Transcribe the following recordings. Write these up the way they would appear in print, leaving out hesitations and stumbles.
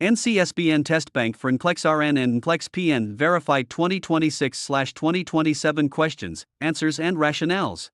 NCSBN Test Bank for NCLEX RN and NCLEX PN verified 2026/2027 questions, answers, and rationales.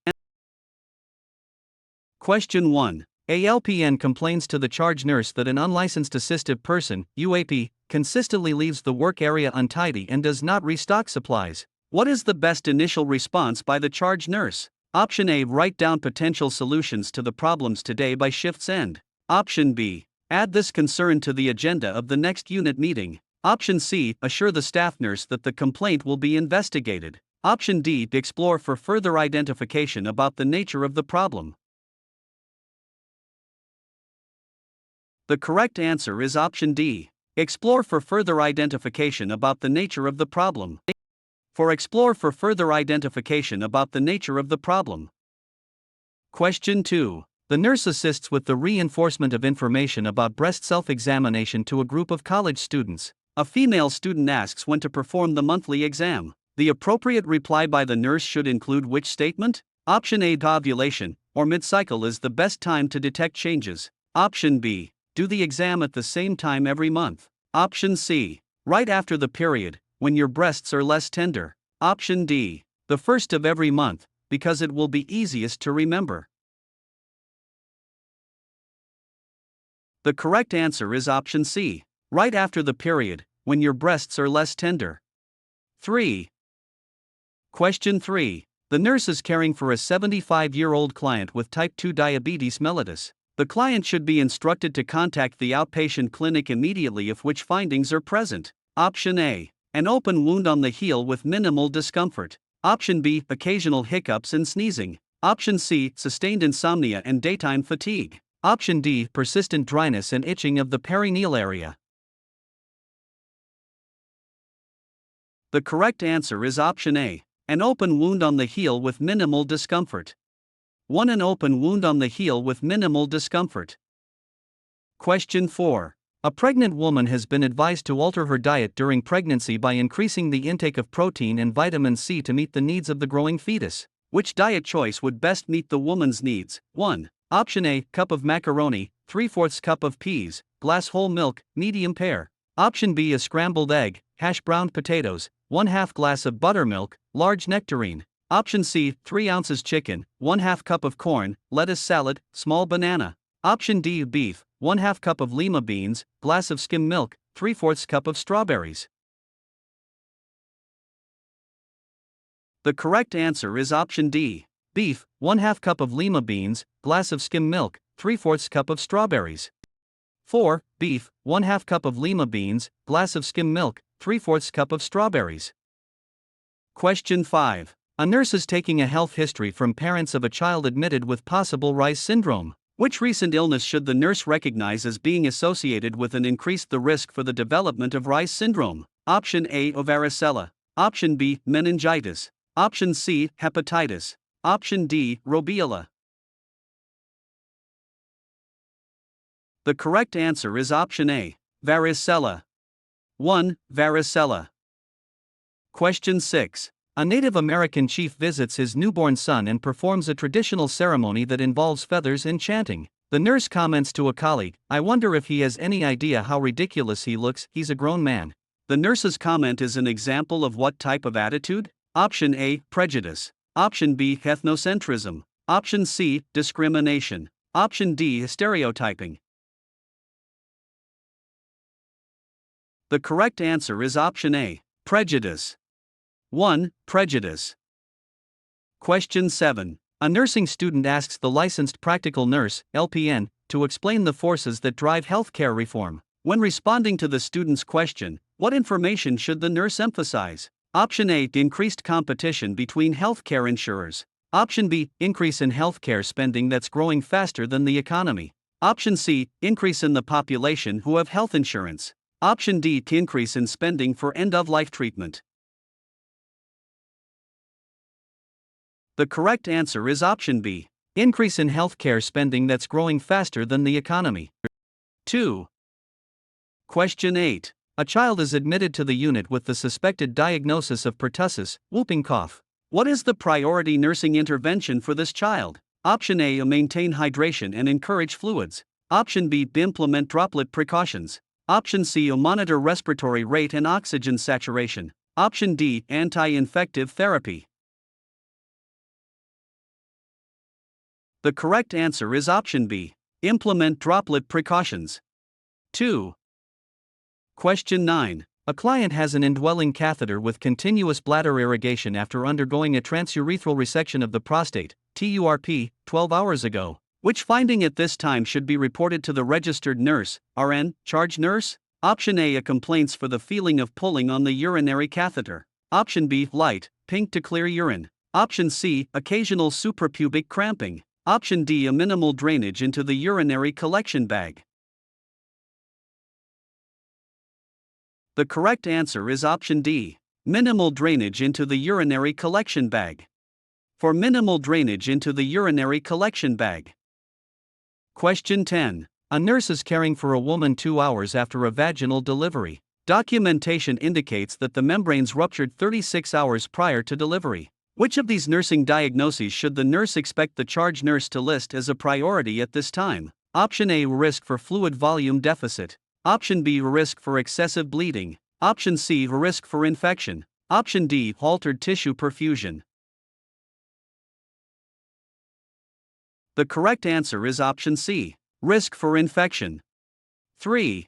Question 1. ALPN complains to the charge nurse that an unlicensed assistive person, UAP, consistently leaves the work area untidy and does not restock supplies. What is the best initial response by the charge nurse? Option A. Write down potential solutions to the problems today by shift's end. Option B. Add this concern to the agenda of the next unit meeting. Option C. Assure the staff nurse that the complaint will be investigated. Option D. Explore for further identification about the nature of the problem. The correct answer is option D. Explore for further identification about the nature of the problem. Explore for further identification about the nature of the problem. Question 2. The nurse assists with the reinforcement of information about breast self-examination to a group of college students. A female student asks when to perform the monthly exam. The appropriate reply by the nurse should include which statement? Option A. Ovulation or mid-cycle is the best time to detect changes. Option B. Do the exam at the same time every month. Option C. Right after the period, when your breasts are less tender. Option D. The first of every month, because it will be easiest to remember. The correct answer is option C. Right after the period, when your breasts are less tender. 3. Question 3. The nurse is caring for a 75-year-old client with type 2 diabetes mellitus. The client should be instructed to contact the outpatient clinic immediately if which findings are present. Option A. An open wound on the heel with minimal discomfort. Option B. Occasional hiccups and sneezing. Option C. Sustained insomnia and daytime fatigue. Option D. Persistent dryness and itching of the perineal area. The correct answer is option A. An open wound on the heel with minimal discomfort. 1. An open wound on the heel with minimal discomfort. Question 4. A pregnant woman has been advised to alter her diet during pregnancy by increasing the intake of protein and vitamin C to meet the needs of the growing fetus. Which diet choice would best meet the woman's needs? 1. Option A. Cup of macaroni, 3/4 cup of peas, glass whole milk, medium pear. Option B. A scrambled egg, hash browned potatoes, 1/2 glass of buttermilk, large nectarine. Option C. 3 ounces chicken, 1/2 cup of corn, lettuce salad, small banana. Option D. Beef, 1/2 cup of lima beans, glass of skim milk, 3/4 cup of strawberries. The correct answer is option D. Beef, 1/2 cup of lima beans, glass of skim milk, 3/4 cup of strawberries. 4. Beef, 1/2 cup of lima beans, glass of skim milk, 3/4 cup of strawberries. Question 5. A nurse is taking a health history from parents of a child admitted with possible Reye's syndrome. Which recent illness should the nurse recognize as being associated with and increase the risk for the development of Reye's syndrome? Option A. Varicella. Option B. Meningitis. Option C. Hepatitis. Option D. Rubella. The correct answer is option A. Varicella. 1. Varicella. Question 6. A Native American chief visits his newborn son and performs a traditional ceremony that involves feathers and chanting. The nurse comments to a colleague, "I wonder if he has any idea how ridiculous he looks, he's a grown man." The nurse's comment is an example of what type of attitude? Option A. Prejudice. Option B. Ethnocentrism. Option C. Discrimination. Option D. Stereotyping. The correct answer is option A. Prejudice. 1. Prejudice. Question 7. A nursing student asks the licensed practical nurse, LPN, to explain the forces that drive healthcare reform. When responding to the student's question, what information should the nurse emphasize? Option A. Increased competition between healthcare insurers. Option B. Increase in healthcare spending that's growing faster than the economy. Option C. Increase in the population who have health insurance. Option D. Increase in spending for end-of-life treatment. The correct answer is option B. Increase in healthcare spending that's growing faster than the economy. 2. Question 8. A child is admitted to the unit with the suspected diagnosis of pertussis, whooping cough. What is the priority nursing intervention for this child? Option A. Maintain hydration and encourage fluids. Option B. Implement droplet precautions. Option C. Monitor respiratory rate and oxygen saturation. Option D. Anti-infective therapy. The correct answer is option B. Implement droplet precautions. 2. Question 9. A client has an indwelling catheter with continuous bladder irrigation after undergoing a transurethral resection of the prostate, TURP, 12 hours ago. Which finding at this time should be reported to the registered nurse, RN, charge nurse? Option A. Complaints for the feeling of pulling on the urinary catheter. Option B. Light, pink to clear urine. Option C. Occasional suprapubic cramping. Option D. Minimal drainage into the urinary collection bag. The correct answer is option D. Minimal drainage into the urinary collection bag. For minimal drainage into the urinary collection bag. Question 10. A nurse is caring for a woman 2 hours after a vaginal delivery. Documentation indicates that the membranes ruptured 36 hours prior to delivery. Which of these nursing diagnoses should the nurse expect the charge nurse to list as a priority at this time? Option A. Risk for fluid volume deficit. Option B. Risk for excessive bleeding. Option C. Risk for infection. Option D. Altered tissue perfusion. The correct answer is option C. Risk for infection. 3.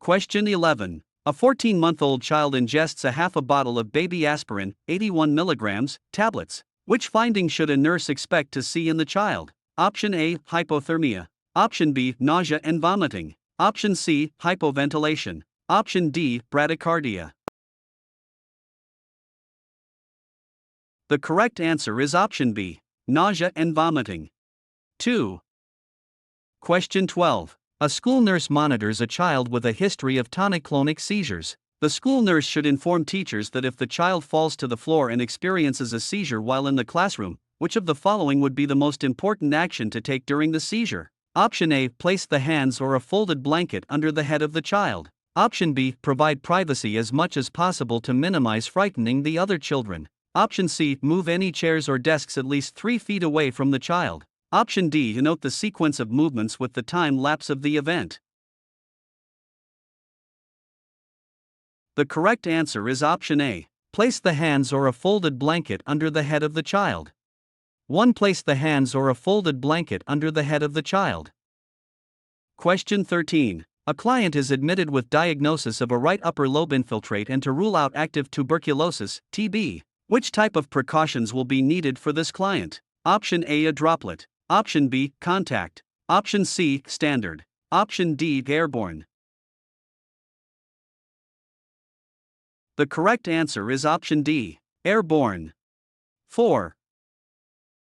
Question 11. A 14-month-old child ingests a half a bottle of baby aspirin, 81 mg, tablets. Which finding should a nurse expect to see in the child? Option A. Hypothermia. Option B. Nausea and vomiting. Option C. Hypoventilation. Option D. Bradycardia. The correct answer is option B. Nausea and vomiting. 2. Question 12. A school nurse monitors a child with a history of tonic-clonic seizures. The school nurse should inform teachers that if the child falls to the floor and experiences a seizure while in the classroom, which of the following would be the most important action to take during the seizure? Option A. Place the hands or a folded blanket under the head of the child. Option B. Provide privacy as much as possible to minimize frightening the other children. Option C. Move any chairs or desks at least 3 feet away from the child. Option D. Note the sequence of movements with the time lapse of the event. The correct answer is option A. Place the hands or a folded blanket under the head of the child. 1. Place the hands or a folded blanket under the head of the child. Question 13. A client is admitted with diagnosis of a right upper lobe infiltrate and to rule out active tuberculosis, TB. Which type of precautions will be needed for this client? Option A. A droplet. Option B. Contact. Option C. Standard. Option D. Airborne. The correct answer is option D. Airborne. 4.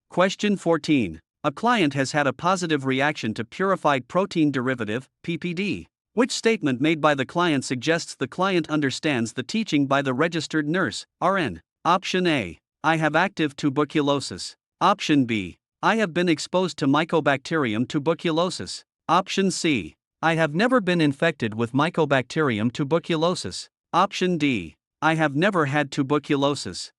Question 14. A client has had a positive reaction to purified protein derivative, PPD. Which statement made by the client suggests the client understands the teaching by the registered nurse, RN? Option A. I have active tuberculosis. Option B. I have been exposed to Mycobacterium tuberculosis. Option C. I have never been infected with Mycobacterium tuberculosis. Option D. I have never had tuberculosis.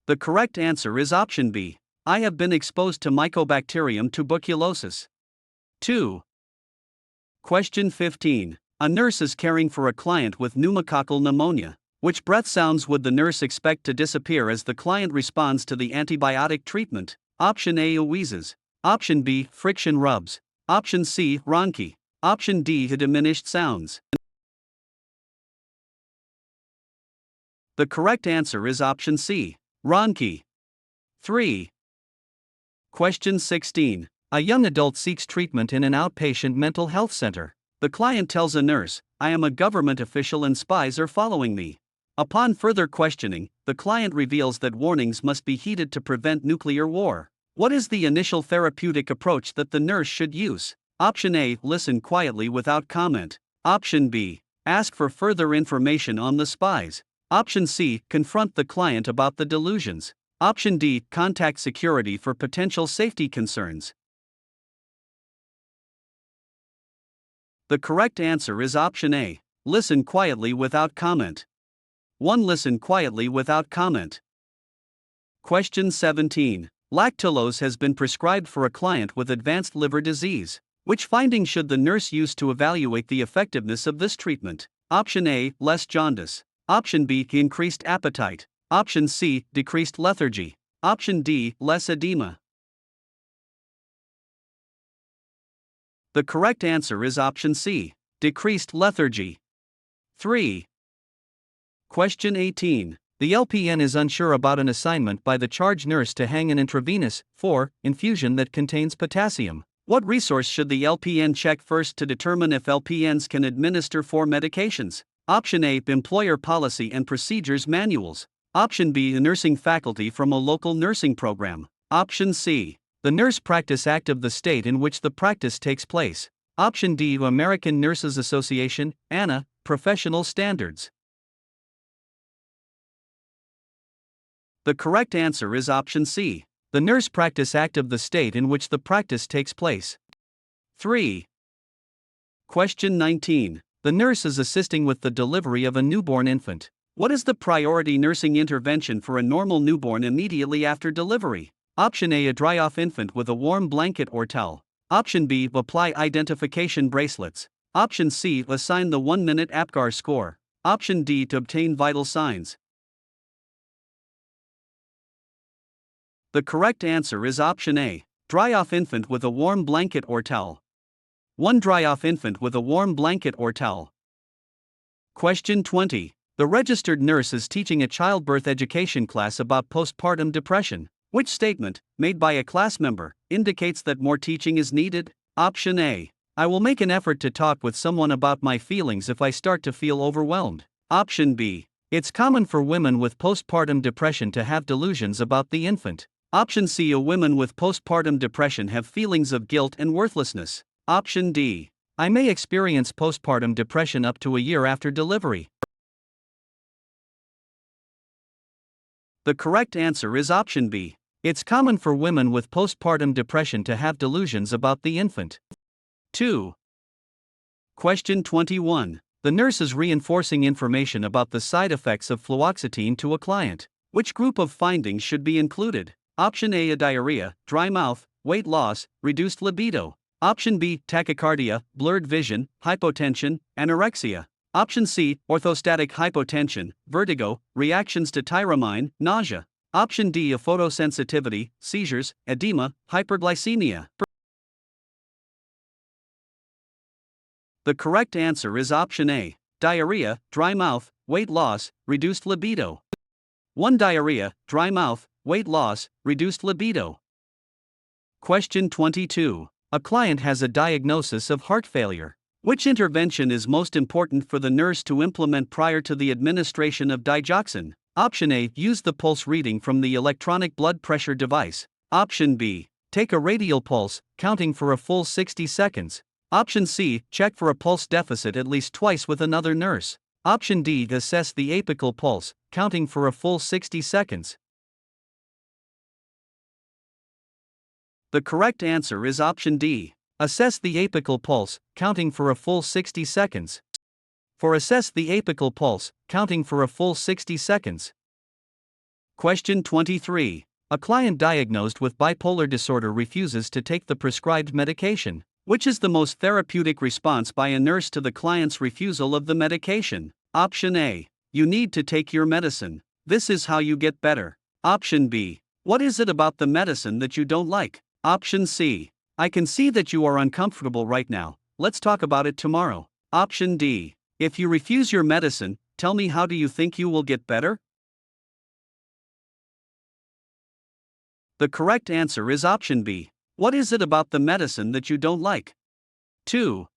The correct answer is option B. I have been exposed to Mycobacterium tuberculosis. 2. Question 15. A nurse is caring for a client with pneumococcal pneumonia. Which breath sounds would the nurse expect to disappear as the client responds to the antibiotic treatment? Option A. Wheezes. Option B. Friction rubs. Option C. Ronchi. Option D. Diminished sounds. The correct answer is option C. Ronchi. 3. Question 16. A young adult seeks treatment in an outpatient mental health center. The client tells a nurse, I am a government official and spies are following me. Upon further questioning, the client reveals that warnings must be heeded to prevent nuclear war. What is the initial therapeutic approach that the nurse should use? Option A. Listen quietly without comment. Option B. Ask for further information on the spies. Option C. Confront the client about the delusions. Option D. Contact security for potential safety concerns. The correct answer is option A. Listen quietly without comment. 1. Listen quietly without comment. Question 17. Lactulose has been prescribed for a client with advanced liver disease. Which finding should the nurse use to evaluate the effectiveness of this treatment? Option A, less jaundice. Option B, increased appetite. Option C, decreased lethargy. Option D, less edema. The correct answer is option C, decreased lethargy. 3. Question 18. The LPN is unsure about an assignment by the charge nurse to hang an intravenous 4 infusion that contains potassium. What resource should the LPN check first to determine if LPNs can administer 4 medications? Option A, employer policy and procedures manuals. Option B, a nursing faculty from a local nursing program. Option C, the Nurse Practice Act of the state in which the practice takes place. Option D, American Nurses Association, ANA, professional standards. The correct answer is option C, the Nurse Practice Act of the state in which the practice takes place. 3. Question 19. The nurse is assisting with the delivery of a newborn infant. What is the priority nursing intervention for a normal newborn immediately after delivery? Option A, dry off infant with a warm blanket or towel. Option B, apply identification bracelets. Option C, assign the 1-minute APGAR score. Option D, to obtain vital signs. The correct answer is option A, dry off infant with a warm blanket or towel. 1. Dry off infant with a warm blanket or towel. Question 20. The registered nurse is teaching a childbirth education class about postpartum depression. Which statement, made by a class member, indicates that more teaching is needed? Option A, I will make an effort to talk with someone about my feelings if I start to feel overwhelmed. Option B, it's common for women with postpartum depression to have delusions about the infant. Option C, women with postpartum depression have feelings of guilt and worthlessness. Option D, I may experience postpartum depression up to a year after delivery. The correct answer is option B. It's common for women with postpartum depression to have delusions about the infant. 2. Question 21. The nurse is reinforcing information about the side effects of fluoxetine to a client. Which group of findings should be included? Option A, diarrhea, dry mouth, weight loss, reduced libido. Option B, tachycardia, blurred vision, hypotension, anorexia. Option C, orthostatic hypotension, vertigo, reactions to tyramine, nausea. Option D, photosensitivity, seizures, edema, hyperglycemia. The correct answer is option A, diarrhea, dry mouth, weight loss, reduced libido. 1. Diarrhea, dry mouth, weight loss, reduced libido. Question 22. A client has a diagnosis of heart failure. Which intervention is most important for the nurse to implement prior to the administration of digoxin? Option A, use the pulse reading from the electronic blood pressure device. Option B, take a radial pulse, counting for a full 60 seconds. Option C, check for a pulse deficit at least twice with another nurse. Option D, assess the apical pulse, counting for a full 60 seconds. The correct answer is option D. Assess the apical pulse, counting for a full 60 seconds. For assess the apical pulse, counting for a full 60 seconds. Question 23. A client diagnosed with bipolar disorder refuses to take the prescribed medication. Which is the most therapeutic response by a nurse to the client's refusal of the medication? Option A, you need to take your medicine. This is how you get better. Option B, what is it about the medicine that you don't like? Option C, I can see that you are uncomfortable right now, let's talk about it tomorrow. Option D, if you refuse your medicine, tell me how do you think you will get better? The correct answer is option B. What is it about the medicine that you don't like? 2.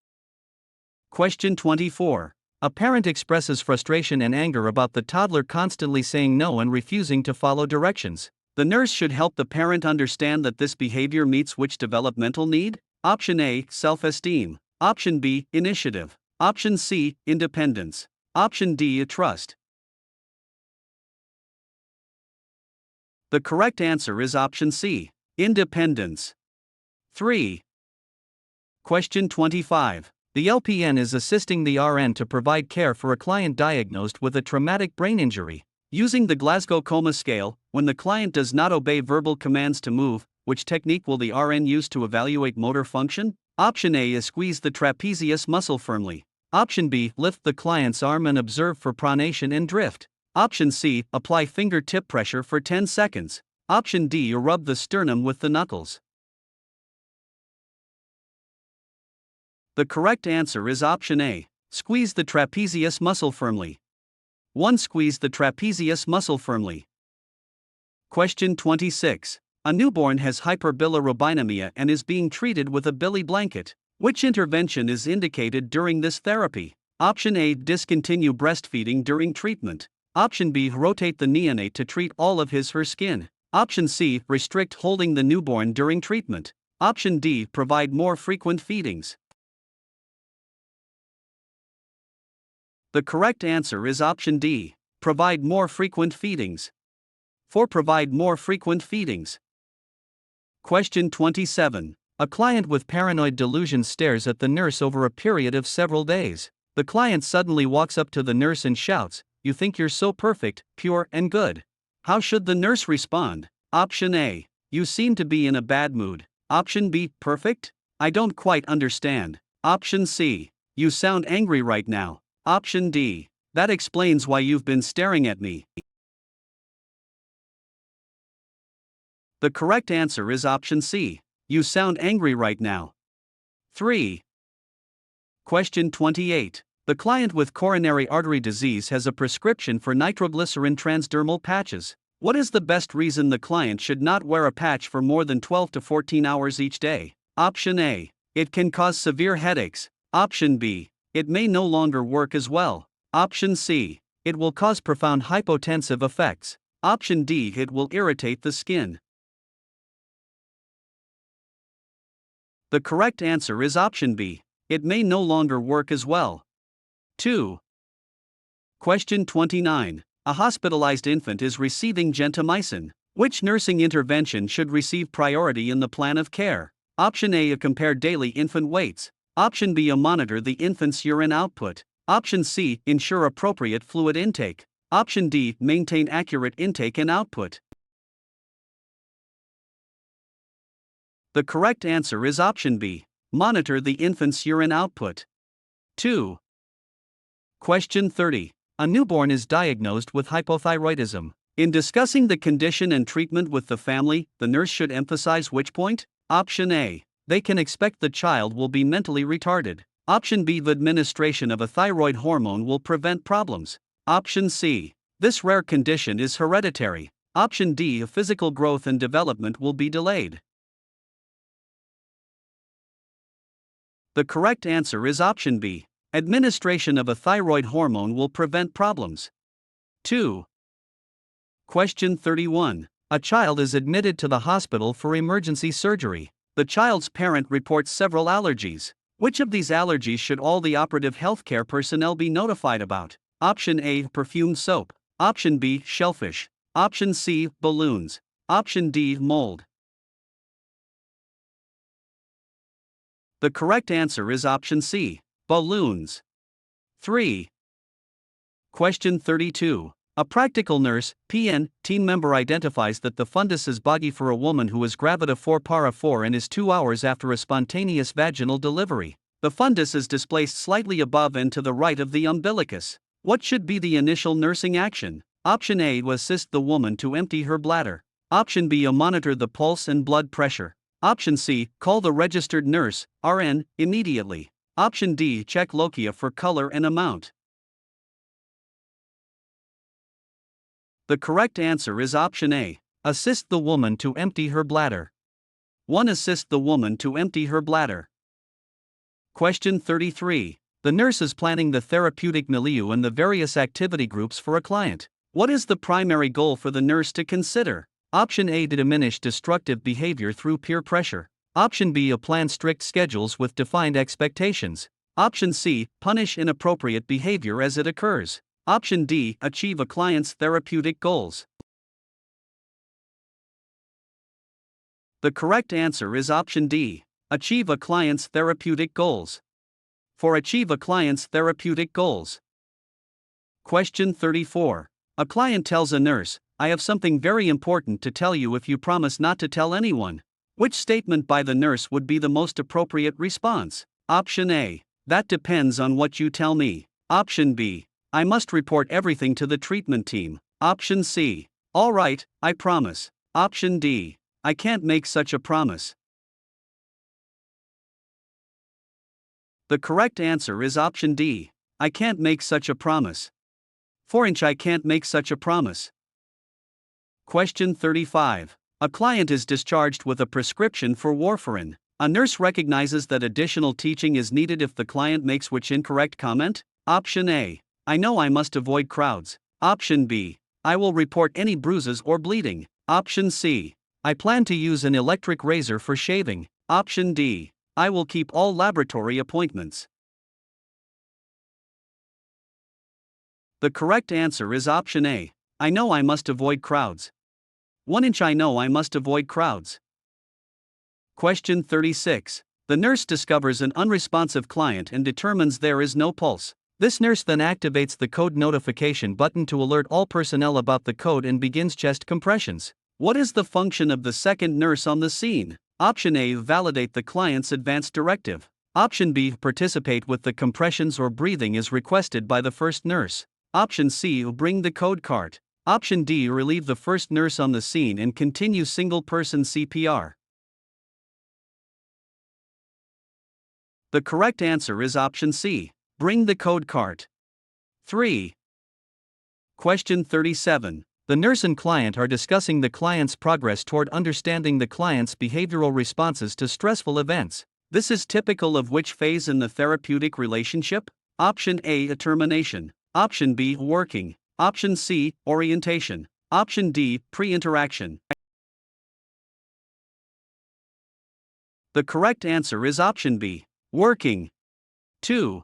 Question 24. A parent expresses frustration and anger about the toddler constantly saying no and refusing to follow directions. The nurse should help the parent understand that this behavior meets which developmental need? Option A, self-esteem. Option B, initiative. Option C, independence. Option D, trust. The correct answer is option C, independence. 3. Question 25. The LPN is assisting the RN to provide care for a client diagnosed with a traumatic brain injury. Using the Glasgow Coma Scale, when the client does not obey verbal commands to move, which technique will the RN use to evaluate motor function? Option A is squeeze the trapezius muscle firmly. Option B, lift the client's arm and observe for pronation and drift. Option C, apply fingertip pressure for 10 seconds. Option D, rub the sternum with the knuckles. The correct answer is option A. Squeeze the trapezius muscle firmly. 1. Squeeze the trapezius muscle firmly. Question 26. A newborn has hyperbilirubinemia and is being treated with a Billy blanket. Which intervention is indicated during this therapy? Option A, discontinue breastfeeding during treatment. Option B, rotate the neonate to treat all of his/her skin. Option C, restrict holding the newborn during treatment. Option D, provide more frequent feedings. The correct answer is option D, provide more frequent feedings. 4. Provide more frequent feedings. Question 27. A client with paranoid delusions stares at the nurse over a period of several days. The client suddenly walks up to the nurse and shouts, "You think you're so perfect, pure, and good." How should the nurse respond? Option A, you seem to be in a bad mood. Option B, perfect? I don't quite understand. Option C, you sound angry right now. Option D, that explains why you've been staring at me. The correct answer is option C, you sound angry right now. 3. Question 28. The client with coronary artery disease has a prescription for nitroglycerin transdermal patches. What is the best reason the client should not wear a patch for more than 12 to 14 hours each day? Option A, it can cause severe headaches. Option B, it may no longer work as well. Option C, it will cause profound hypotensive effects. Option D, it will irritate the skin. The correct answer is option B, it may no longer work as well. 2. Question 29. A hospitalized infant is receiving gentamicin. Which nursing intervention should receive priority in the plan of care? Option A, compare daily infant weights. Option B, monitor the infant's urine output. Option C, ensure appropriate fluid intake. Option D, maintain accurate intake and output. The correct answer is option B, monitor the infant's urine output. 2. Question 30. A newborn is diagnosed with hypothyroidism. In discussing the condition and treatment with the family, the nurse should emphasize which point? Option A, they can expect the child will be mentally retarded. Option B, the administration of a thyroid hormone will prevent problems. Option C, this rare condition is hereditary. Option D, physical growth and development will be delayed. The correct answer is option B, administration of a thyroid hormone will prevent problems. 2. Question 31. A child is admitted to the hospital for emergency surgery. The child's parent reports several allergies. Which of these allergies should all the operative healthcare personnel be notified about? Option A, perfumed soap. Option B, shellfish. Option C, balloons. Option D, mold. The correct answer is option C, balloons. 3. Question 32. A practical nurse, PN, team member identifies that the fundus is boggy for a woman who is gravida 4 para 4 and is 2 hours after a spontaneous vaginal delivery. The fundus is displaced slightly above and to the right of the umbilicus. What should be the initial nursing action? Option A, to assist the woman to empty her bladder. Option B, monitor the pulse and blood pressure. Option C, call the registered nurse, RN, immediately. Option D, check lochia for color and amount. The correct answer is option A, assist the woman to empty her bladder. 1. Assist the woman to empty her bladder. Question 33. The nurse is planning the therapeutic milieu and the various activity groups for a client. What is the primary goal for the nurse to consider? Option A, to diminish destructive behavior through peer pressure. Option B, plan strict schedules with defined expectations. Option C, punish inappropriate behavior as it occurs. Option D, achieve a client's therapeutic goals. The correct answer is option D, achieve a client's therapeutic goals. For achieve a client's therapeutic goals. Question 34. A client tells a nurse, "I have something very important to tell you if you promise not to tell anyone." Which statement by the nurse would be the most appropriate response? Option A. That depends on what you tell me. Option B. I must report everything to the treatment team. Option C. All right, I promise. Option D. I can't make such a promise. The correct answer is option D. I can't make such a promise. 4-inch I can't make such a promise. Question 35. A client is discharged with a prescription for warfarin. A nurse recognizes that additional teaching is needed if the client makes which incorrect comment? Option A. I know I must avoid crowds. Option B. I will report any bruises or bleeding. Option C. I plan to use an electric razor for shaving. Option D. I will keep all laboratory appointments. The correct answer is option A. I know I must avoid crowds. 1-inch I know I must avoid crowds. Question 36. The nurse discovers an unresponsive client and determines there is no pulse. This nurse then activates the code notification button to alert all personnel about the code and begins chest compressions. What is the function of the second nurse on the scene? Option A. Validate the client's advanced directive. Option B. Participate with the compressions or breathing as requested by the first nurse. Option C. Bring the code cart. Option D. Relieve the first nurse on the scene and continue single-person CPR. The correct answer is option C. Bring the code cart. 3. Question 37. The nurse and client are discussing the client's progress toward understanding the client's behavioral responses to stressful events. This is typical of which phase in the therapeutic relationship? Option A. Termination. Option B. Working. Option C. Orientation. Option D. Pre-interaction. The correct answer is option B. Working. 2.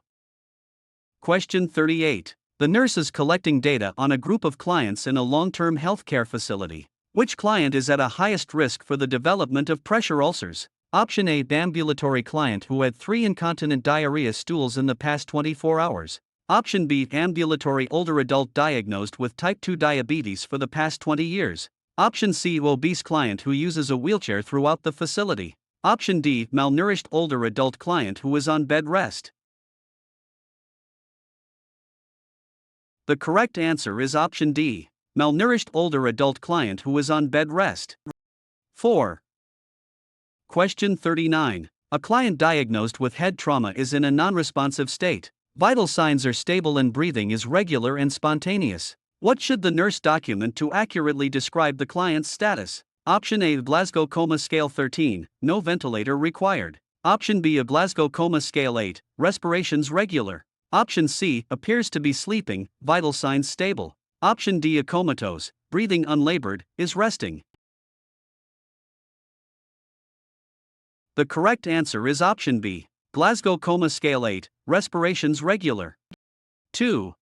Question 38. The nurse is collecting data on a group of clients in a long-term healthcare facility. Which client is at a highest risk for the development of pressure ulcers? Option A. Ambulatory client who had 3 incontinent diarrhea stools in the past 24 hours. Option B. Ambulatory older adult diagnosed with type 2 diabetes for the past 20 years. Option C. Obese client who uses a wheelchair throughout the facility. Option D. Malnourished older adult client who is on bed rest. The correct answer is option D. Malnourished older adult client who is on bed rest. 4. Question 39. A client diagnosed with head trauma is in a non-responsive state. Vital signs are stable and breathing is regular and spontaneous. What should the nurse document to accurately describe the client's status? Option A. Glasgow Coma Scale 13, no ventilator required. Option B. A Glasgow Coma Scale 8, respirations regular. Option C. Appears to be sleeping, vital signs stable. Option D. A comatose, breathing unlabored, is resting. The correct answer is option B. Glasgow Coma Scale 8, respirations regular. 2.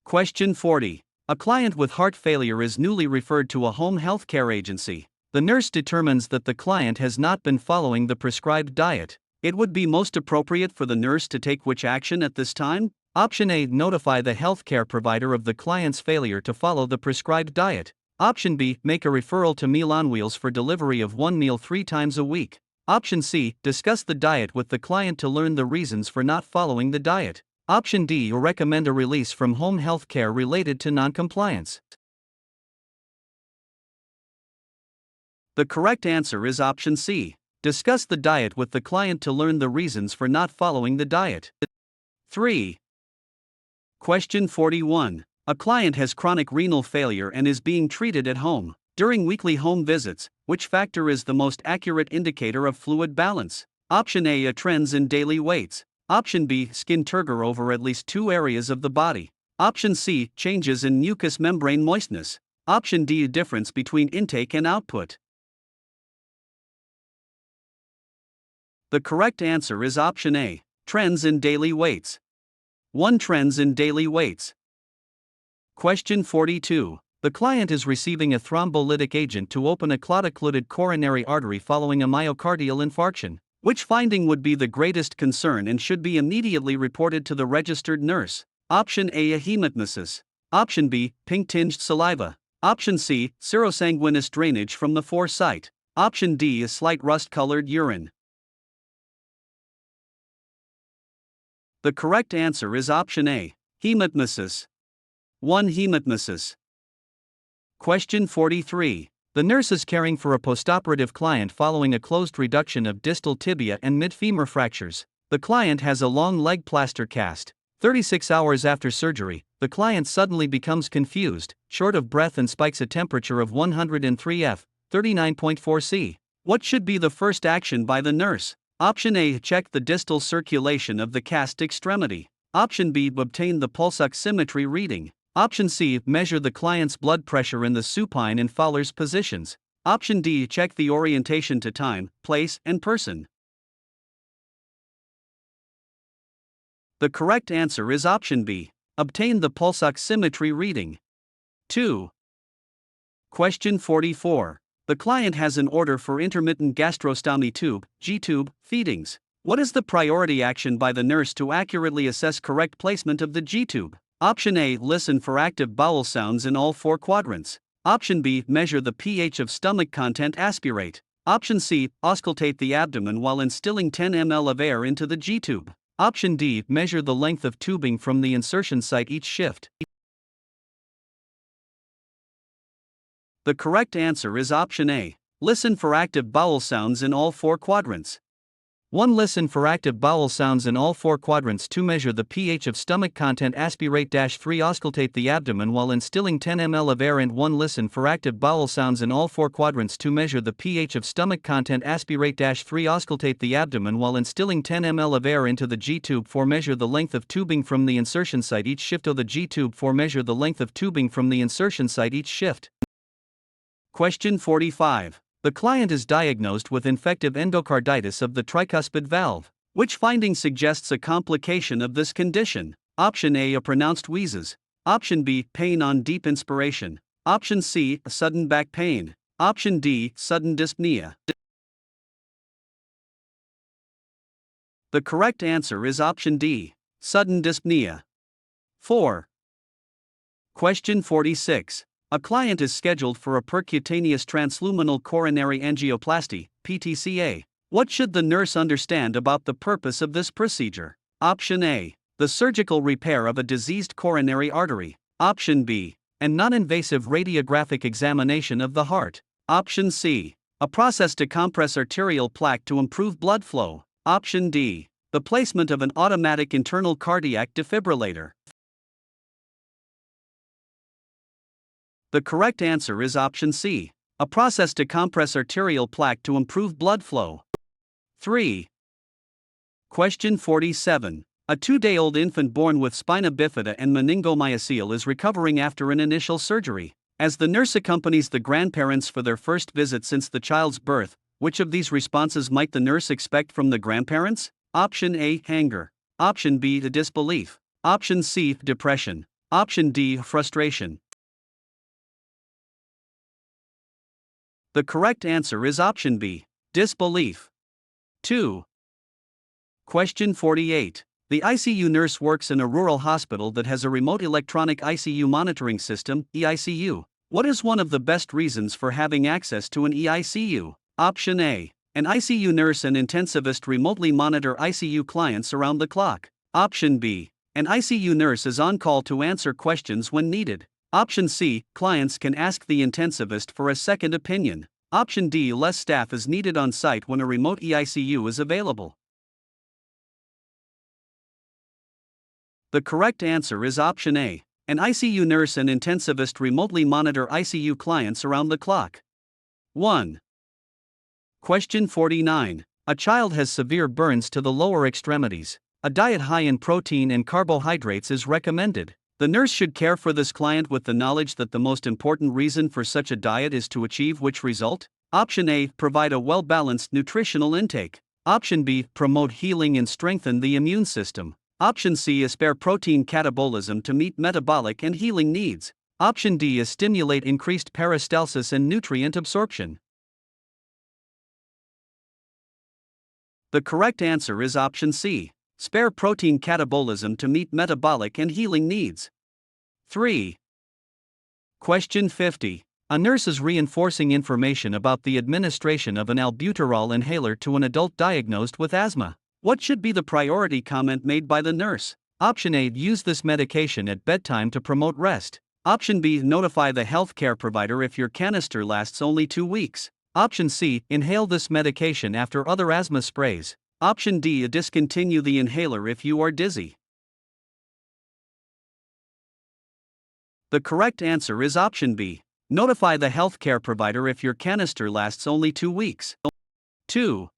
Question 40. A client with heart failure is newly referred to a home health care agency. The nurse determines that the client has not been following the prescribed diet. It would be most appropriate for the nurse to take which action at this time? Option A. Notify the healthcare provider of the client's failure to follow the prescribed diet. Option B. Make a referral to Meal on Wheels for delivery of one meal 3 times a week. Option C. Discuss the diet with the client to learn the reasons for not following the diet. Option D. Recommend a release from home health care related to noncompliance. The correct answer is option C. Discuss the diet with the client to learn the reasons for not following the diet. 3. Question 41. A client has chronic renal failure and is being treated at home. During weekly home visits, which factor is the most accurate indicator of fluid balance? Option A. Trends in daily weights. Option B. Skin turgor over at least 2 areas of the body. Option C. Changes in mucous membrane moistness. Option D. Difference between intake and output. The correct answer is option A. Trends in daily weights. 1. Trends in daily weights. Question 42. The client is receiving a thrombolytic agent to open a clot-occluded coronary artery following a myocardial infarction. Which finding would be the greatest concern and should be immediately reported to the registered nurse? Option A. Hematmesis. Option B. Pink-tinged saliva. Option C. Serosanguinous drainage from the foresite. Option D is slight rust-colored urine. The correct answer is option A, hematmesis. 1. Hematmesis. Question 43. The nurse is caring for a postoperative client following a closed reduction of distal tibia and mid-femur fractures. The client has a long leg plaster cast. 36 hours after surgery, the client suddenly becomes confused, short of breath, and spikes a temperature of 103 F, 39.4 C. What should be the first action by the nurse? Option A. Check the distal circulation of the cast extremity. Option B. Obtain the pulse oximetry reading. Option C. Measure the client's blood pressure in the supine and Fowler's positions. Option D. Check the orientation to time, place, and person. The correct answer is option B. Obtain the pulse oximetry reading. 2. Question 44. The client has an order for intermittent gastrostomy tube, G-tube, feedings. What is the priority action by the nurse to accurately assess correct placement of the G-tube? Option A. Listen for active bowel sounds in all 4 quadrants. Option B. Measure the pH of stomach content, aspirate. Option C. Auscultate the abdomen while instilling 10 ml of air into the G-tube. Option D. Measure the length of tubing from the insertion site each shift. The correct answer is option A. Listen for active bowel sounds in all 4 quadrants. 1. Listen for active bowel sounds in all 4 quadrants. 2. Measure the pH of stomach content, aspirate. 3. Auscultate the abdomen while instilling 10 ml of air. And 1. Listen for active bowel sounds in all 4 quadrants. 2. Measure the pH of stomach content, aspirate. 3. Auscultate the abdomen while instilling 10 ml of air into the G-tube. 4. Measure the length of tubing from the insertion site each shift of the G-tube. 4. Measure the length of tubing from the insertion site each shift. Question 45. The client is diagnosed with infective endocarditis of the tricuspid valve. Which finding suggests a complication of this condition? Option A. Pronounced wheezes. Option B. Pain on deep inspiration. Option C. Sudden back pain. Option D. Sudden dyspnea. The correct answer is option D. Sudden dyspnea. 4. Question 46. A client is scheduled for a percutaneous transluminal coronary angioplasty, PTCA. What should the nurse understand about the purpose of this procedure? Option A. The surgical repair of a diseased coronary artery. Option B. A non-invasive radiographic examination of the heart. Option C. A process to compress arterial plaque to improve blood flow. Option D. The placement of an automatic internal cardiac defibrillator. The correct answer is option C. A process to compress arterial plaque to improve blood flow. 3. Question 47. A 2-day-old infant born with spina bifida and meningomyocele is recovering after an initial surgery. As the nurse accompanies the grandparents for their first visit since the child's birth, which of these responses might the nurse expect from the grandparents? Option A. Anger. Option B. Disbelief. Option C. Depression. Option D. Frustration. The correct answer is option B. Disbelief. 2. Question 48. The ICU nurse works in a rural hospital that has a remote electronic ICU monitoring system, EICU. What is one of the best reasons for having access to an EICU? Option A. An ICU nurse and intensivist remotely monitor ICU clients around the clock. Option B. An ICU nurse is on call to answer questions when needed. Option C. Clients can ask the intensivist for a second opinion. Option D. Less staff is needed on site when a remote EICU is available. The correct answer is option A. An ICU nurse and intensivist remotely monitor ICU clients around the clock. 1. Question 49. A child has severe burns to the lower extremities. A diet high in protein and carbohydrates is recommended. The nurse should care for this client with the knowledge that the most important reason for such a diet is to achieve which result? Option A. Provide a well-balanced nutritional intake. Option B. Promote healing and strengthen the immune system. Option C. Spare protein catabolism to meet metabolic and healing needs. Option D. Stimulate increased peristalsis and nutrient absorption. The correct answer is option C. Spare protein catabolism to meet metabolic and healing needs. 3. Question 50. A nurse is reinforcing information about the administration of an albuterol inhaler to an adult diagnosed with asthma. What should be the priority comment made by the nurse? Option A. Use this medication at bedtime to promote rest. Option B. Notify the healthcare provider if your canister lasts only 2 weeks. Option C. Inhale this medication after other asthma sprays. Option D. Discontinue the inhaler if you are dizzy. The correct answer is option B. Notify the healthcare provider if your canister lasts only 2 weeks. 2.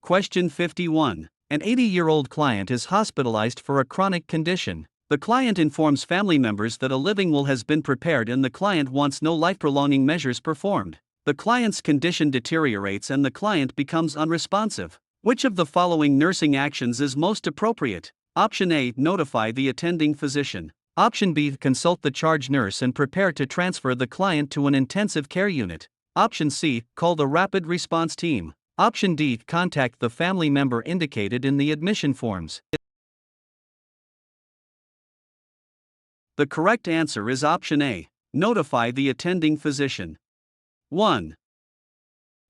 Question 51. An 80-year-old client is hospitalized for a chronic condition. The client informs family members that a living will has been prepared and the client wants no life-prolonging measures performed. The client's condition deteriorates and the client becomes unresponsive. Which of the following nursing actions is most appropriate? Option A. Notify the attending physician. Option B. Consult the charge nurse and prepare to transfer the client to an intensive care unit. Option C. Call the rapid response team. Option D. Contact the family member indicated in the admission forms. The correct answer is option A. Notify the attending physician. 1.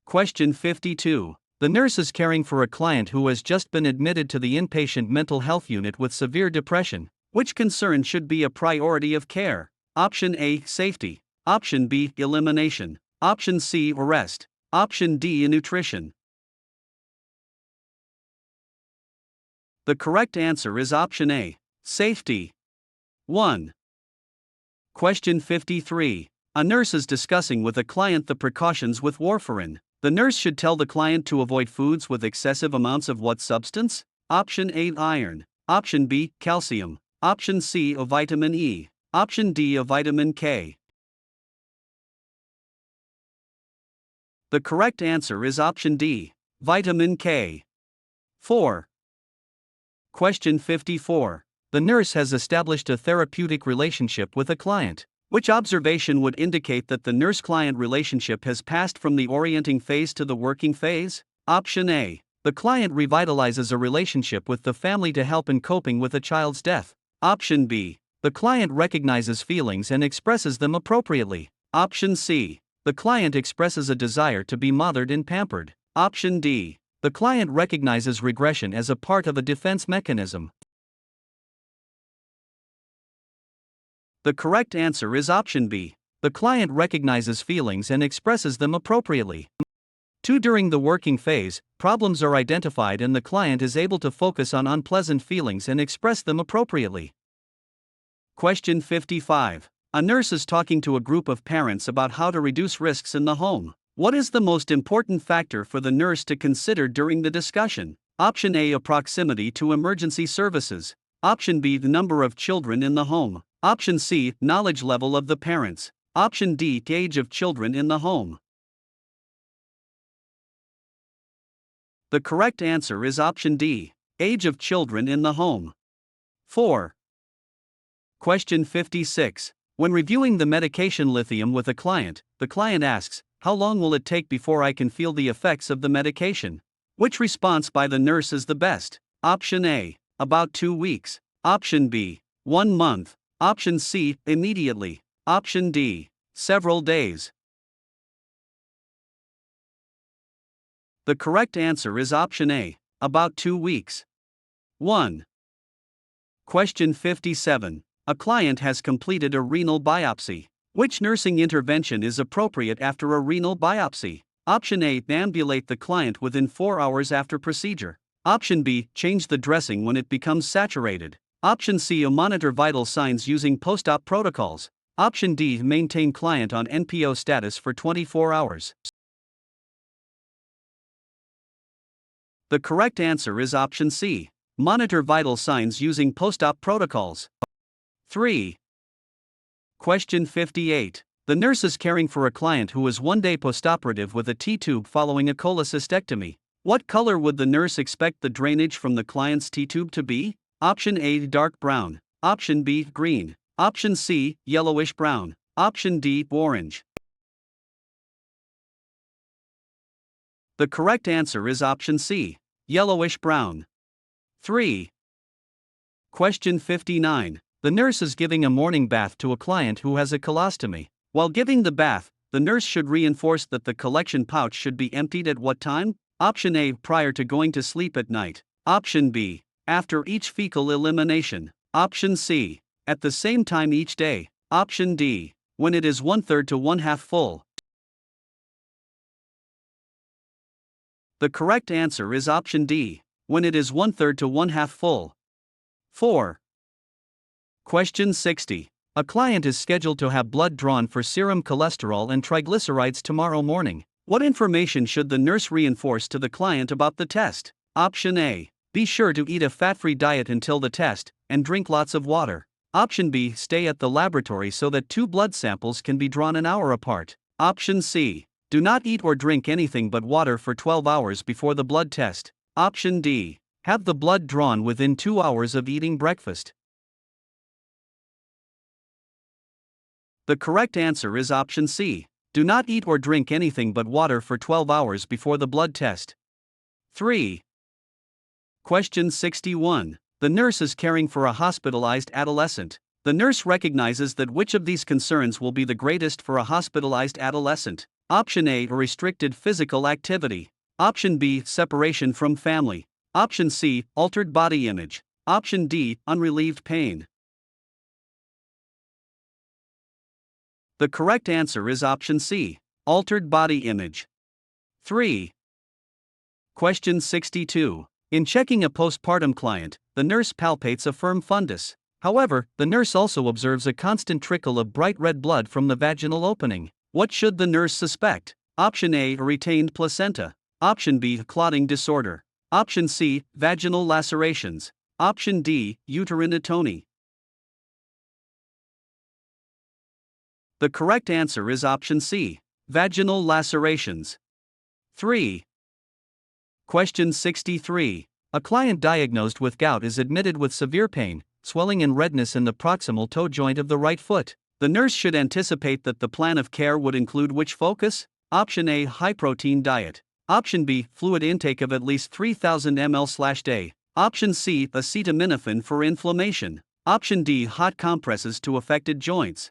Question 52. The nurse is caring for a client who has just been admitted to the inpatient mental health unit with severe depression. Which concern should be a priority of care? Option A. Safety. Option B. Elimination. Option C. Arrest. Option D. Nutrition. The correct answer is option A. Safety. 1. Question 53. A nurse is discussing with a client the precautions with warfarin. The nurse should tell the client to avoid foods with excessive amounts of what substance? Option A. Iron. Option B. Calcium. Option C. Of vitamin E. Option D. Of vitamin K. The correct answer is option D. Vitamin K. 4. Question 54. The nurse has established a therapeutic relationship with a client. Which observation would indicate that the nurse-client relationship has passed from the orienting phase to the working phase? Option A. The client revitalizes a relationship with the family to help in coping with a child's death. Option B. The client recognizes feelings and expresses them appropriately. Option C. The client expresses a desire to be mothered and pampered. Option D. The client recognizes regression as a part of a defense mechanism. The correct answer is option B. The client recognizes feelings and expresses them appropriately. 2. During the working phase, problems are identified and the client is able to focus on unpleasant feelings and express them appropriately. Question 55. A nurse is talking to a group of parents about how to reduce risks in the home. What is the most important factor for the nurse to consider during the discussion? Option A. Proximity to emergency services. Option B. The number of children in the home. Option C. Knowledge level of the parents. Option D. Age of children in the home. The correct answer is option D. Age of children in the home. 4. Question 56. When reviewing the medication lithium with a client, the client asks, "How long will it take before I can feel the effects of the medication?" Which response by the nurse is the best? Option A. About 2 weeks. Option B. 1 month. Option C. Immediately. Option D. Several days. The correct answer is option A. About 2 weeks. 1. Question 57. A client has completed a renal biopsy. Which nursing intervention is appropriate after a renal biopsy? Option A. Ambulate the client within 4 hours after procedure. Option B. Change the dressing when it becomes saturated. Option C. Monitor vital signs using post-op protocols. Option D. Maintain client on NPO status for 24 hours. The correct answer is option C. Monitor vital signs using post-op protocols. 3. Question 58. The nurse is caring for a client who is 1 day postoperative with a T-tube following a cholecystectomy. What color would the nurse expect the drainage from the client's T-tube to be? Option A. Dark brown. Option B. Green. Option C. Yellowish brown. Option D. Orange. The correct answer is option C. Yellowish brown. 3. Question 59. The nurse is giving a morning bath to a client who has a colostomy. While giving the bath, the nurse should reinforce that the collection pouch should be emptied at what time? Option A, prior to going to sleep at night. Option B, after each fecal elimination. Option C, at the same time each day. Option D, when it is 1/3 to 1/2 full. The correct answer is option D, when it is 1/3 to 1/2 full. 4. Question 60. A client is scheduled to have blood drawn for serum cholesterol and triglycerides tomorrow morning. What information should the nurse reinforce to the client about the test? Option A, be sure to eat a fat-free diet until the test, and drink lots of water. Option B, stay at the laboratory so that 2 blood samples can be drawn an hour apart. Option C, do not eat or drink anything but water for 12 hours before the blood test. Option D, have the blood drawn within 2 hours of eating breakfast. The correct answer is option C. Do not eat or drink anything but water for 12 hours before the blood test. 3. Question 61. The nurse is caring for a hospitalized adolescent. The nurse recognizes that which of these concerns will be the greatest for a hospitalized adolescent? Option A, restricted physical activity. Option B, separation from family. Option C, altered body image. Option D, unrelieved pain. The correct answer is option C, altered body image. 3. Question 62. In checking a postpartum client, the nurse palpates a firm fundus. However, the nurse also observes a constant trickle of bright red blood from the vaginal opening. What should the nurse suspect? Option A, a retained placenta. Option B, clotting disorder. Option C, vaginal lacerations. Option D, uterine atony. The correct answer is option C, vaginal lacerations. 3. Question 63. A client diagnosed with gout is admitted with severe pain, swelling and redness in the proximal toe joint of the right foot. The nurse should anticipate that the plan of care would include which focus? Option A, high-protein diet. Option B, fluid intake of at least 3,000 ml/day. Option C, acetaminophen for inflammation. Option D, hot compresses to affected joints.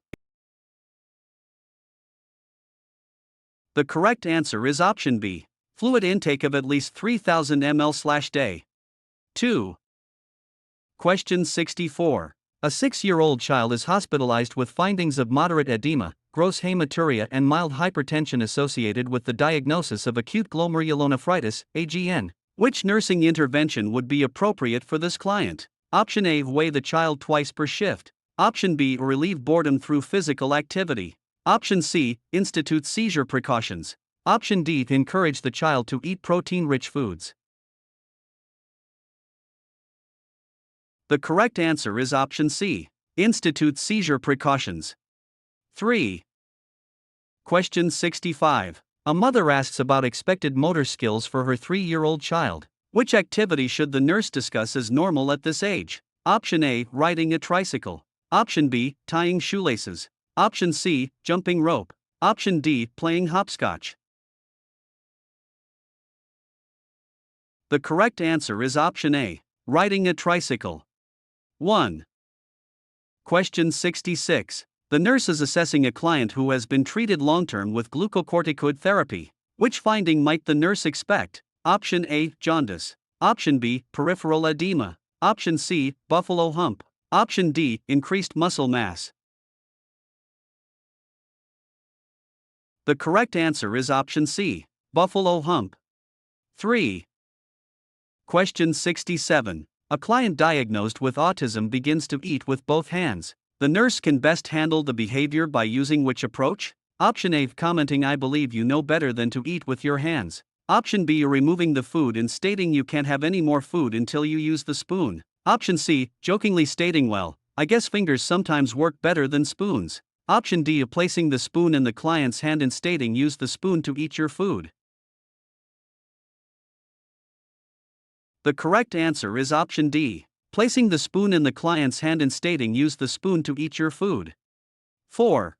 The correct answer is option B, fluid intake of at least 3,000 ml/day. 2. Question 64. A 6-year-old child is hospitalized with findings of moderate edema, gross hematuria and mild hypertension associated with the diagnosis of acute glomerulonephritis, AGN. Which nursing intervention would be appropriate for this client? Option A, weigh the child twice per shift. Option B, relieve boredom through physical activity. Option C, institute seizure precautions. Option D, encourage the child to eat protein-rich foods. The correct answer is option C, institute seizure precautions. 3. Question 65. A mother asks about expected motor skills for her 3-year-old child. Which activity should the nurse discuss as normal at this age? Option A, riding a tricycle. Option B, tying shoelaces. Option C, jumping rope. Option D, playing hopscotch. The correct answer is option A, riding a tricycle. 1. Question 66. The nurse is assessing a client who has been treated long-term with glucocorticoid therapy. Which finding might the nurse expect? Option A, jaundice. Option B, peripheral edema. Option C, buffalo hump. Option D, increased muscle mass. The correct answer is option C, buffalo hump. 3. Question 67. A client diagnosed with autism begins to eat with both hands. The nurse can best handle the behavior by using which approach? Option A, commenting, I believe you know better than to eat with your hands. Option B, removing the food and stating you can't have any more food until you use the spoon. Option C, jokingly stating, well, I guess fingers sometimes work better than spoons. Option D, placing the spoon in the client's hand and stating use the spoon to eat your food. The correct answer is option D, placing the spoon in the client's hand and stating use the spoon to eat your food. 4.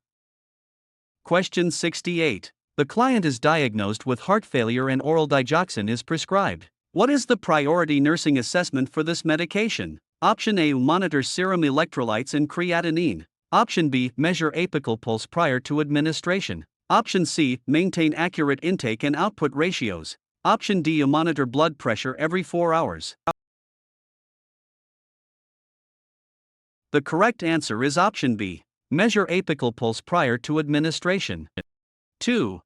Question 68. The client is diagnosed with heart failure and oral digoxin is prescribed. What is the priority nursing assessment for this medication? Option A, monitor serum electrolytes and creatinine. Option B, measure apical pulse prior to administration. Option C, maintain accurate intake and output ratios. Option D, monitor blood pressure every 4 hours. The correct answer is option B, measure apical pulse prior to administration. 2.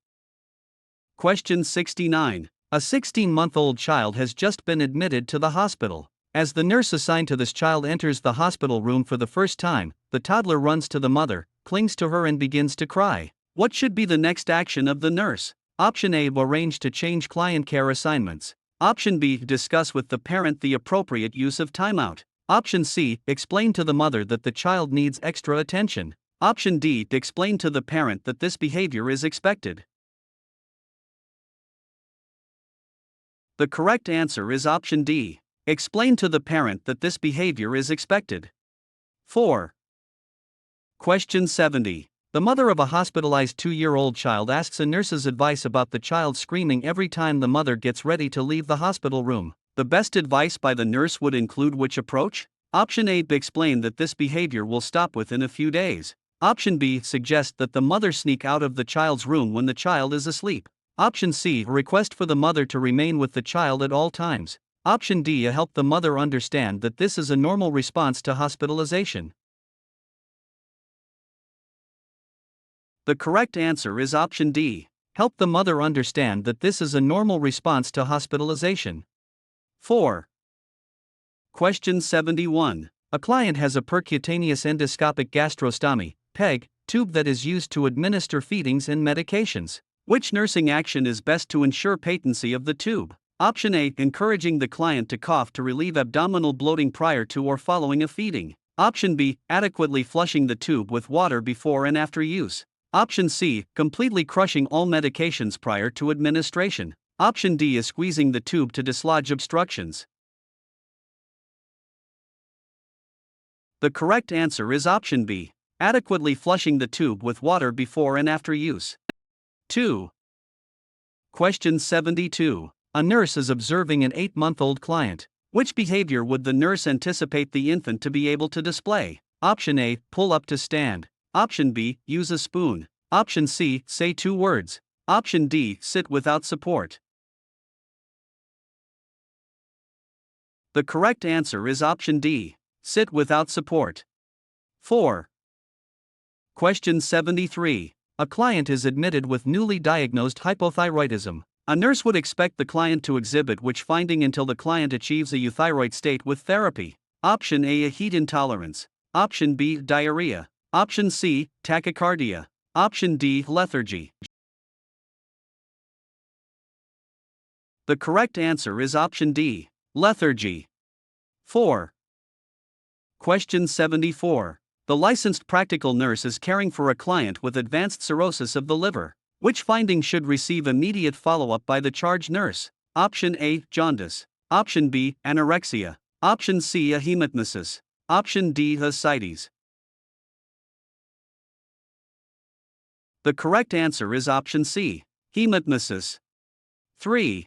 Question 69. A 16-month-old child has just been admitted to the hospital. As the nurse assigned to this child enters the hospital room for the first time, the toddler runs to the mother, clings to her and begins to cry. What should be the next action of the nurse? Option A, arrange to change client care assignments. Option B, discuss with the parent the appropriate use of timeout. Option C, explain to the mother that the child needs extra attention. Option D, explain to the parent that this behavior is expected. The correct answer is option D. Explain to the parent that this behavior is expected. 4. Question 70. The mother of a hospitalized 2-year-old child asks a nurse's advice about the child screaming every time the mother gets ready to leave the hospital room. The best advice by the nurse would include which approach? Option A, explain that this behavior will stop within a few days. Option B, suggest that the mother sneak out of the child's room when the child is asleep. Option C, request for the mother to remain with the child at all times. Option D, help the mother understand that this is a normal response to hospitalization. The correct answer is option D. Help the mother understand that this is a normal response to hospitalization. 4. Question 71. A client has a percutaneous endoscopic gastrostomy (PEG) tube that is used to administer feedings and medications. Which nursing action is best to ensure patency of the tube? Option A, encouraging the client to cough to relieve abdominal bloating prior to or following a feeding. Option B, adequately flushing the tube with water before and after use. Option C, completely crushing all medications prior to administration. Option D is squeezing the tube to dislodge obstructions. The correct answer is option B, adequately flushing the tube with water before and after use. 2. Question 72. A nurse is observing an 8-month-old client. Which behavior would the nurse anticipate the infant to be able to display? Option A, pull up to stand. Option B, use a spoon. Option C, say 2 words. Option D, sit without support. The correct answer is option D, sit without support. 4. Question 73. A client is admitted with newly diagnosed hypothyroidism. A nurse would expect the client to exhibit which finding until the client achieves a euthyroid state with therapy? Option A, a heat intolerance. Option B, diarrhea. Option C, tachycardia. Option D, lethargy. The correct answer is option D, lethargy. 4. Question 74. The licensed practical nurse is caring for a client with advanced cirrhosis of the liver. Which finding should receive immediate follow-up by the charge nurse? Option A, jaundice. Option B, anorexia. Option C, a hematmesis. Option D, ascites. The correct answer is option C, hematmesis. 3.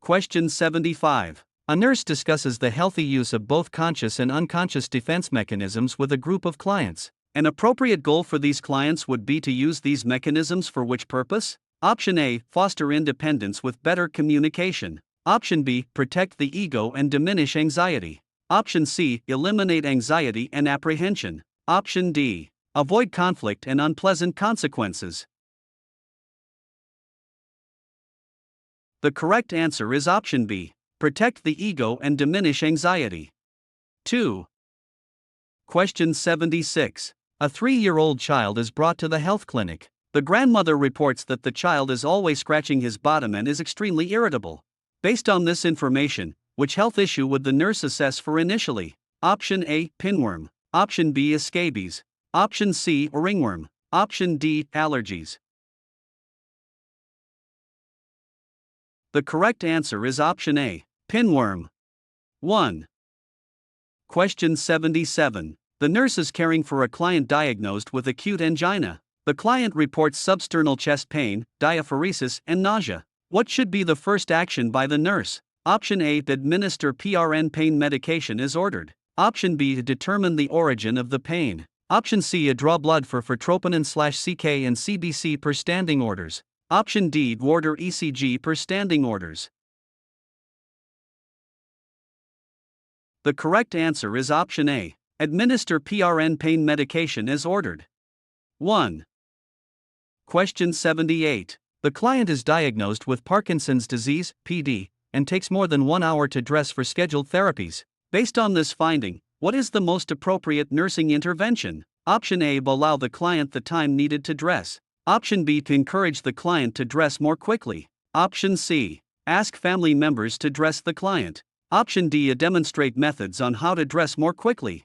Question 75. A nurse discusses the healthy use of both conscious and unconscious defense mechanisms with a group of clients. An appropriate goal for these clients would be to use these mechanisms for which purpose? Option A, foster independence with better communication. Option B, protect the ego and diminish anxiety. Option C, eliminate anxiety and apprehension. Option D, avoid conflict and unpleasant consequences. The correct answer is option B, protect the ego and diminish anxiety. 2. Question 76. A 3-year-old child is brought to the health clinic. The grandmother reports that the child is always scratching his bottom and is extremely irritable. Based on this information, which health issue would the nurse assess for initially? Option A, pinworm. Option B, scabies. Option C, ringworm. Option D, allergies. The correct answer is option A, pinworm. 1. Question 77. The nurse is caring for a client diagnosed with acute angina. The client reports substernal chest pain, diaphoresis, and nausea. What should be the first action by the nurse? Option A, administer PRN pain medication is ordered. Option B, determine the origin of the pain. Option C. Draw blood for troponin/CK and CBC per standing orders. Option D. Order ECG per standing orders. The correct answer is option A. Administer PRN pain medication as ordered. 1. Question 78. The client is diagnosed with Parkinson's disease, PD, and takes more than 1 hour to dress for scheduled therapies. Based on this finding, what is the most appropriate nursing intervention? Option A. Allow the client the time needed to dress. Option B. To encourage the client to dress more quickly. Option C. Ask family members to dress the client. Option D. Demonstrate methods on how to dress more quickly.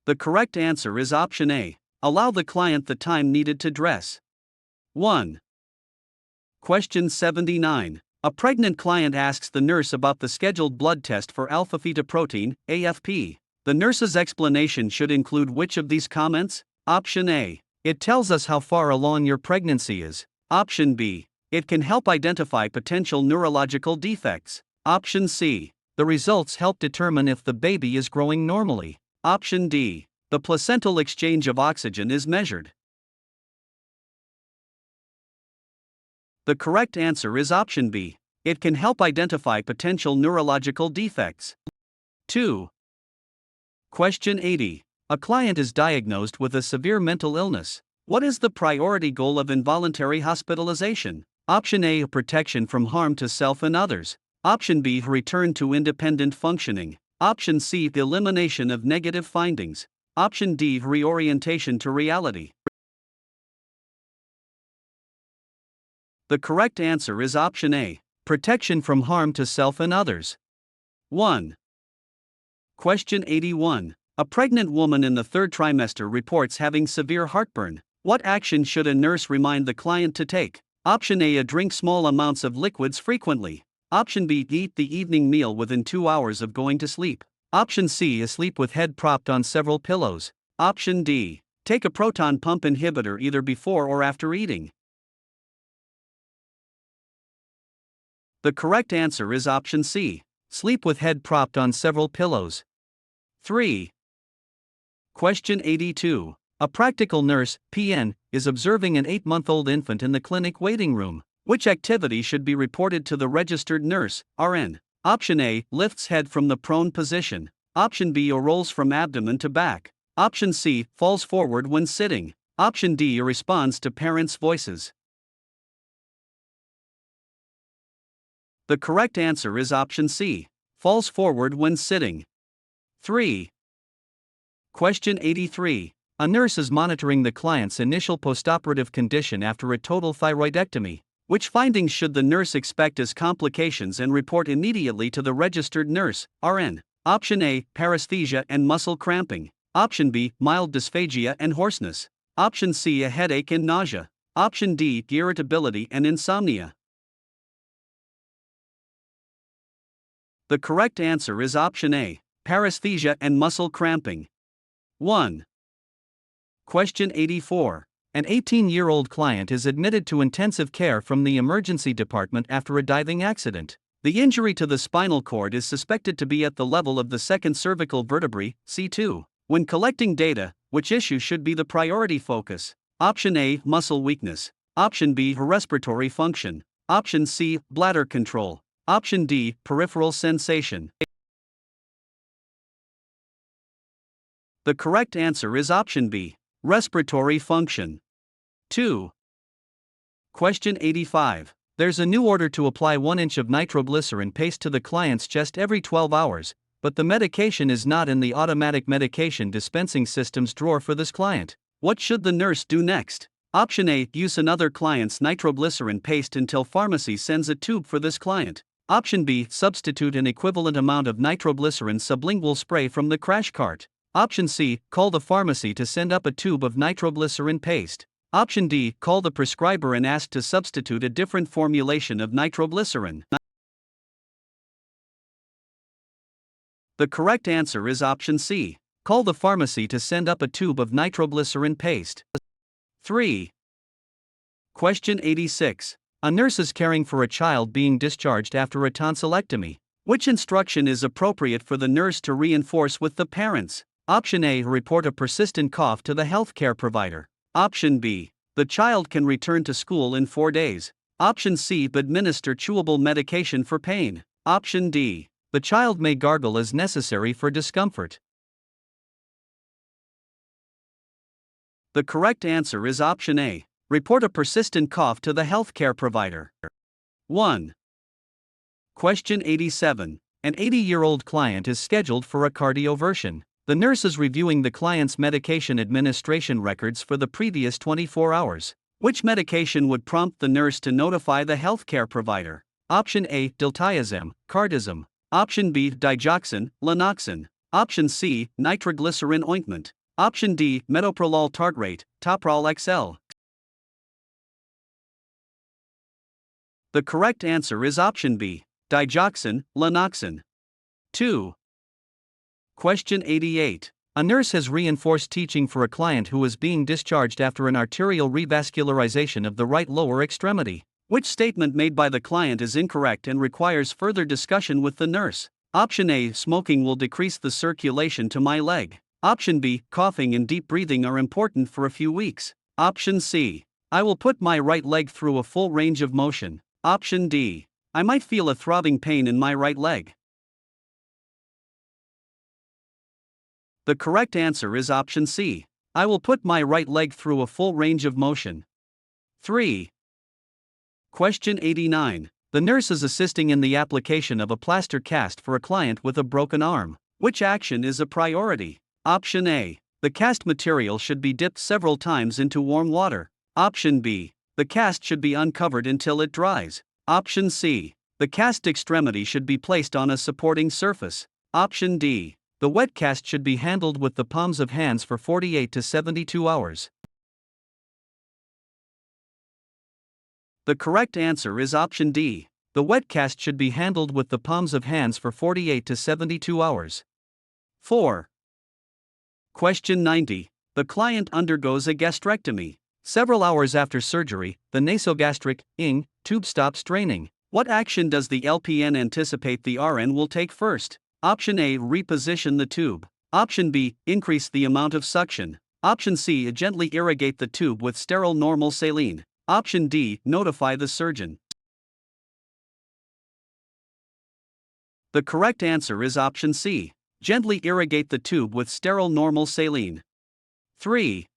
The correct answer is option A. Allow the client the time needed to dress. 1. Question 79. A pregnant client asks the nurse about the scheduled blood test for alpha-fetoprotein, AFP. The nurse's explanation should include which of these comments? Option A. It tells us how far along your pregnancy is. Option B. It can help identify potential neurological defects. Option C. The results help determine if the baby is growing normally. Option D. The placental exchange of oxygen is measured. The correct answer is option B. It can help identify potential neurological defects. 2. Question 80. A client is diagnosed with a severe mental illness. What is the priority goal of involuntary hospitalization? Option A. Protection from harm to self and others. Option B. Return to independent functioning. Option C. Elimination of negative findings. Option D. Reorientation to reality. The correct answer is option A. Protection from harm to self and others. 1. Question 81. A pregnant woman in the third trimester reports having severe heartburn. What action should a nurse remind the client to take? Option A. Drink small amounts of liquids frequently. Option B. Eat the evening meal within 2 hours of going to sleep. Option C. Sleep with head propped on several pillows. Option D. Take a proton pump inhibitor either before or after eating. The correct answer is option C. Sleep with head propped on several pillows. 3. Question 82. A practical nurse, PN, is observing an 8-month-old infant in the clinic waiting room. Which activity should be reported to the registered nurse, RN? Option A. Lifts head from the prone position. Option B. Rolls from abdomen to back. Option C. Falls forward when sitting. Option D. Responds to parents' voices. The correct answer is option C. Falls forward when sitting. 3. Question 83. A nurse is monitoring the client's initial postoperative condition after a total thyroidectomy. Which findings should the nurse expect as complications and report immediately to the registered nurse, RN? Option A. Paresthesia and muscle cramping. Option B. Mild dysphagia and hoarseness. Option C. A headache and nausea. Option D. Irritability and insomnia. The correct answer is option A. Paresthesia and muscle cramping. 1. Question 84. An 18-year-old client is admitted to intensive care from the emergency department after a diving accident. The injury to the spinal cord is suspected to be at the level of the second cervical vertebrae, C2. When collecting data, which issue should be the priority focus? Option A. Muscle weakness. Option B. Respiratory function. Option C. Bladder control. Option D. Peripheral sensation. The correct answer is option B. Respiratory function. 2. Question 85. There's a new order to apply 1 inch of nitroglycerin paste to the client's chest every 12 hours, but the medication is not in the automatic medication dispensing system's drawer for this client. What should the nurse do next? Option A. Use another client's nitroglycerin paste until pharmacy sends a tube for this client. Option B. Substitute an equivalent amount of nitroglycerin sublingual spray from the crash cart. Option C. Call the pharmacy to send up a tube of nitroglycerin paste. Option D. Call the prescriber and ask to substitute a different formulation of nitroglycerin. The correct answer is option C. Call the pharmacy to send up a tube of nitroglycerin paste. 3. Question 86. A nurse is caring for a child being discharged after a tonsillectomy. Which instruction is appropriate for the nurse to reinforce with the parents? Option A. Report a persistent cough to the healthcare provider. Option B. The child can return to school in 4 days. Option C. Administer chewable medication for pain. Option D. The child may gargle as necessary for discomfort. The correct answer is option A. Report a persistent cough to the healthcare provider. 1. Question 87. An 80-year-old client is scheduled for a cardioversion. The nurse is reviewing the client's medication administration records for the previous 24 hours. Which medication would prompt the nurse to notify the healthcare provider? Option A. Diltiazem, cardizem. Option B. Digoxin, Lanoxin. Option C. Nitroglycerin ointment. Option D. Metoprolol tartrate, Toprol XL. The correct answer is option B. Digoxin, Lanoxin. 2. Question 88. A nurse has reinforced teaching for a client who is being discharged after an arterial revascularization of the right lower extremity. Which statement made by the client is incorrect and requires further discussion with the nurse? Option A. Smoking will decrease the circulation to my leg. Option B. Coughing and deep breathing are important for a few weeks. Option C. I will put my right leg through a full range of motion. Option D. I might feel a throbbing pain in my right leg. The correct answer is option C. I will put my right leg through a full range of motion. 3. Question 89. The nurse is assisting in the application of a plaster cast for a client with a broken arm. Which action is a priority? Option A. The cast material should be dipped several times into warm water. Option B. The cast should be uncovered until it dries. Option C. The cast extremity should be placed on a supporting surface. Option D. The wet cast should be handled with the palms of hands for 48 to 72 hours. The correct answer is option D. The wet cast should be handled with the palms of hands for 48 to 72 hours. 4. Question 90. The client undergoes a gastrectomy. Several hours after surgery, the nasogastric (ING) tube stops draining. What action does the LPN anticipate the RN will take first? Option A. Reposition the tube. Option B. Increase the amount of suction. Option C. Gently irrigate the tube with sterile normal saline. Option D. Notify the surgeon. The correct answer is option C. Gently irrigate the tube with sterile normal saline. 3.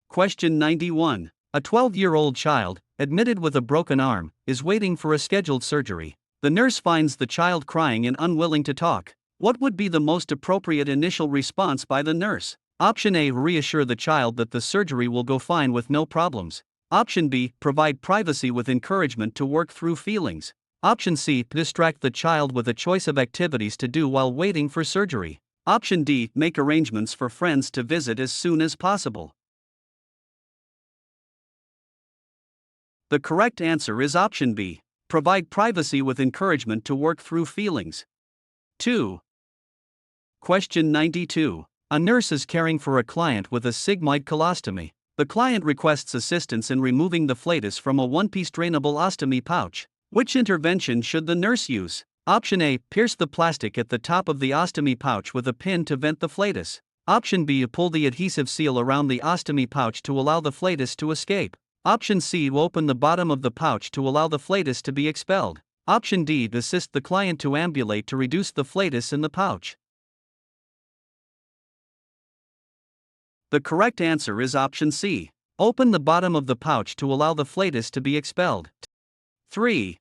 Question 91. A 12-year-old child, admitted with a broken arm, is waiting for a scheduled surgery. The nurse finds the child crying and unwilling to talk. What would be the most appropriate initial response by the nurse? Option A. Reassure the child that the surgery will go fine with no problems. Option B. Provide privacy with encouragement to work through feelings. Option C. Distract the child with a choice of activities to do while waiting for surgery. Option D. Make arrangements for friends to visit as soon as possible. The correct answer is option B. Provide privacy with encouragement to work through feelings. 2. Question 92. A nurse is caring for a client with a sigmoid colostomy. The client requests assistance in removing the flatus from a one-piece drainable ostomy pouch. Which intervention should the nurse use? Option A. Pierce the plastic at the top of the ostomy pouch with a pin to vent the flatus. Option B. Pull the adhesive seal around the ostomy pouch to allow the flatus to escape. Option C. Open the bottom of the pouch to allow the flatus to be expelled. Option D. Assist the client to ambulate to reduce the flatus in the pouch. The correct answer is option C. Open the bottom of the pouch to allow the flatus to be expelled. 3.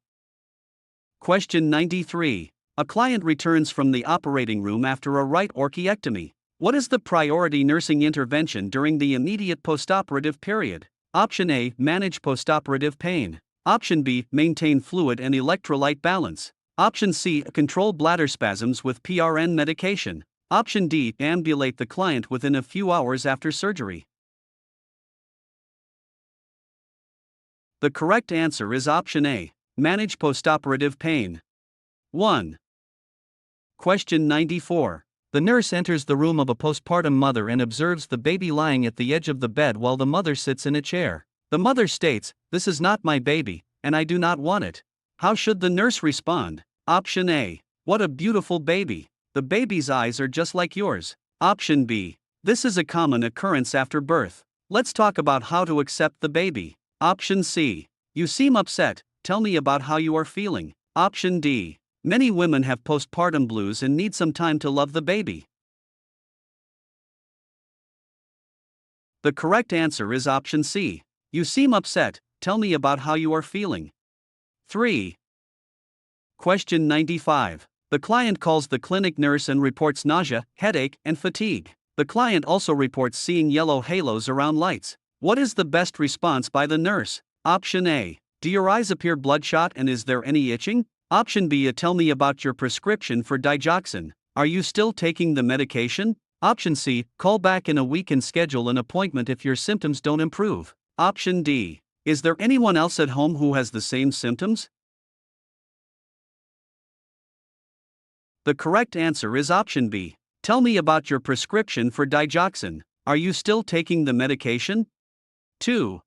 Question 93. A client returns from the operating room after a right orchiectomy. What is the priority nursing intervention during the immediate postoperative period? Option A. Manage postoperative pain. Option B. Maintain fluid and electrolyte balance. Option C. Control bladder spasms with PRN medication. Option D. Ambulate the client within a few hours after surgery. The correct answer is option A. Manage postoperative pain. 1. Question 94. The nurse enters the room of a postpartum mother and observes the baby lying at the edge of the bed while the mother sits in a chair. The mother states, "This is not my baby, and I do not want it." How should the nurse respond? Option A. What a beautiful baby. The baby's eyes are just like yours. Option B. This is a common occurrence after birth. Let's talk about how to accept the baby. Option C. You seem upset. Tell me about how you are feeling. Option D. Many women have postpartum blues and need some time to love the baby. The correct answer is option C. You seem upset. Tell me about how you are feeling. 3. Question 95. The client calls the clinic nurse and reports nausea, headache, and fatigue. The client also reports seeing yellow halos around lights. What is the best response by the nurse? Option A. Do your eyes appear bloodshot and is there any itching? Option B. Tell me about your prescription for digoxin. Are you still taking the medication? Option C. Call back in a week and schedule an appointment if your symptoms don't improve. Option D. Is there anyone else at home who has the same symptoms? The correct answer is option B. Tell me about your prescription for digoxin. Are you still taking the medication? 2.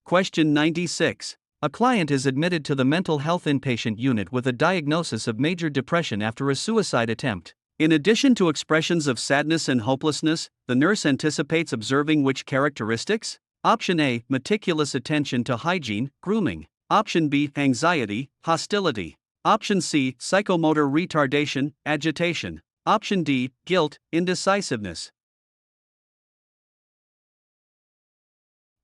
Question 96. A client is admitted to the mental health inpatient unit with a diagnosis of major depression after a suicide attempt. In addition to expressions of sadness and hopelessness, the nurse anticipates observing which characteristics? Option A. Meticulous attention to hygiene, grooming. Option B. Anxiety, hostility. Option C. Psychomotor retardation, agitation. Option D. Guilt, indecisiveness.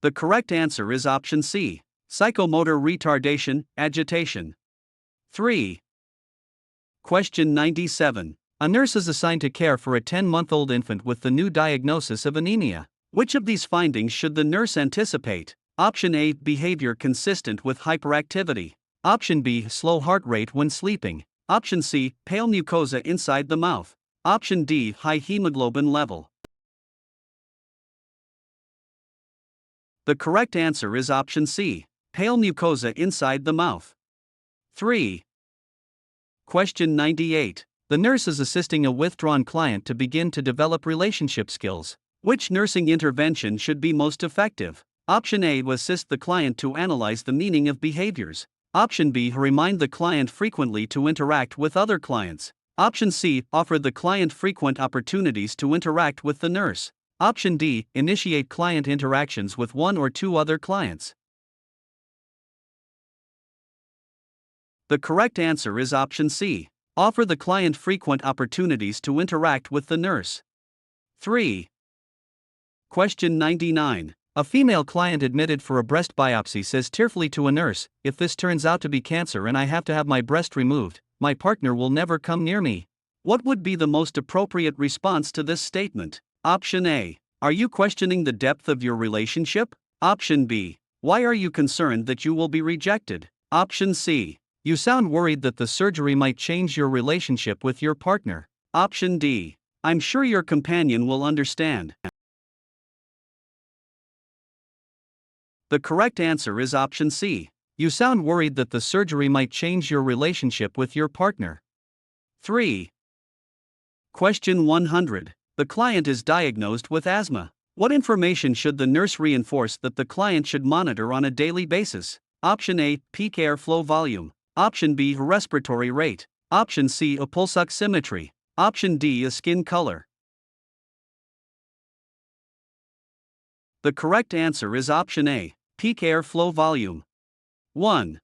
The correct answer is option C. Psychomotor retardation, agitation. 3. Question 97. A nurse is assigned to care for a 10-month-old infant with the new diagnosis of anemia. Which of these findings should the nurse anticipate? Option A. Behavior consistent with hyperactivity. Option B. Slow heart rate when sleeping. Option C. Pale mucosa inside the mouth. Option D. High hemoglobin level. The correct answer is option C. Pale mucosa inside the mouth. 3. Question 98. The nurse is assisting a withdrawn client to begin to develop relationship skills. Which nursing intervention should be most effective? Option A. Assist the client to analyze the meaning of behaviors. Option B. Remind the client frequently to interact with other clients. Option C. Offer the client frequent opportunities to interact with the nurse. Option D. Initiate client interactions with one or two other clients. The correct answer is option C. Offer the client frequent opportunities to interact with the nurse. 3. Question 99. A female client admitted for a breast biopsy says tearfully to a nurse, "If this turns out to be cancer and I have to have my breast removed, my partner will never come near me." What would be the most appropriate response to this statement? Option A. Are you questioning the depth of your relationship? Option B. Why are you concerned that you will be rejected? Option C. You sound worried that the surgery might change your relationship with your partner. Option D. I'm sure your companion will understand. The correct answer is option C. You sound worried that the surgery might change your relationship with your partner. 3. Question 100. The client is diagnosed with asthma. What information should the nurse reinforce that the client should monitor on a daily basis? Option A. Peak airflow volume. Option B. Respiratory rate. Option C. A pulse oximetry. Option D. A skin color. The correct answer is option A. Peak airflow volume. 1.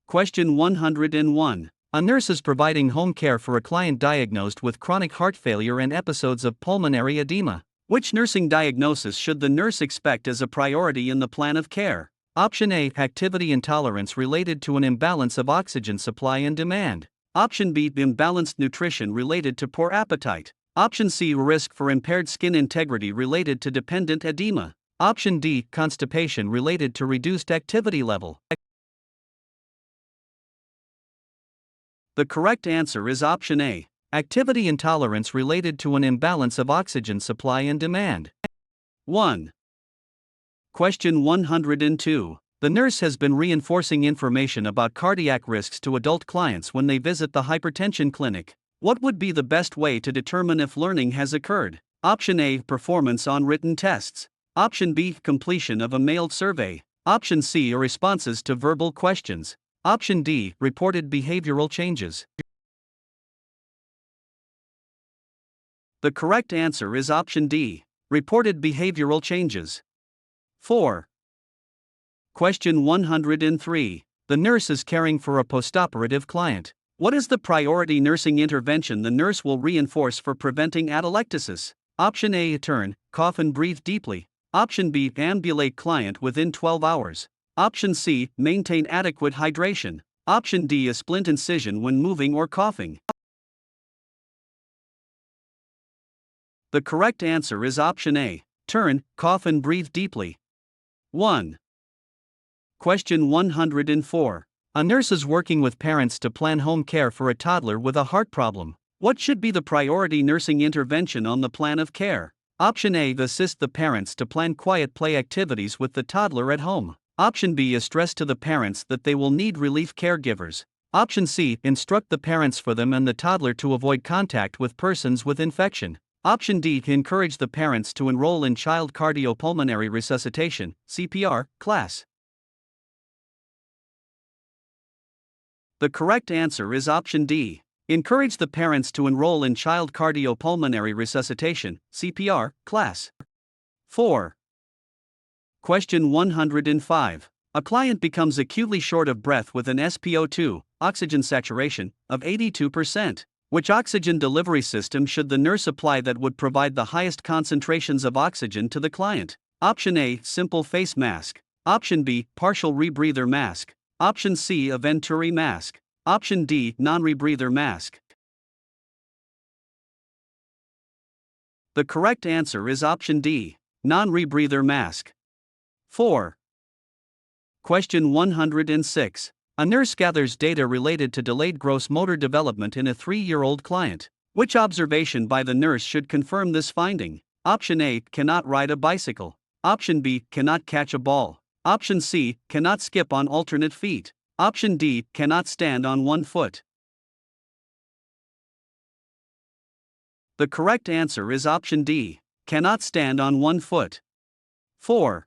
Question 101. A nurse is providing home care for a client diagnosed with chronic heart failure and episodes of pulmonary edema. Which nursing diagnosis should the nurse expect as a priority in the plan of care? Option A. Activity intolerance related to an imbalance of oxygen supply and demand. Option B. Imbalanced nutrition related to poor appetite. Option C. Risk for impaired skin integrity related to dependent edema. Option D. Constipation related to reduced activity level. The correct answer is option A. Activity intolerance related to an imbalance of oxygen supply and demand. 1. Question 102. The nurse has been reinforcing information about cardiac risks to adult clients when they visit the hypertension clinic. What would be the best way to determine if learning has occurred? Option A. Performance on written tests. Option B. Completion of a mailed survey. Option C. Responses to verbal questions. Option D, reported behavioral changes. The correct answer is option D, reported behavioral changes. 4. Question 103. The nurse is caring for a postoperative client. What is the priority nursing intervention the nurse will reinforce for preventing atelectasis? Option A, turn, cough and breathe deeply. Option B, ambulate client within 12 hours. Option C, maintain adequate hydration. Option D, a splint incision when moving or coughing. The correct answer is option A, turn, cough and breathe deeply. 1. Question 104. A nurse is working with parents to plan home care for a toddler with a heart problem. What should be the priority nursing intervention on the plan of care? Option A, assist the parents to plan quiet play activities with the toddler at home. Option B, stress to the parents that they will need relief caregivers. Option C, instruct the parents for them and the toddler to avoid contact with persons with infection. Option D, encourage the parents to enroll in child cardiopulmonary resuscitation (CPR) class. The correct answer is option D. Encourage the parents to enroll in child cardiopulmonary resuscitation (CPR) class. 4. Question 105. A client becomes acutely short of breath with an SpO2 oxygen saturation of 82%. Which oxygen delivery system should the nurse apply that would provide the highest concentrations of oxygen to the client? Option A, simple face mask. Option B, partial rebreather mask. Option C, a Venturi mask. Option D, non-rebreather mask. The correct answer is option D, non-rebreather mask. 4. Question 106. A nurse gathers data related to delayed gross motor development in a 3-year-old client. Which observation by the nurse should confirm this finding? Option A, cannot ride a bicycle. Option B, cannot catch a ball. Option C, cannot skip on alternate feet. Option D, cannot stand on one foot. The correct answer is option D, cannot stand on one foot. 4.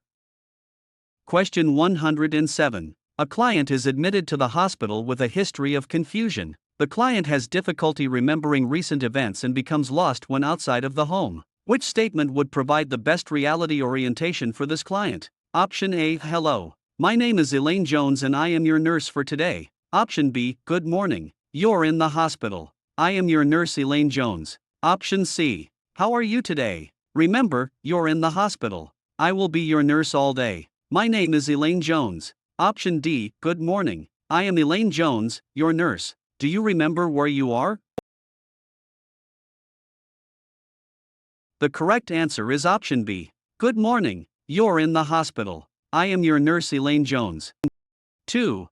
Question 107. A client is admitted to the hospital with a history of confusion. The client has difficulty remembering recent events and becomes lost when outside of the home. Which statement would provide the best reality orientation for this client? Option A, hello, my name is Elaine Jones and I am your nurse for today. Option B, good morning, you're in the hospital. I am your nurse Elaine Jones. Option C, how are you today? Remember, you're in the hospital. I will be your nurse all day. My name is Elaine Jones. Option D, good morning, I am Elaine Jones, your nurse. Do you remember where you are? The correct answer is option B. Good morning, you're in the hospital. I am your nurse Elaine Jones. 2.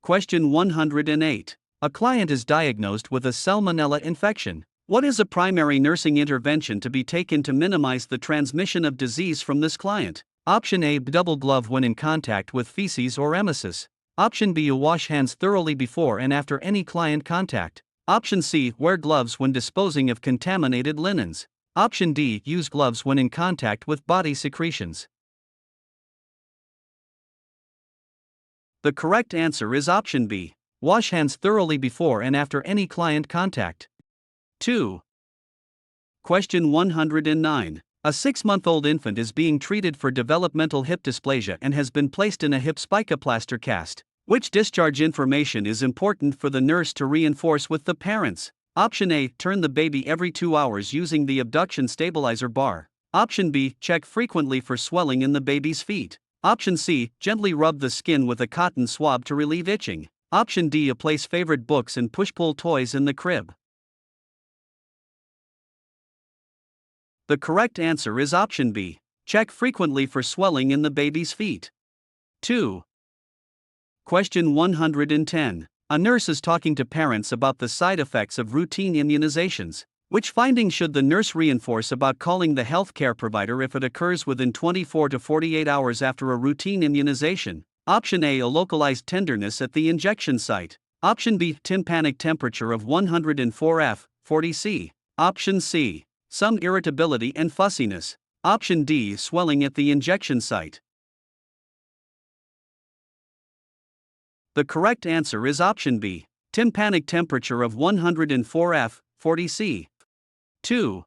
Question 108. A client is diagnosed with a salmonella infection. What is a primary nursing intervention to be taken to minimize the transmission of disease from this client? Option A, double glove when in contact with feces or emesis. Option B, wash hands thoroughly before and after any client contact. Option C, wear gloves when disposing of contaminated linens. Option D, use gloves when in contact with body secretions. The correct answer is option B. Wash hands thoroughly before and after any client contact. 2. Question 109. A 6-month-old infant is being treated for developmental hip dysplasia and has been placed in a hip spicaplaster cast. Which discharge information is important for the nurse to reinforce with the parents? Option A, turn the baby every 2 hours using the abduction stabilizer bar. Option B, check frequently for swelling in the baby's feet. Option C, gently rub the skin with a cotton swab to relieve itching. Option D, place favorite books and push-pull toys in the crib. The correct answer is option B. Check frequently for swelling in the baby's feet. 2. Question 110. A nurse is talking to parents about the side effects of routine immunizations. Which findings should the nurse reinforce about calling the healthcare provider if it occurs within 24 to 48 hours after a routine immunization? Option A, a localized tenderness at the injection site. Option B, tympanic temperature of 104 F, 40 C. Option C, some irritability and fussiness. Option D, swelling at the injection site. The correct answer is option B, tympanic temperature of 104 F, 40 C. 2.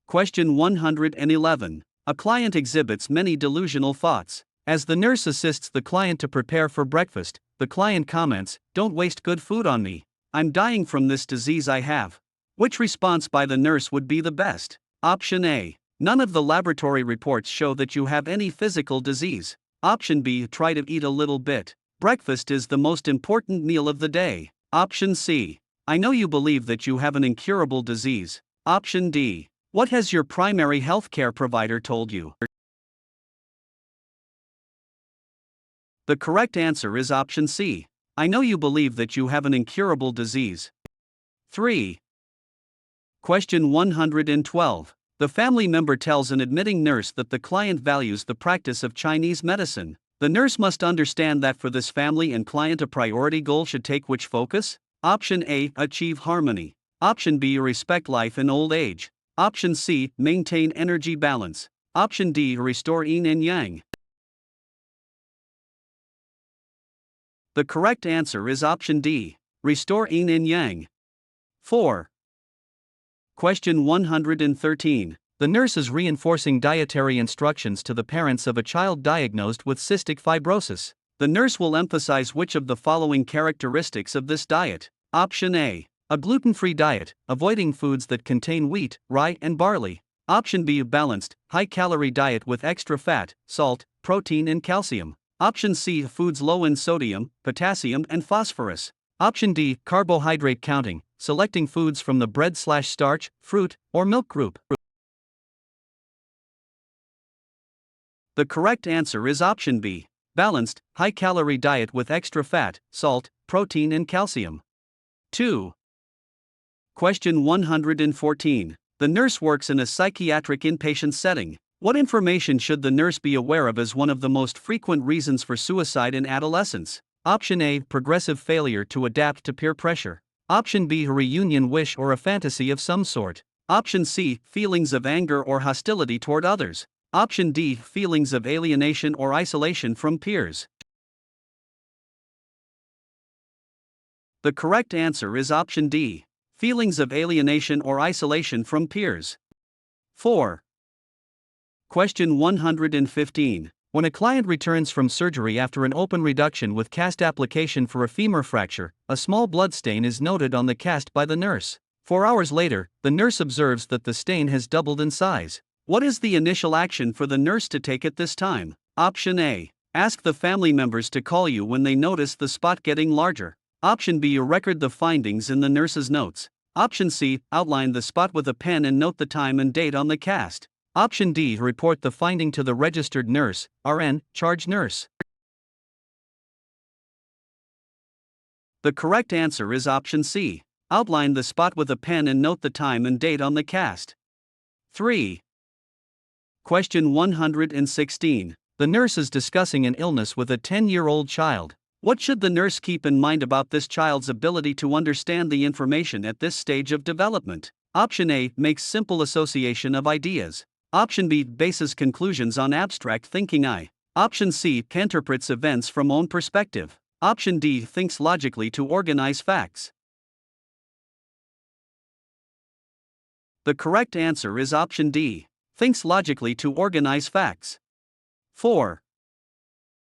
Question 111. A client exhibits many delusional thoughts. As the nurse assists the client to prepare for breakfast, the client comments, "Don't waste good food on me. I'm dying from this disease I have." Which response by the nurse would be the best? Option A. None of the laboratory reports show that you have any physical disease. Option B. Try to eat a little bit. Breakfast is the most important meal of the day. Option C. I know you believe that you have an incurable disease. Option D. What has your primary healthcare provider told you? The correct answer is option C. I know you believe that you have an incurable disease. 3. Question 112. The family member tells an admitting nurse that the client values the practice of Chinese medicine. The nurse must understand that for this family and client a priority goal should take which focus? Option A. Achieve harmony. Option B. Respect life in old age. Option C. Maintain energy balance. Option D. Restore yin and yang. The correct answer is option D. Restore yin and yang. 4. Question 113. The nurse is reinforcing dietary instructions to the parents of a child diagnosed with cystic fibrosis. The nurse will emphasize which of the following characteristics of this diet? Option A. A gluten-free diet, avoiding foods that contain wheat, rye, and barley. Option B. A balanced, high-calorie diet with extra fat, salt, protein, and calcium. Option C. Foods low in sodium, potassium, and phosphorus. Option D. Carbohydrate counting, selecting foods from the bread/starch, fruit, or milk group. The correct answer is option B. Balanced, high-calorie diet with extra fat, salt, protein, and calcium. 2. Question 114. The nurse works in a psychiatric inpatient setting. What information should the nurse be aware of as one of the most frequent reasons for suicide in adolescence? Option A. Progressive failure to adapt to peer pressure. Option B. A reunion wish or a fantasy of some sort. Option C. Feelings of anger or hostility toward others. Option D. Feelings of alienation or isolation from peers. The correct answer is option D. Feelings of alienation or isolation from peers. 4. Question 115. When a client returns from surgery after an open reduction with cast application for a femur fracture, a small blood stain is noted on the cast by the nurse. 4 hours later, the nurse observes that the stain has doubled in size. What is the initial action for the nurse to take at this time? Option A. Ask the family members to call you when they notice the spot getting larger. Option B. Record the findings in the nurse's notes. Option C. Outline the spot with a pen and note the time and date on the cast. Option D. Report the finding to the registered nurse, RN, charge nurse. The correct answer is option C. Outline the spot with a pen and note the time and date on the cast. 3. Question 116. The nurse is discussing an illness with a 10-year-old child. What should the nurse keep in mind about this child's ability to understand the information at this stage of development? Option A. Makes simple association of ideas. Option B. Bases conclusions on abstract thinking. Option C. Interprets events from own perspective. Option D. Thinks logically to organize facts. The correct answer is option D. Thinks logically to organize facts. 4.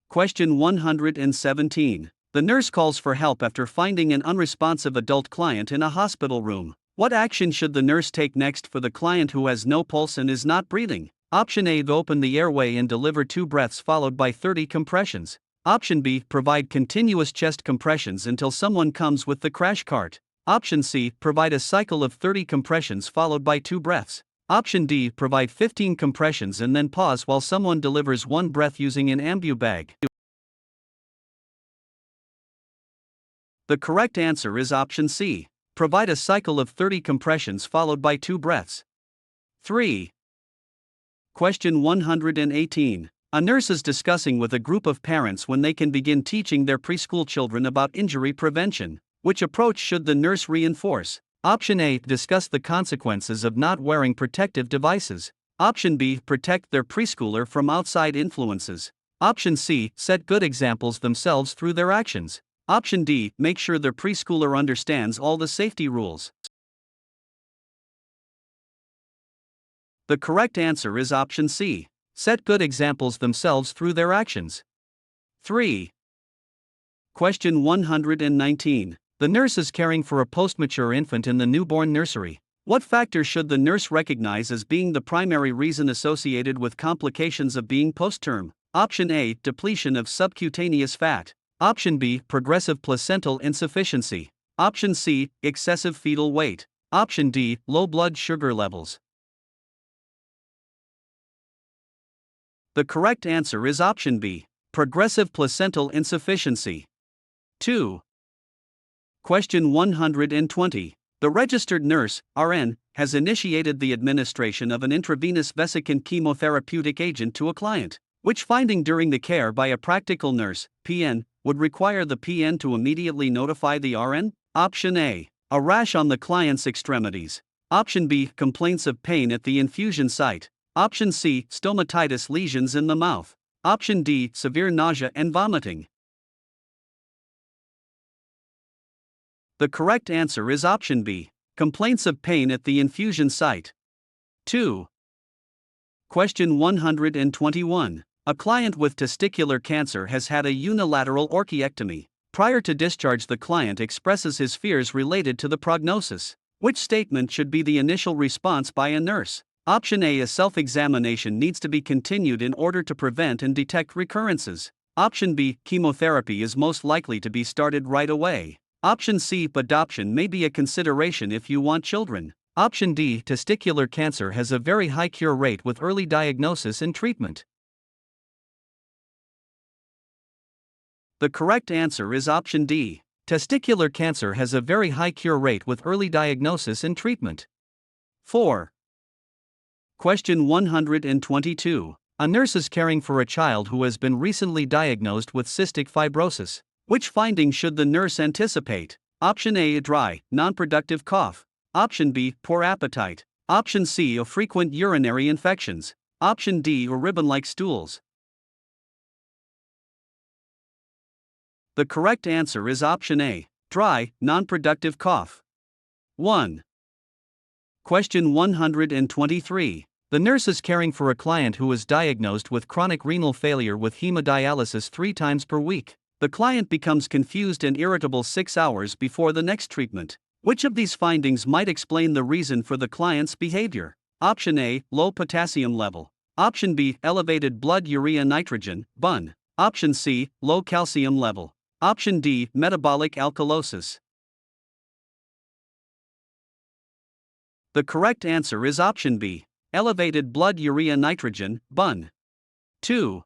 Question 117. The nurse calls for help after finding an unresponsive adult client in a hospital room. What action should the nurse take next for the client who has no pulse and is not breathing? Option A. Open the airway and deliver 2 breaths followed by 30 compressions. Option B. Provide continuous chest compressions until someone comes with the crash cart. Option C. Provide a cycle of 30 compressions followed by 2 breaths. Option D. Provide 15 compressions and then pause while someone delivers 1 breath using an ambu bag. The correct answer is option C. Provide a cycle of 30 compressions followed by 2 breaths. 3. Question 118. A nurse is discussing with a group of parents when they can begin teaching their preschool children about injury prevention. Which approach should the nurse reinforce? Option A. Discuss the consequences of not wearing protective devices. Option B. Protect their preschooler from outside influences. Option C, set good examples themselves through their actions. Option D, make sure their preschooler understands all the safety rules. The correct answer is option C, set good examples themselves through their actions. 3. Question 119. The nurse is caring for a postmature infant in the newborn nursery. What factor should the nurse recognize as being the primary reason associated with complications of being postterm? Option A, depletion of subcutaneous fat. Option B, progressive placental insufficiency. Option C, excessive fetal weight. Option D, low blood sugar levels. The correct answer is option B, progressive placental insufficiency. 2. Question 120. The registered nurse, RN, has initiated the administration of an intravenous vesicant chemotherapeutic agent to a client. Which finding during the care by a practical nurse, PN, would require the PN to immediately notify the RN? Option A, a rash on the client's extremities. Option B, complaints of pain at the infusion site. Option C, stomatitis lesions in the mouth. Option D, severe nausea and vomiting. The correct answer is option B, complaints of pain at the infusion site. 2. Question 121. A client with testicular cancer has had a unilateral orchiectomy. Prior to discharge, the client expresses his fears related to the prognosis. Which statement should be the initial response by a nurse? Option A, a self-examination needs to be continued in order to prevent and detect recurrences. Option B, chemotherapy is most likely to be started right away. Option C, adoption may be a consideration if you want children. Option D, testicular cancer has a very high cure rate with early diagnosis and treatment. The correct answer is option D. Testicular cancer has a very high cure rate with early diagnosis and treatment. 4. Question 122. A nurse is caring for a child who has been recently diagnosed with cystic fibrosis. Which finding should the nurse anticipate? Option A, a dry, non-productive cough. Option B, poor appetite. Option C, frequent urinary infections. Option D, ribbon-like stools. The correct answer is option A, dry, non-productive cough. 1. Question 123. The nurse is caring for a client who is diagnosed with chronic renal failure with hemodialysis 3 times per week. The client becomes confused and irritable 6 hours before the next treatment. Which of these findings might explain the reason for the client's behavior? Option A, low potassium level. Option B, elevated blood urea nitrogen, BUN. Option C, low calcium level. Option D, metabolic alkalosis. The correct answer is option B, elevated blood urea nitrogen, BUN. 2.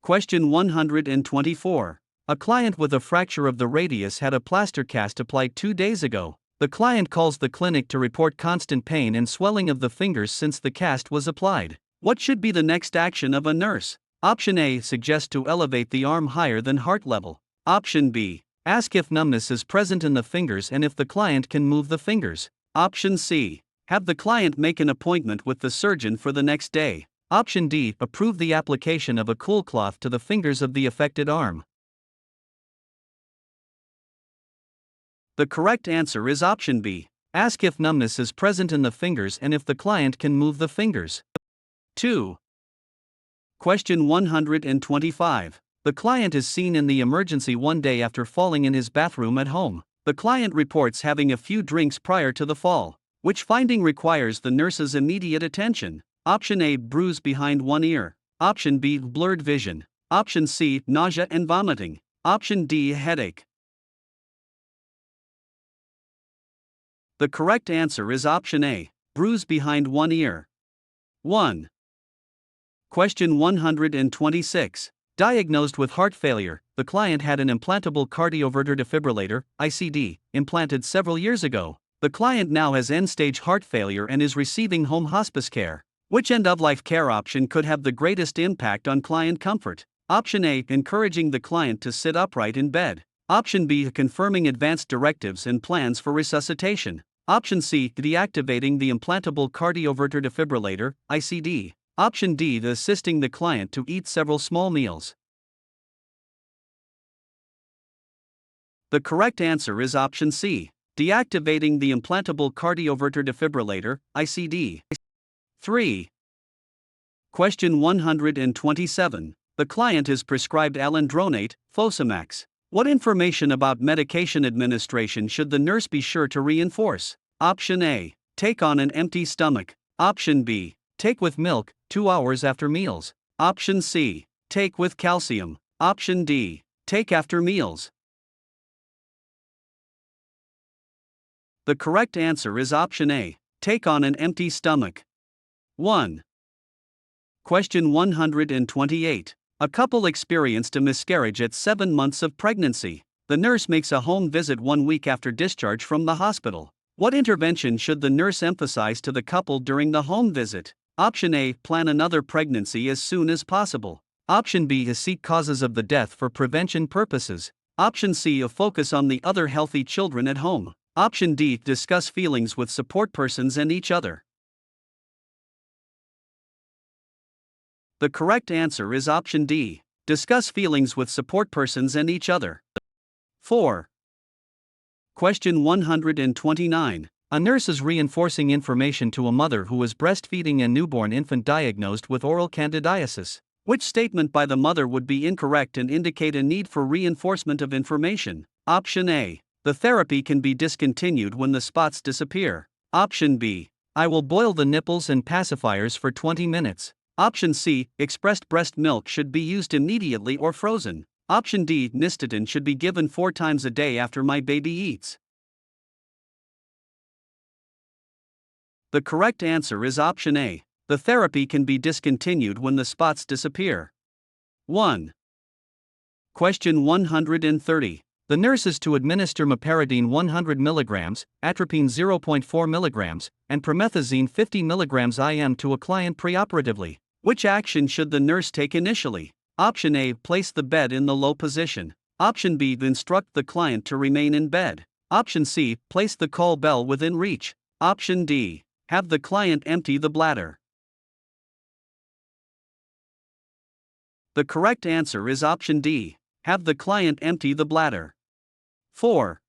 Question 124. A client with a fracture of the radius had a plaster cast applied 2 days ago. The client calls the clinic to report constant pain and swelling of the fingers since the cast was applied. What should be the next action of a nurse? Option A, suggest to elevate the arm higher than heart level. Option B, ask if numbness is present in the fingers and if the client can move the fingers. Option C, have the client make an appointment with the surgeon for the next day. Option D, approve the application of a cool cloth to the fingers of the affected arm. The correct answer is option B, ask if numbness is present in the fingers and if the client can move the fingers. 2. Question 125. The client is seen in the emergency one day after falling in his bathroom at home. The client reports having a few drinks prior to the fall. Which finding requires the nurse's immediate attention? Option A, bruise behind one ear. Option B, blurred vision. Option C, nausea and vomiting. Option D, headache. The correct answer is option A, bruise behind one ear. 1. Question 126. Diagnosed with heart failure, the client had an implantable cardioverter defibrillator, ICD, implanted several years ago. The client now has end-stage heart failure and is receiving home hospice care. Which end-of-life care option could have the greatest impact on client comfort? Option A, encouraging the client to sit upright in bed. Option B, confirming advanced directives and plans for resuscitation. Option C, deactivating the implantable cardioverter defibrillator, ICD. Option D. Assisting the client to eat several small meals. The correct answer is option C. Deactivating the implantable cardioverter defibrillator, ICD. 3. Question 127. The client is prescribed alendronate, Fosamax. What information about medication administration should the nurse be sure to reinforce? Option A. Take on an empty stomach. Option B. Take with milk, 2 hours after meals. Option C. Take with calcium. Option D. Take after meals. The correct answer is option A. Take on an empty stomach. 1. Question 128. A couple experienced a miscarriage at 7 months of pregnancy. The nurse makes a home visit 1 week after discharge from the hospital. What intervention should the nurse emphasize to the couple during the home visit? Option A. Plan another pregnancy as soon as possible. Option B. Seek causes of the death for prevention purposes. Option C. A focus on the other healthy children at home. Option D. Discuss feelings with support persons and each other. The correct answer is option D. Discuss feelings with support persons and each other. 4. Question 129. A nurse is reinforcing information to a mother who is breastfeeding a newborn infant diagnosed with oral candidiasis. Which statement by the mother would be incorrect and indicate a need for reinforcement of information? Option A. The therapy can be discontinued when the spots disappear. Option B. I will boil the nipples and pacifiers for 20 minutes. Option C. Expressed breast milk should be used immediately or frozen. Option D. Nystatin should be given 4 times a day after my baby eats. The correct answer is option A. The therapy can be discontinued when the spots disappear. 1. Question 130. The nurse is to administer meperidine 100 mg, atropine 0.4 mg, and promethazine 50 mg IM to a client preoperatively. Which action should the nurse take initially? Option A. Place the bed in the low position. Option B. Instruct the client to remain in bed. Option C. Place the call bell within reach. Option D. Have the client empty the bladder. The correct answer is option D. Have the client empty the bladder. 4.